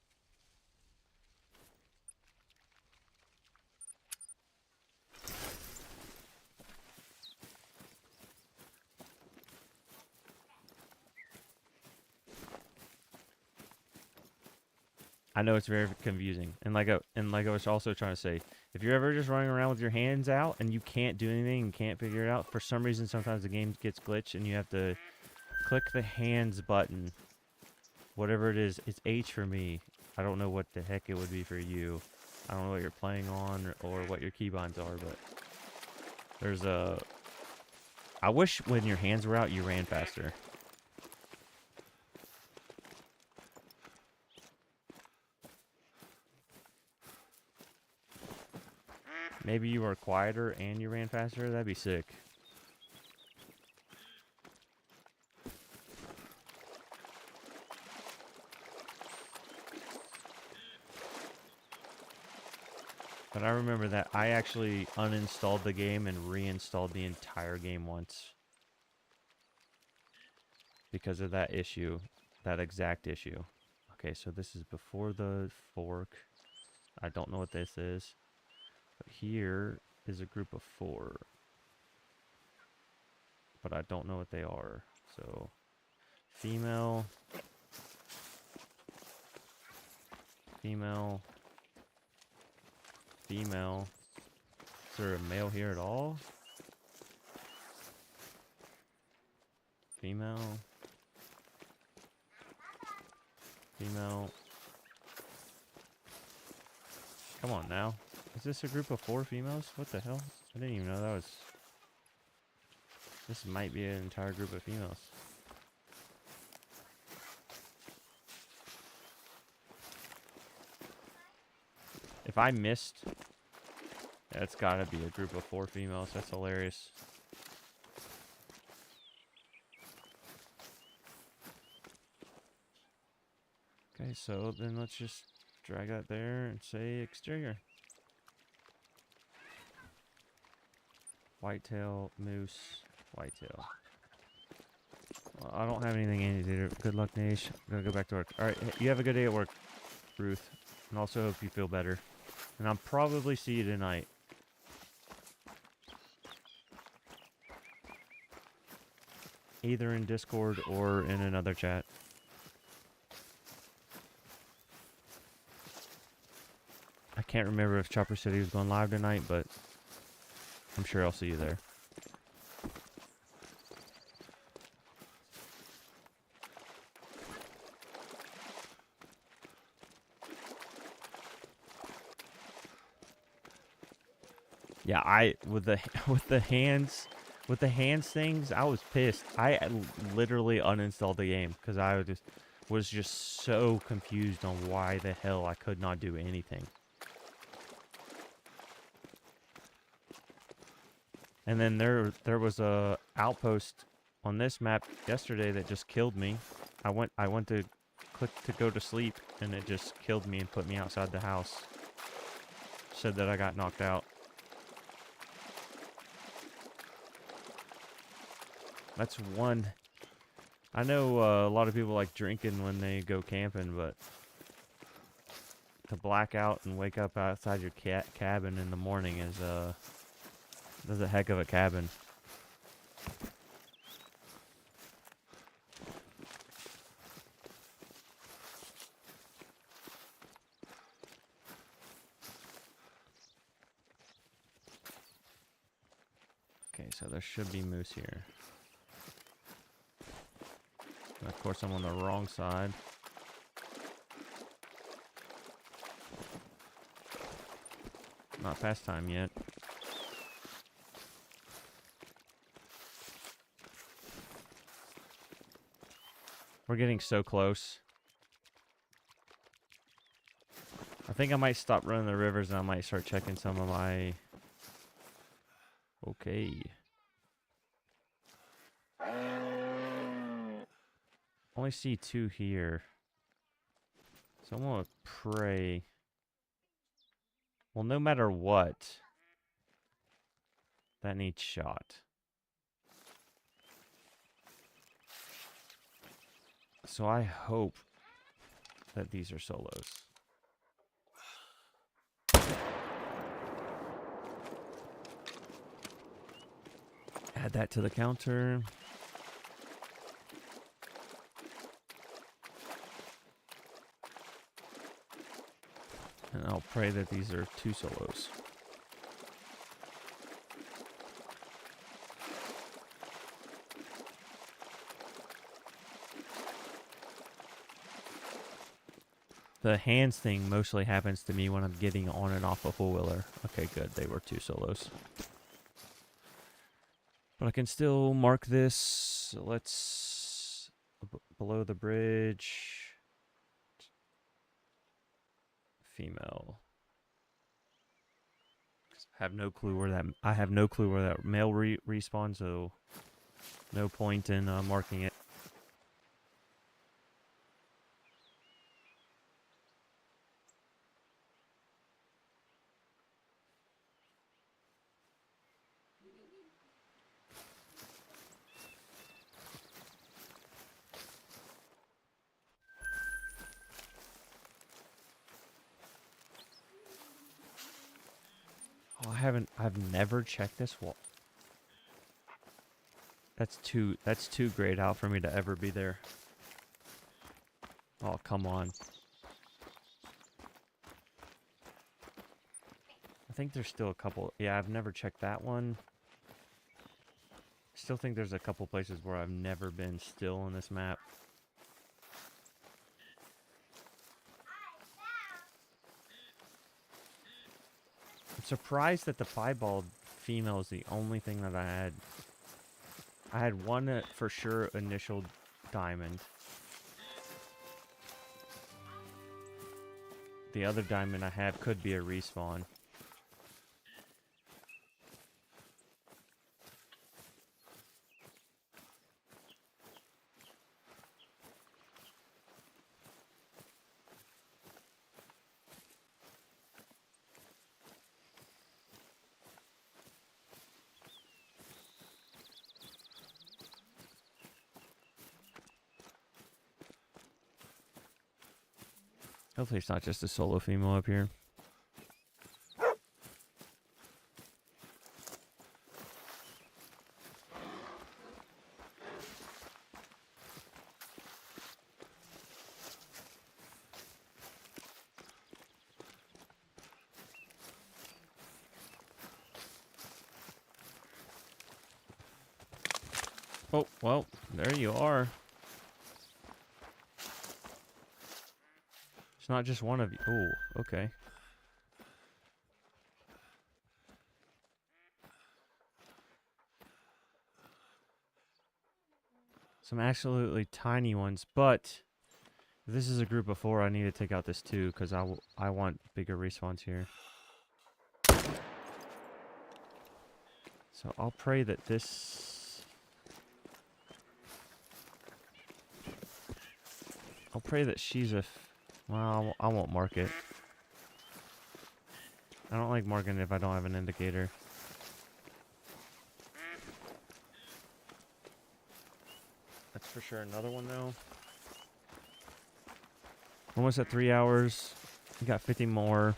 I know it's very confusing, and like I was also trying to say, if you're ever just running around with your hands out and you can't do anything and can't figure it out, for some reason sometimes the game gets glitched and you have to click the hands button, whatever it is. It's H for me. I don't know what the heck it would be for you. I don't know what you're playing on or what your keybinds are, but there's a. I wish when your hands were out you ran faster. Maybe you were quieter and you ran faster. That'd be sick. But I remember that I actually uninstalled the game and reinstalled the entire game once. Because of that issue. That exact issue. Okay, so this is before the fork. I don't know what this is. But here is a group of 4. But I don't know what they are. So Female. Female. Female. Is there a male here at all? Female. Female. Come on now. Is this a group of 4 females? What the hell? I didn't even know that was... This might be an entire group of females. If I missed... That's gotta be a group of 4 females. That's hilarious. Okay, so then let's just drag that there and say exterior. Whitetail, moose, whitetail. Well, I don't have anything in either. Good luck, Nash. I'm gonna go back to work. Alright, you have a good day at work, Ruth. And also hope you feel better. And I'll probably see you tonight. Either in Discord or in another chat. I can't remember if Chopper City was going live tonight, but I'm sure I'll see you there. Yeah, with the hands things, I was pissed. I literally uninstalled the game because I was just so confused on why the hell I could not do anything. And then there was a outpost on this map yesterday that just killed me. I went to click to go to sleep and it just killed me and put me outside the house. Said that I got knocked out. That's one. I know a lot of people like drinking when they go camping, but to black out and wake up outside your cabin in the morning is that's a heck of a cabin. Okay, so there should be moose here. And of course, I'm on the wrong side. Not past time yet. We're getting so close. I think I might stop running the rivers and I might start checking some of my... Okay. Only see 2 here. So I'm gonna pray. Well, no matter what, that needs shot. So I hope that these are solos. Add that to the counter. And I'll pray that these are 2 solos. The hands thing mostly happens to me when I'm getting on and off a four-wheeler. Okay, good. They were 2 solos. But I can still mark this. Let's... below the bridge. Female. I have no clue where that male respawns, so no point in marking it. Oh, I've never checked this wall. That's too grayed out for me to ever be there. Oh, come on. I think there's still a couple. Yeah, I've never checked that one. Still think there's a couple places where I've never been still on this map. I'm surprised that the piebald female is the only thing that I had. I had one for sure initial diamond. The other diamond I have could be a respawn. Hopefully it's not just a solo female up here. Oh, well, there you are. It's not just one of you. Oh, okay. Some absolutely tiny ones, but if this is a group of 4, I need to take out this 2 because I want bigger respawns here. So I'll pray that this... I'll pray that she's a... Well, I won't mark it. I don't like marking it if I don't have an indicator. That's for sure another one, though. Almost at 3 hours. We got 50 more.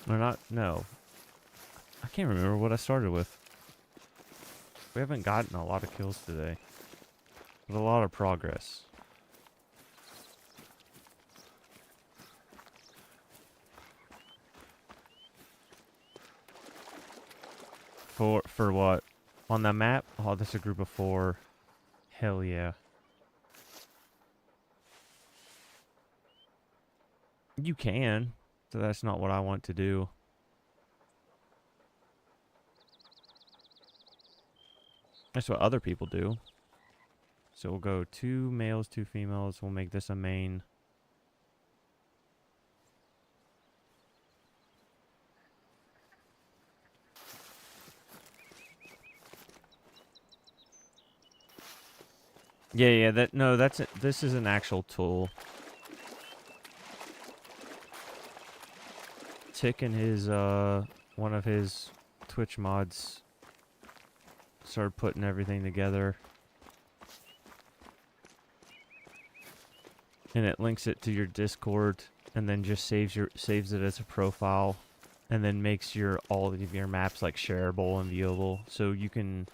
Or not... No. I can't remember what I started with. We haven't gotten a lot of kills today. But a lot of progress. For what? On the map? Oh, this is a group of 4. Hell yeah. You can. So that's not what I want to do. That's what other people do. So we'll go 2 males, 2 females. We'll make this a main. Yeah, this is an actual tool. Tick and his, one of his Twitch mods started putting everything together. And it links it to your Discord and then just saves it as a profile and then makes all of your maps like shareable and viewable. So you can...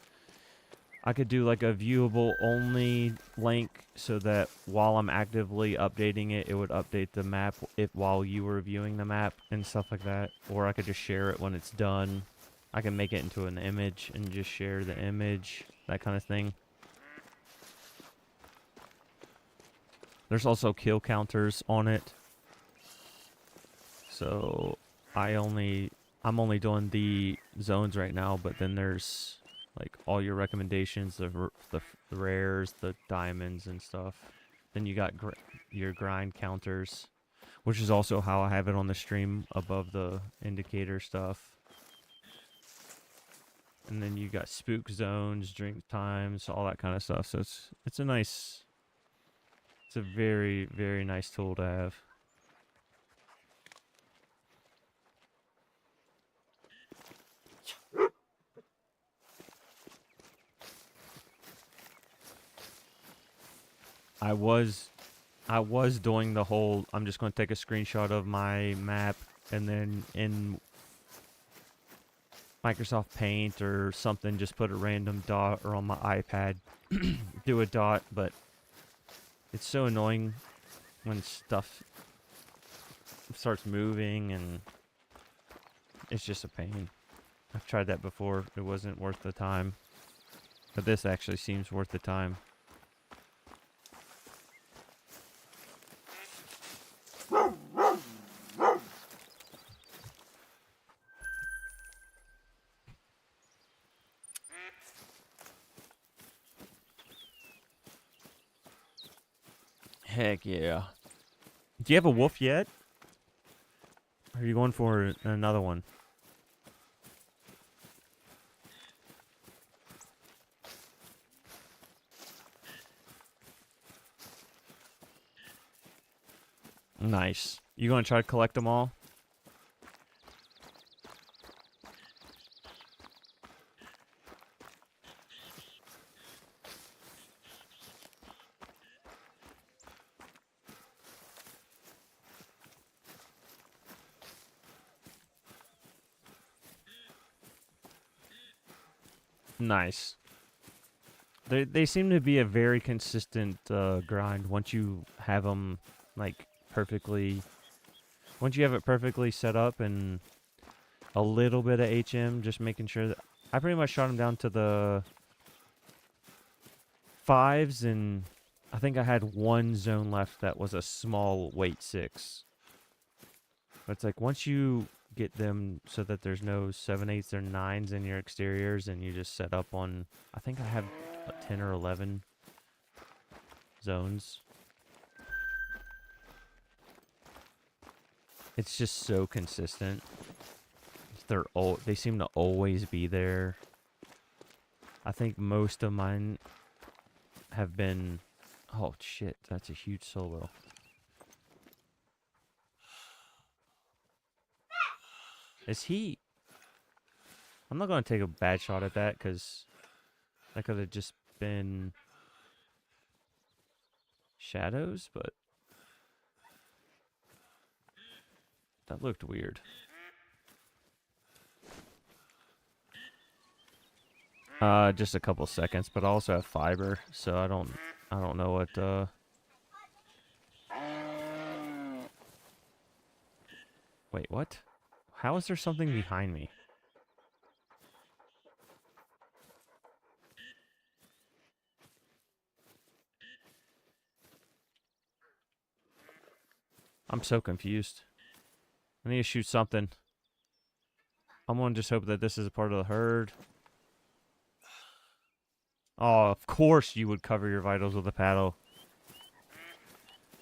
I could do like a viewable only link so that while I'm actively updating it, it would update the map while you were viewing the map and stuff like that. Or I could just share it when it's done. I can make it into an image and just share the image, that kind of thing. There's also kill counters on it. So I'm only doing the zones right now, but then there's like all your recommendations, the rares, the diamonds and stuff. Then you got your grind counters, which is also how I have it on the stream above the indicator stuff. And then you got spook zones, drink times, all that kind of stuff. So it's a very, very nice tool to have. I was doing the whole, I'm just going to take a screenshot of my map and then in Microsoft Paint or something, just put a random dot, or on my iPad, do a dot, but It's so annoying when stuff starts moving and it's just a pain. I've tried that before. It wasn't worth the time. But this actually seems worth the time. Heck yeah. Do you have a wolf yet? Or are you going for another one? Nice. You gonna try to collect them all? Nice. They seem to be a very consistent grind once you have them like perfectly. Once you have it perfectly set up and a little bit of HM, just making sure that I pretty much shot them down to the 5s, and I think I had one zone left that was a small weight 6. But it's like once you get them so that there's no 7/8s or 9s in your exteriors, and you just set up on, I think I have 10 or 11 zones. It's just so consistent. They seem to always be there. I think most of mine have been. Oh shit, that's a huge solo. Is he? I'm not gonna take a bad shot at that because that could have just been shadows, but that looked weird. Just a couple seconds, but I also have fiber, so I don't know what. Wait, what? How is there something behind me? I'm so confused. I need to shoot something. I'm gonna just hope that this is a part of the herd. Oh, of course you would cover your vitals with a paddle.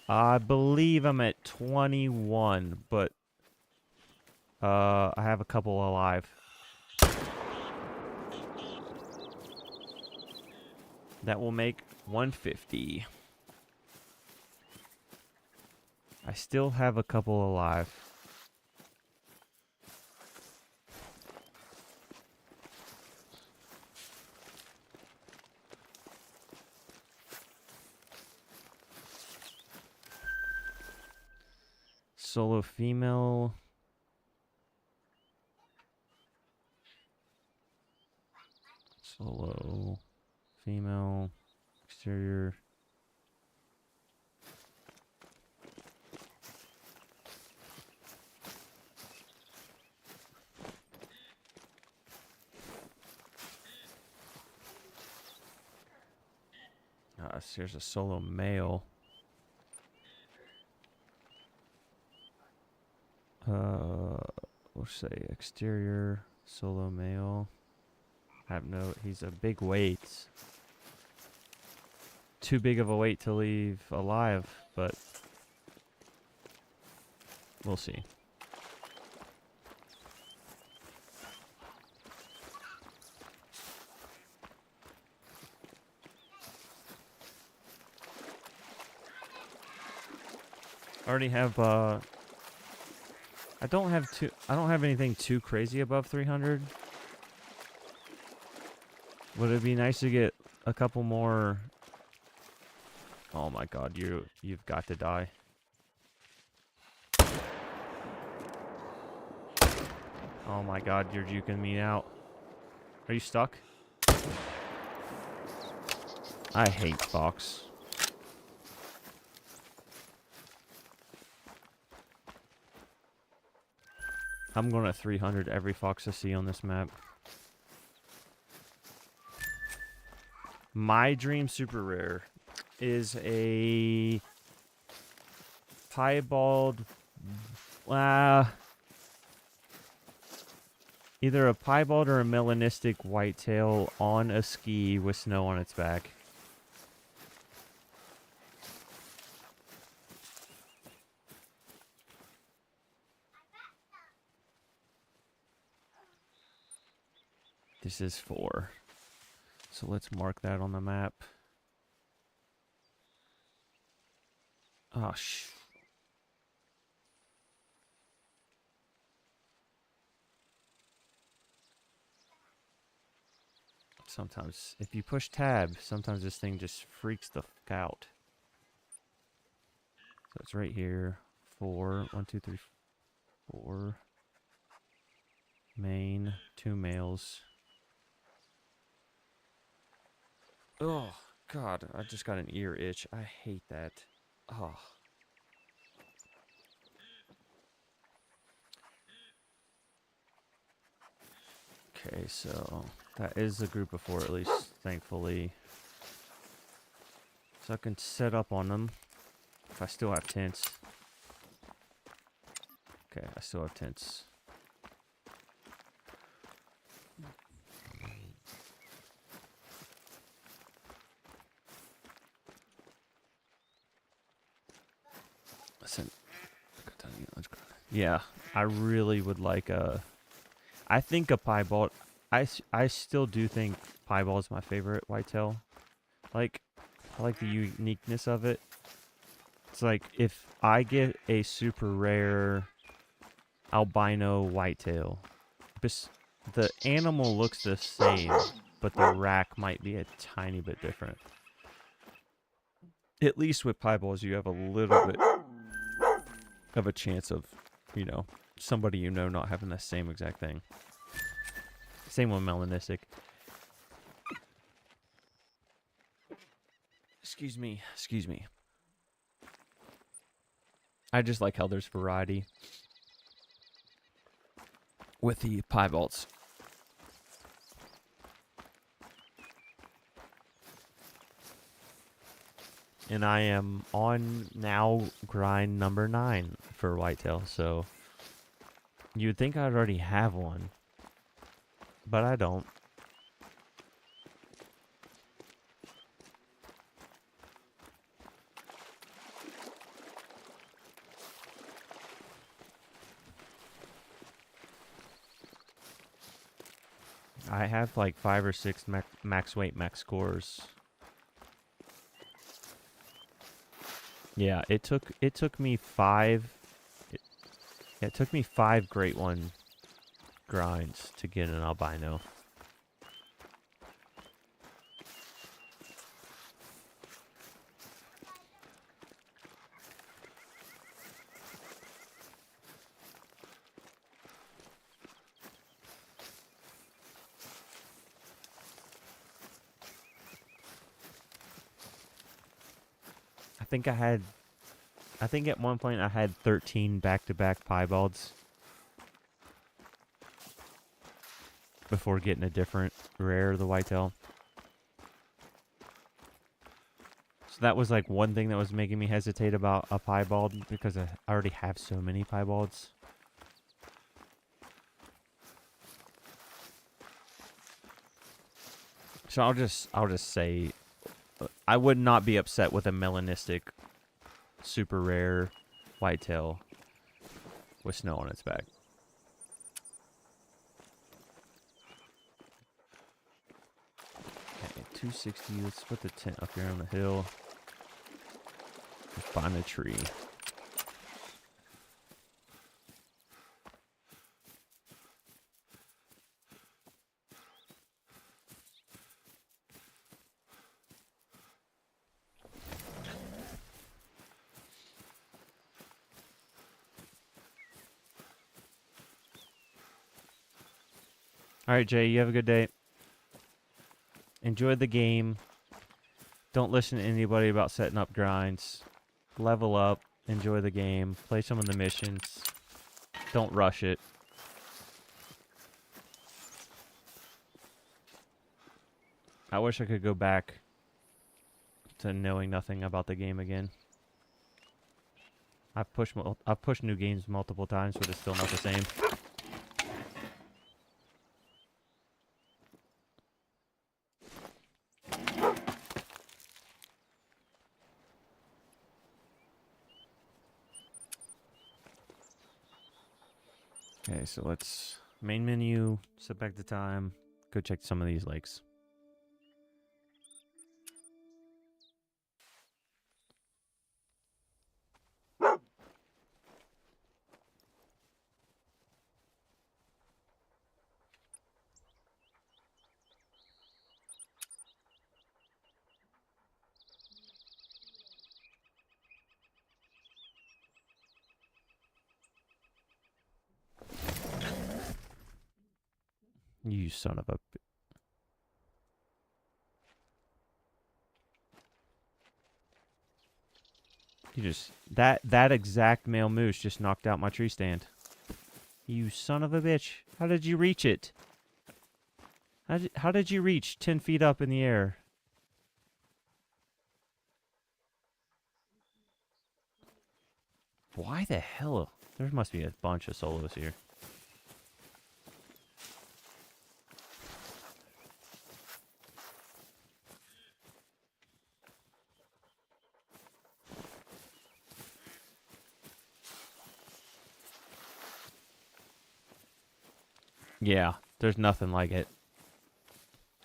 I believe I'm at 21, but I have a couple alive. That will make 150. I still have a couple alive. Solo female. Solo female. Exterior. Here's a solo male. We'll say exterior, solo male. He's a big weight. Too big of a weight to leave alive, but we'll see. I already have I don't have anything too crazy above 300. But it'd be nice to get a couple more. Oh my god, you've got to die. Oh my god, you're juking me out. Are you stuck? I hate Fox. I'm going to 300 every fox I see on this map. My dream super rare is a piebald, either a piebald or a melanistic whitetail on a ski with snow on its back. This is 4. So let's mark that on the map. Oh, sometimes, if you push tab, sometimes this thing just freaks the fuck out. So it's right here. 4. 1, 2, 3, 4. Main. 2 males. Oh, God. I just got an ear itch. I hate that. Oh. Okay, so that is a group of 4 at least, thankfully. So I can set up on them if I still have tents. Okay, I still have tents. Listen. Yeah, I really would like a... I think a piebald... I still do think piebald is my favorite whitetail. Like, I like the uniqueness of it. It's like, if I get a super rare albino whitetail, the animal looks the same, but the rack might be a tiny bit different. At least with piebalds, you have a little bit of a chance of, you know, somebody you know not having the same exact thing. Same with melanistic. Excuse me. I just like how there's variety with the piebalds. And I am on now grind number 9 for whitetail, so you'd think I'd already have one, but I don't. I have like 5 or 6 max weight, max scores. Yeah, it took me 5. It took me 5 Great One grinds to get an albino. I think at one point I had 13 back-to-back piebalds before getting a different rare of the whitetail. So that was like one thing that was making me hesitate about a piebald, because I already have so many piebalds. So I'll just say I would not be upset with a melanistic super rare whitetail with snow on its back. Okay, 260. Let's put the tent up here on the hill. Just find a tree. All right, Jay, you have a good day. Enjoy the game. Don't listen to anybody about setting up grinds. Level up. Enjoy the game. Play some of the missions. Don't rush it. I wish I could go back to knowing nothing about the game again. I've pushed new games multiple times, but it's still not the same. Okay, so let's main menu, set back the time, go check some of these lakes. You son of a... You just... That exact male moose just knocked out my tree stand. You son of a bitch. How did you reach it? How did you reach 10 feet up in the air? Why the hell? There must be a bunch of solos here. Yeah, there's nothing like it.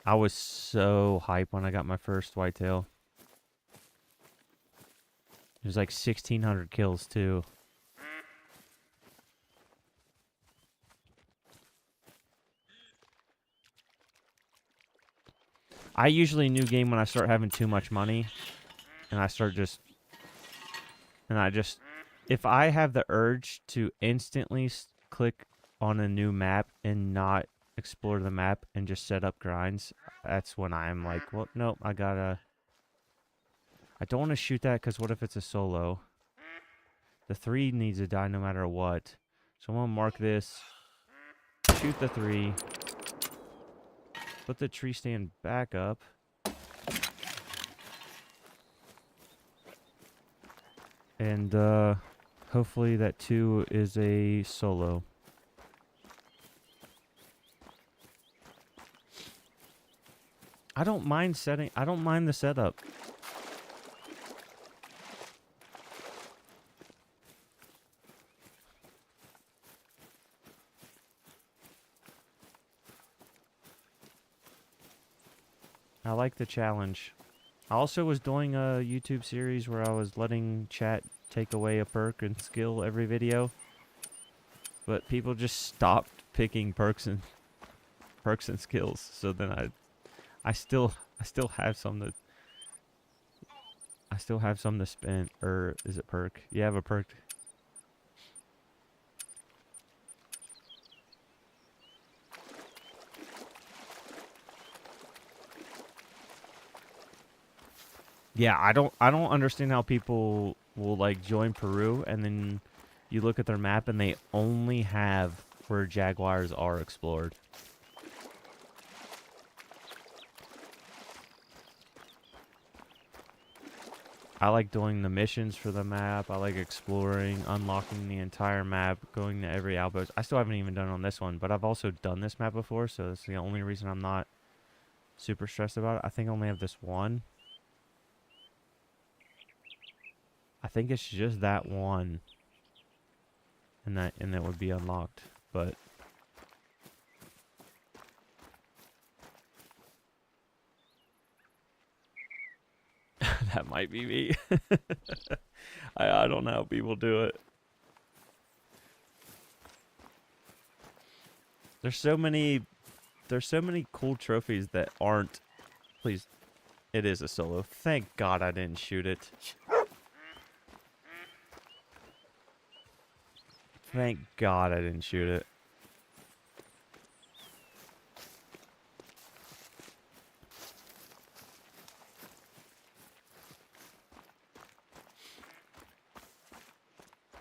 I was so hyped when I got my first whitetail. It was like 1,600 kills too. I usually new game when I start having too much money, and I just, if I have the urge to instantly click on a new map and not explore the map and just set up grinds, that's when I'm like, well, nope, I don't want to shoot that because what if it's a solo? The 3 needs to die no matter what. So I'm going to mark this, shoot the 3, put the tree stand back up. And hopefully that 2 is a solo. I don't mind the setup. I like the challenge. I also was doing a YouTube series where I was letting chat take away a perk and skill every video. But people just stopped picking perks and skills. So then I still have some to spend. Or is it perk? You have a perk. Yeah, I don't understand how people will like join Peru and then you look at their map and they only have where jaguars are explored. I like doing the missions for the map. I like exploring, unlocking the entire map, going to every outpost. I still haven't even done it on this one, but I've also done this map before, so that's the only reason I'm not super stressed about it. I think I only have this one. I think it's just that one. And that would be unlocked, but that might be me. I don't know how people do it. There's so many cool trophies that aren't. Please, it is a solo. Thank God I didn't shoot it. Thank God I didn't shoot it.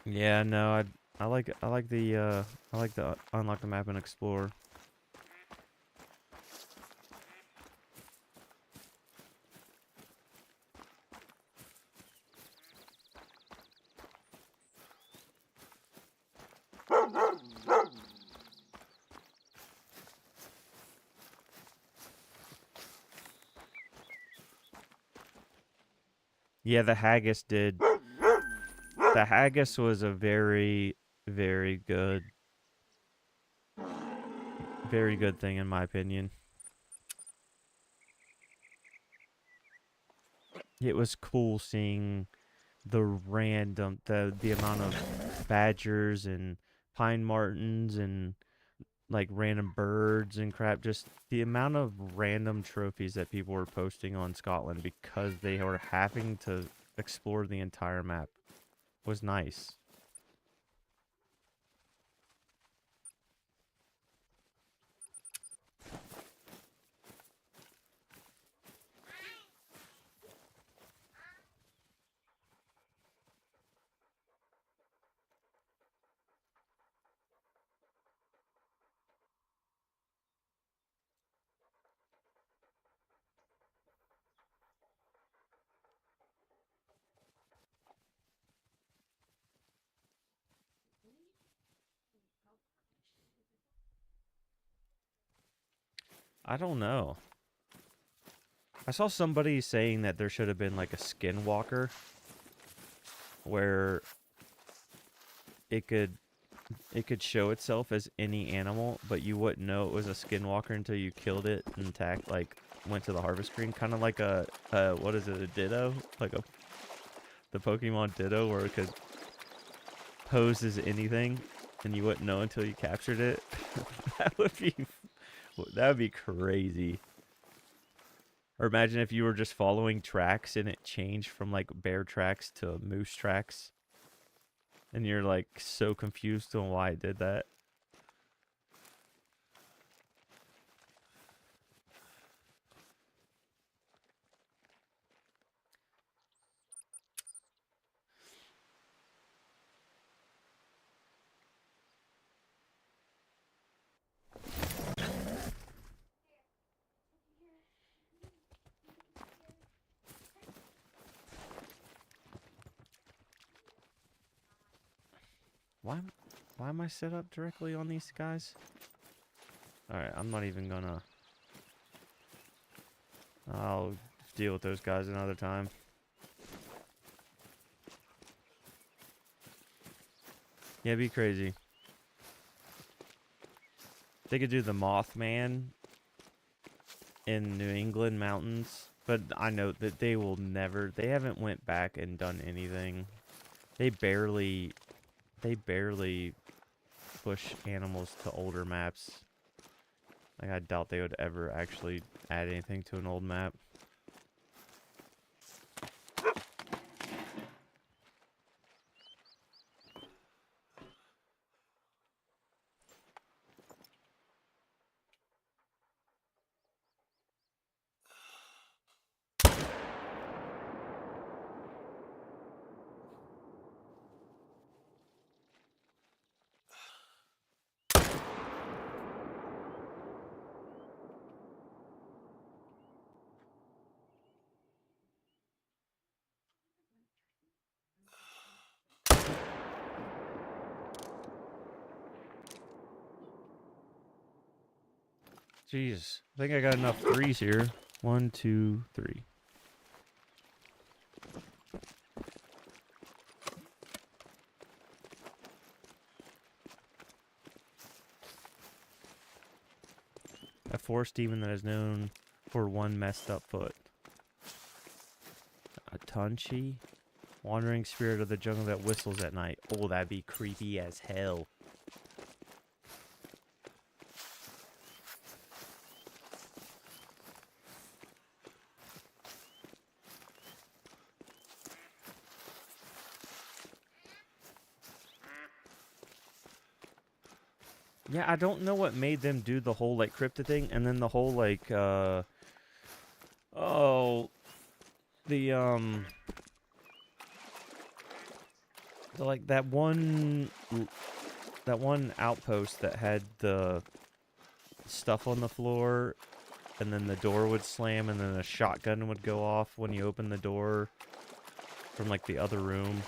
Yeah, no, I like the unlock the map and explore. Yeah, the haggis did. The haggis was a very, very good thing in my opinion. It was cool seeing the amount of badgers and pine martens and like random birds and crap. Just the amount of random trophies that people were posting on Scotland because they were having to explore the entire map was nice. I don't know. I saw somebody saying that there should have been like a skinwalker where it could show itself as any animal, but you wouldn't know it was a skinwalker until you killed it and attacked, like went to the harvest screen, kind of like a what is it, a Ditto, like the Pokemon Ditto, where it could pose as anything, and you wouldn't know until you captured it. that would be crazy. Or imagine if you were just following tracks and it changed from like bear tracks to moose tracks. And you're like so confused on why it did that. Why am I set up directly on these guys? Alright, I'm not even gonna... I'll deal with those guys another time. Yeah, it'd be crazy. They could do the Mothman in New England mountains, but I know that they will never... They haven't went back and done anything. They barely push animals to older maps. Like, I doubt they would ever actually add anything to an old map. Jeez, I think I got enough threes here. 1, 2, 3. A forest demon that is known for one messed up foot. A Tunchi? Wandering spirit of the jungle that whistles at night. Oh, that'd be creepy as hell. Yeah, I don't know what made them do the whole, like, cryptid thing, and then the whole, like, the, like, that one outpost that had the stuff on the floor, and then the door would slam, and then a shotgun would go off when you open the door from, like, the other room.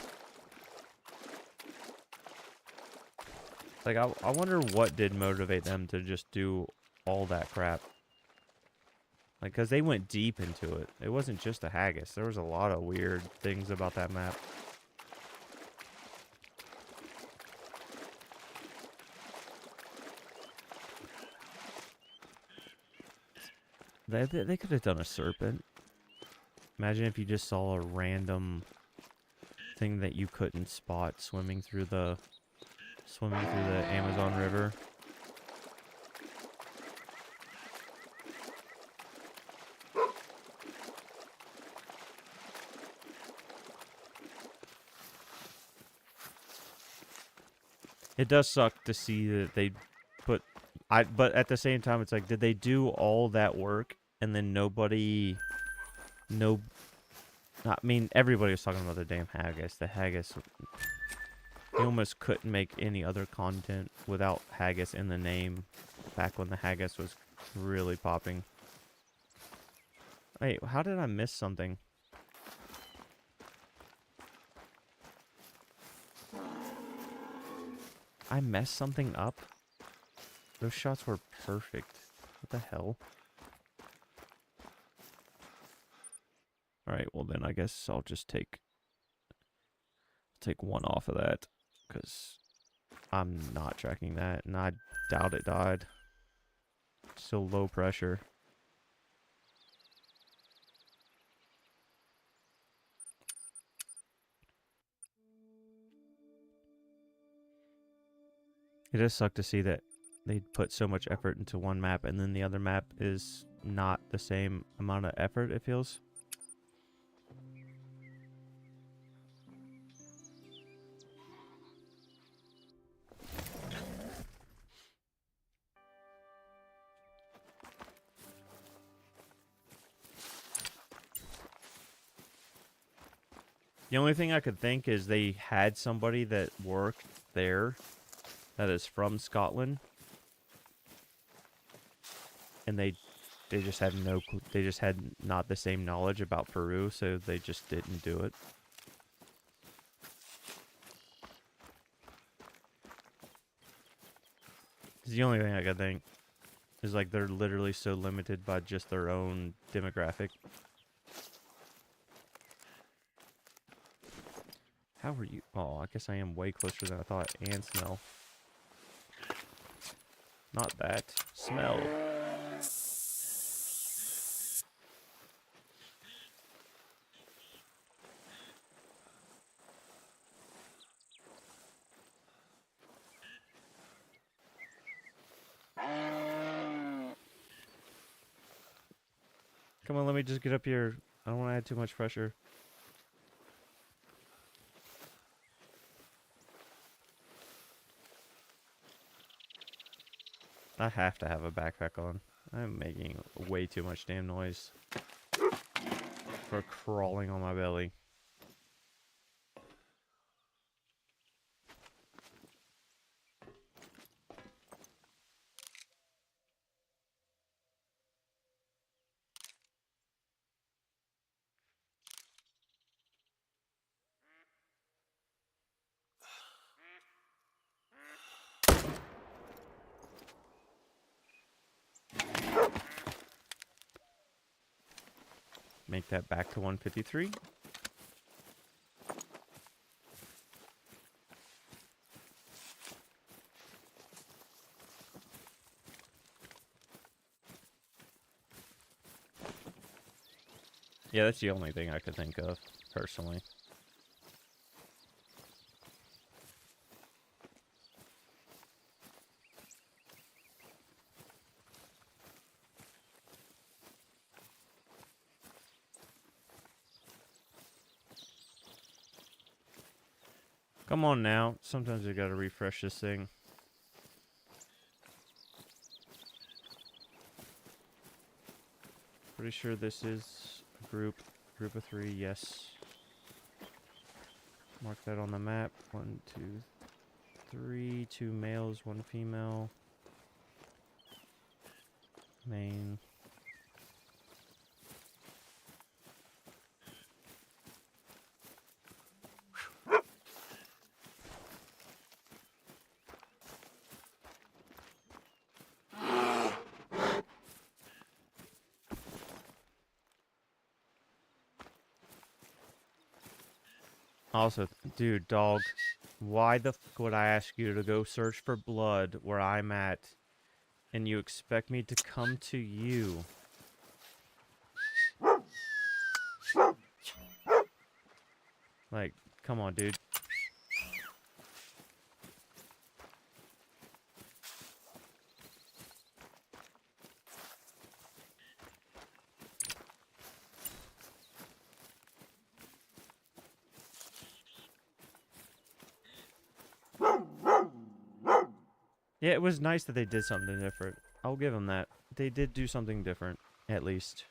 Like, I wonder what did motivate them to just do all that crap. Like, because they went deep into it. It wasn't just a haggis. There was a lot of weird things about that map. They could have done a serpent. Imagine if you just saw a random thing that you couldn't spot swimming through the Amazon River. It does suck to see that they put but at the same time it's like, did they do all that work and then nobody I mean, everybody was talking about the damn haggis. The haggis, you almost couldn't make any other content without haggis in the name back when the haggis was really popping. Wait, how did I miss something? I messed something up? Those shots were perfect. What the hell? Alright, well then I guess I'll just take one off of that, because I'm not tracking that, and I doubt it died. Still low pressure. It does suck to see that they put so much effort into one map and then the other map is not the same amount of effort, it feels. The only thing I could think is they had somebody that worked there that is from Scotland, and they just had they just had not the same knowledge about Peru, so they just didn't do it. It's the only thing I could think is, like, they're literally so limited by just their own demographic. How are you? Oh, I guess I am way closer than I thought. And smell. Not that. Smell. Come on, let me just get up here. I don't want to add too much pressure. I have to have a backpack on. I'm making way too much damn noise for crawling on my belly. Make that back to 153. Yeah, that's the only thing I could think of, personally. Come on now. Sometimes you gotta refresh this thing. Pretty sure this is a group of 3, yes. Mark that on the map. 1, 2, 3. 2 males, 1 female. Main. Also, dude, dog, why the fuck would I ask you to go search for blood where I'm at, and you expect me to come to you? Like, come on, dude. Yeah, it was nice that they did something different. I'll give them that. They did do something different, at least.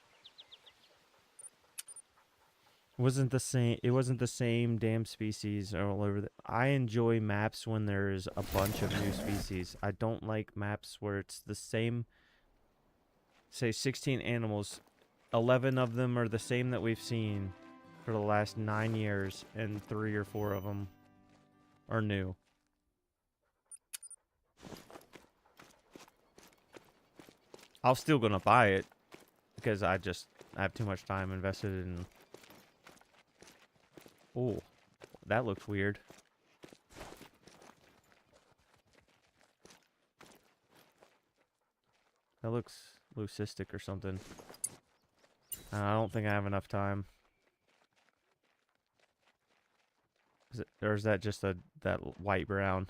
It wasn't the same damn species all over I enjoy maps when there's a bunch of new species. I don't like maps where it's the same, say 16 animals, 11 of them are the same that we've seen for the last 9 years, and 3 or 4 of them are new. I'm still gonna buy it because I have too much time invested in. Oh, that looks weird. That looks leucistic or something. I don't think I have enough time. Or is that just that white brown?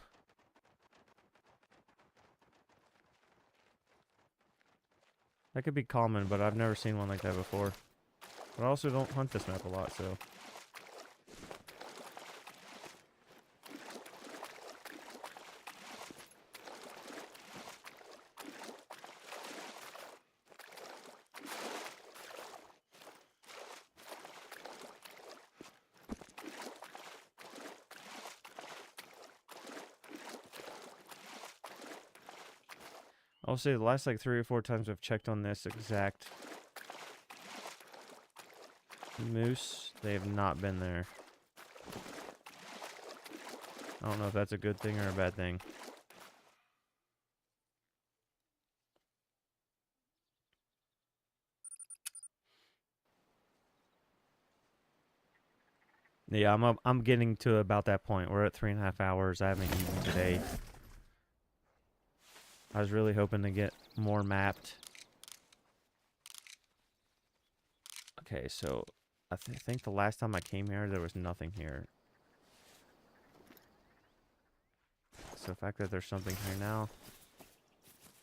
That could be common, but I've never seen one like that before. But I also don't hunt this map a lot, so. I'll say the last like 3 or 4 times I've checked on this exact moose, they have not been there. I don't know if that's a good thing or a bad thing. Yeah, I'm getting to about that point. We're at 3.5 hours. I haven't eaten today. I was really hoping to get more mapped. Okay, so I think the last time I came here, there was nothing here. So the fact that there's something here now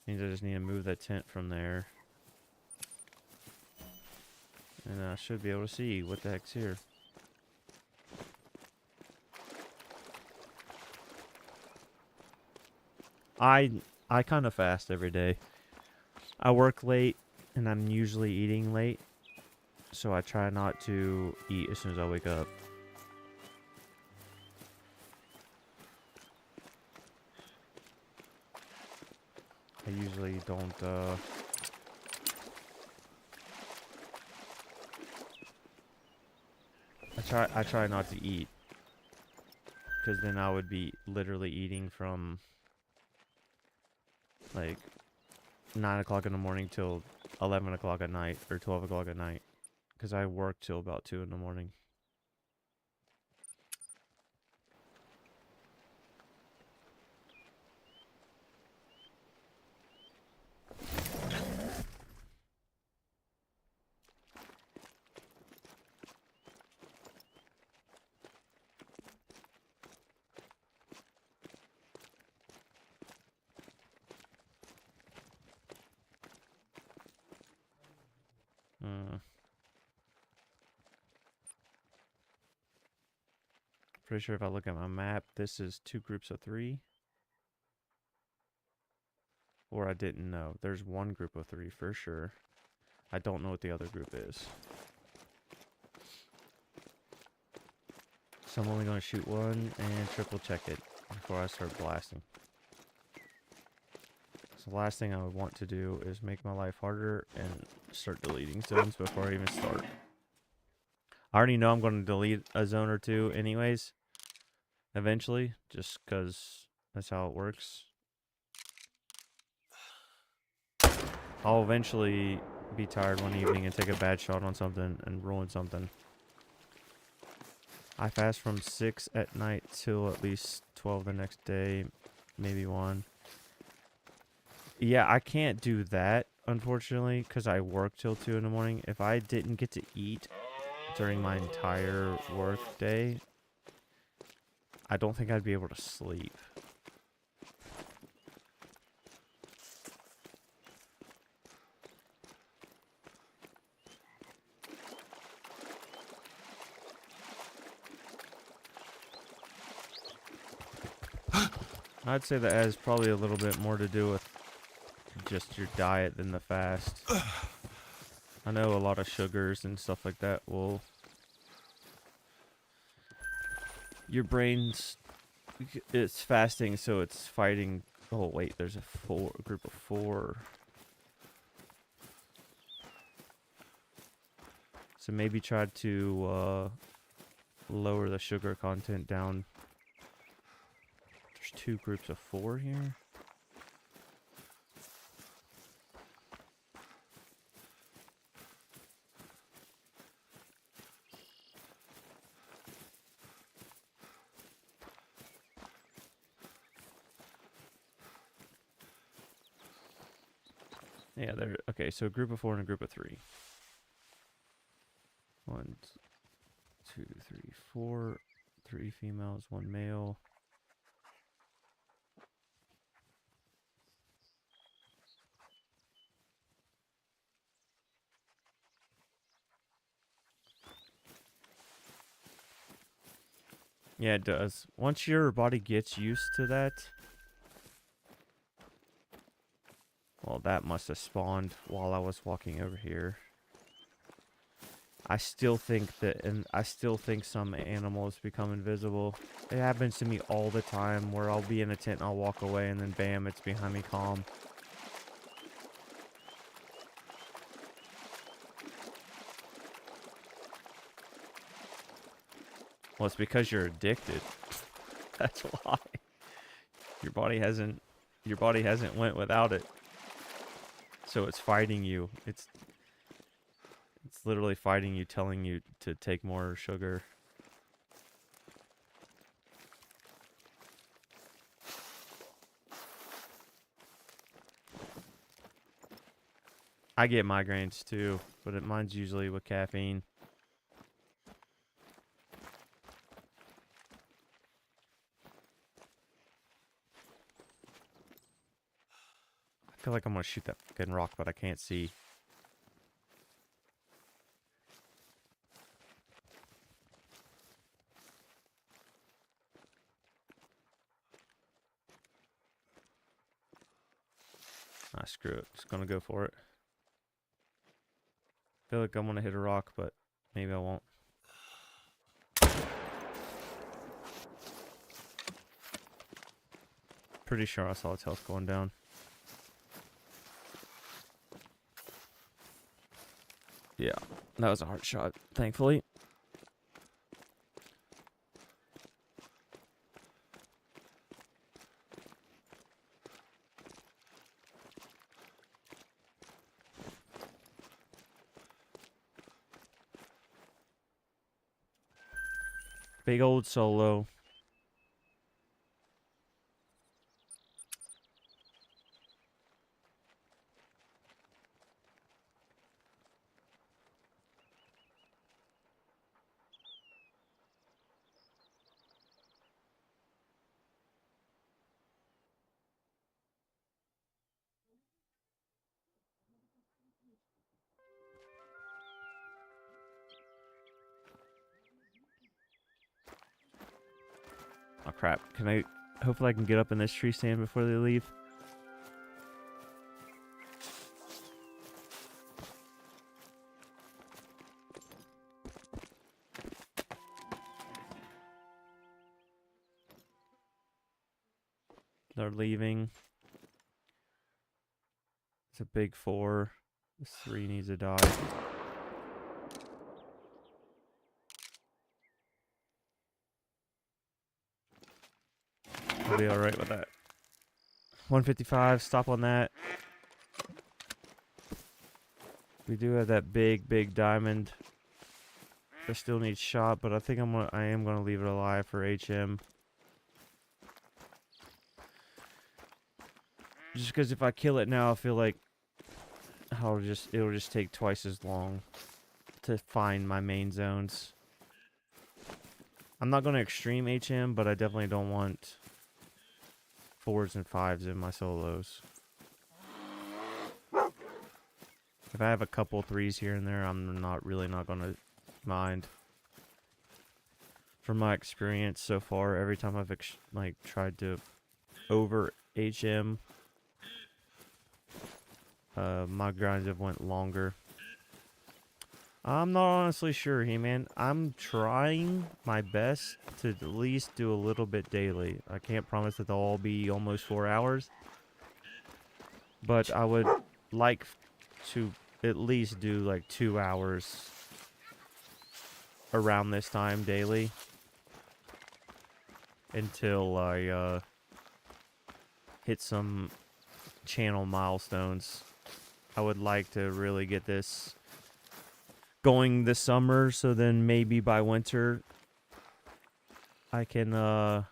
means I just need to move that tent from there. And I should be able to see what the heck's here. I kind of fast every day. I work late, and I'm usually eating late. So I try not to eat as soon as I wake up. I usually don't, I try not to eat. Because then I would be literally eating from, like, 9 o'clock in the morning till 11 o'clock at night, or 12 o'clock at night. Because I work till about 2 in the morning. Pretty sure if I look at my map, this is 2 groups of 3. Or I didn't know. There's 1 group of 3 for sure. I don't know what the other group is. So I'm only going to shoot 1 and triple check it before I start blasting. So the last thing I would want to do is make my life harder and start deleting zones before I even start. I already know I'm going to delete a zone or 2 anyways. Eventually, just because that's how it works. I'll eventually be tired one evening and take a bad shot on something and ruin something. I fast from 6 at night till at least 12 the next day, maybe 1. Yeah, I can't do that, unfortunately, because I work till 2 in the morning. If I didn't get to eat during my entire work day, I don't think I'd be able to sleep. I'd say that has probably a little bit more to do with just your diet than the fast. I know a lot of sugars and stuff like that will... Your brain's... It's fasting, so it's fighting... Oh, wait, there's a group of 4. So maybe try to lower the sugar content down. There's 2 groups of 4 here. Yeah, they're okay. So a group of 4 and a group of 3. 1, 2, 3, 4. 3 females, 1 male. Yeah, it does. Once your body gets used to that... Well, that must have spawned while I was walking over here. I still think that, and I still think some animals become invisible. It happens to me all the time where I'll be in a tent and I'll walk away and then bam, it's behind me calm. Well, it's because you're addicted. That's why. Your body hasn't went without it. So it's fighting you. It's literally fighting you, telling you to take more sugar. I get migraines too, but mine's usually with caffeine. I feel like I'm gonna shoot that fucking rock, but I can't see. Ah, screw it. Just gonna go for it. Feel like I'm gonna hit a rock, but maybe I won't. Pretty sure I saw its health going down. Yeah, that was a hard shot, thankfully. Big old solo. Oh crap, hopefully I can get up in this tree stand before they leave. They're leaving. It's a big 4. This 3 needs to die. I'll be alright with that. 155, stop on that. We do have that big diamond. that still needs shot, but I think I am gonna leave it alive for HM. Just because if I kill it now, I feel like it'll just take twice as long to find my main zones. I'm not gonna extreme HM, but I definitely don't want 4s and 5s in my solos. If I have a couple 3s here and there, I'm not gonna mind. From my experience so far, every time I've tried to over HM, my grinds have went longer. I'm not honestly sure, He-Man. I'm trying my best to at least do a little bit daily. I can't promise that they'll all be almost 4 hours, but I would like to at least do like 2 hours around this time daily until I hit some channel milestones. I would like to really get this going this summer, so then maybe by winter I can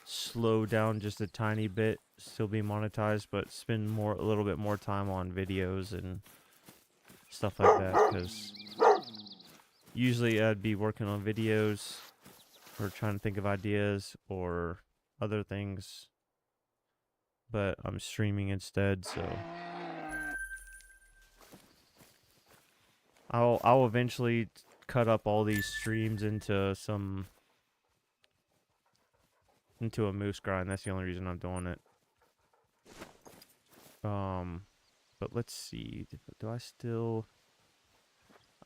slow down just a tiny bit, still be monetized, but spend a little bit more time on videos and stuff like that, because usually I'd be working on videos or trying to think of ideas or other things, but I'm streaming instead, so I'll eventually cut up all these streams into a moose grind. That's the only reason I'm doing it. But let's see. Do I still?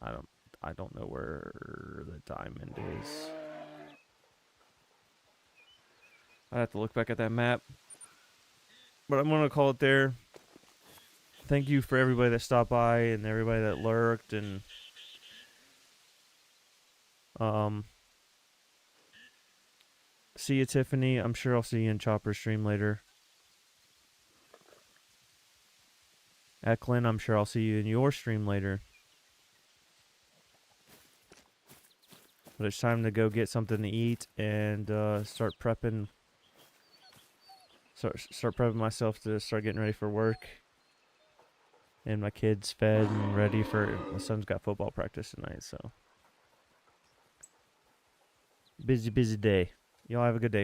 I don't know where the diamond is. I have to look back at that map. But I'm gonna call it there. Thank you for everybody that stopped by and everybody that lurked and see you, Tiffany. I'm sure I'll see you in Chopper's stream later. Eklund, I'm sure I'll see you in your stream later. But it's time to go get something to eat and start prepping. Start prepping myself to start getting ready for work. And my kids fed and ready for. My son's got football practice tonight, so busy day. Y'all have a good day.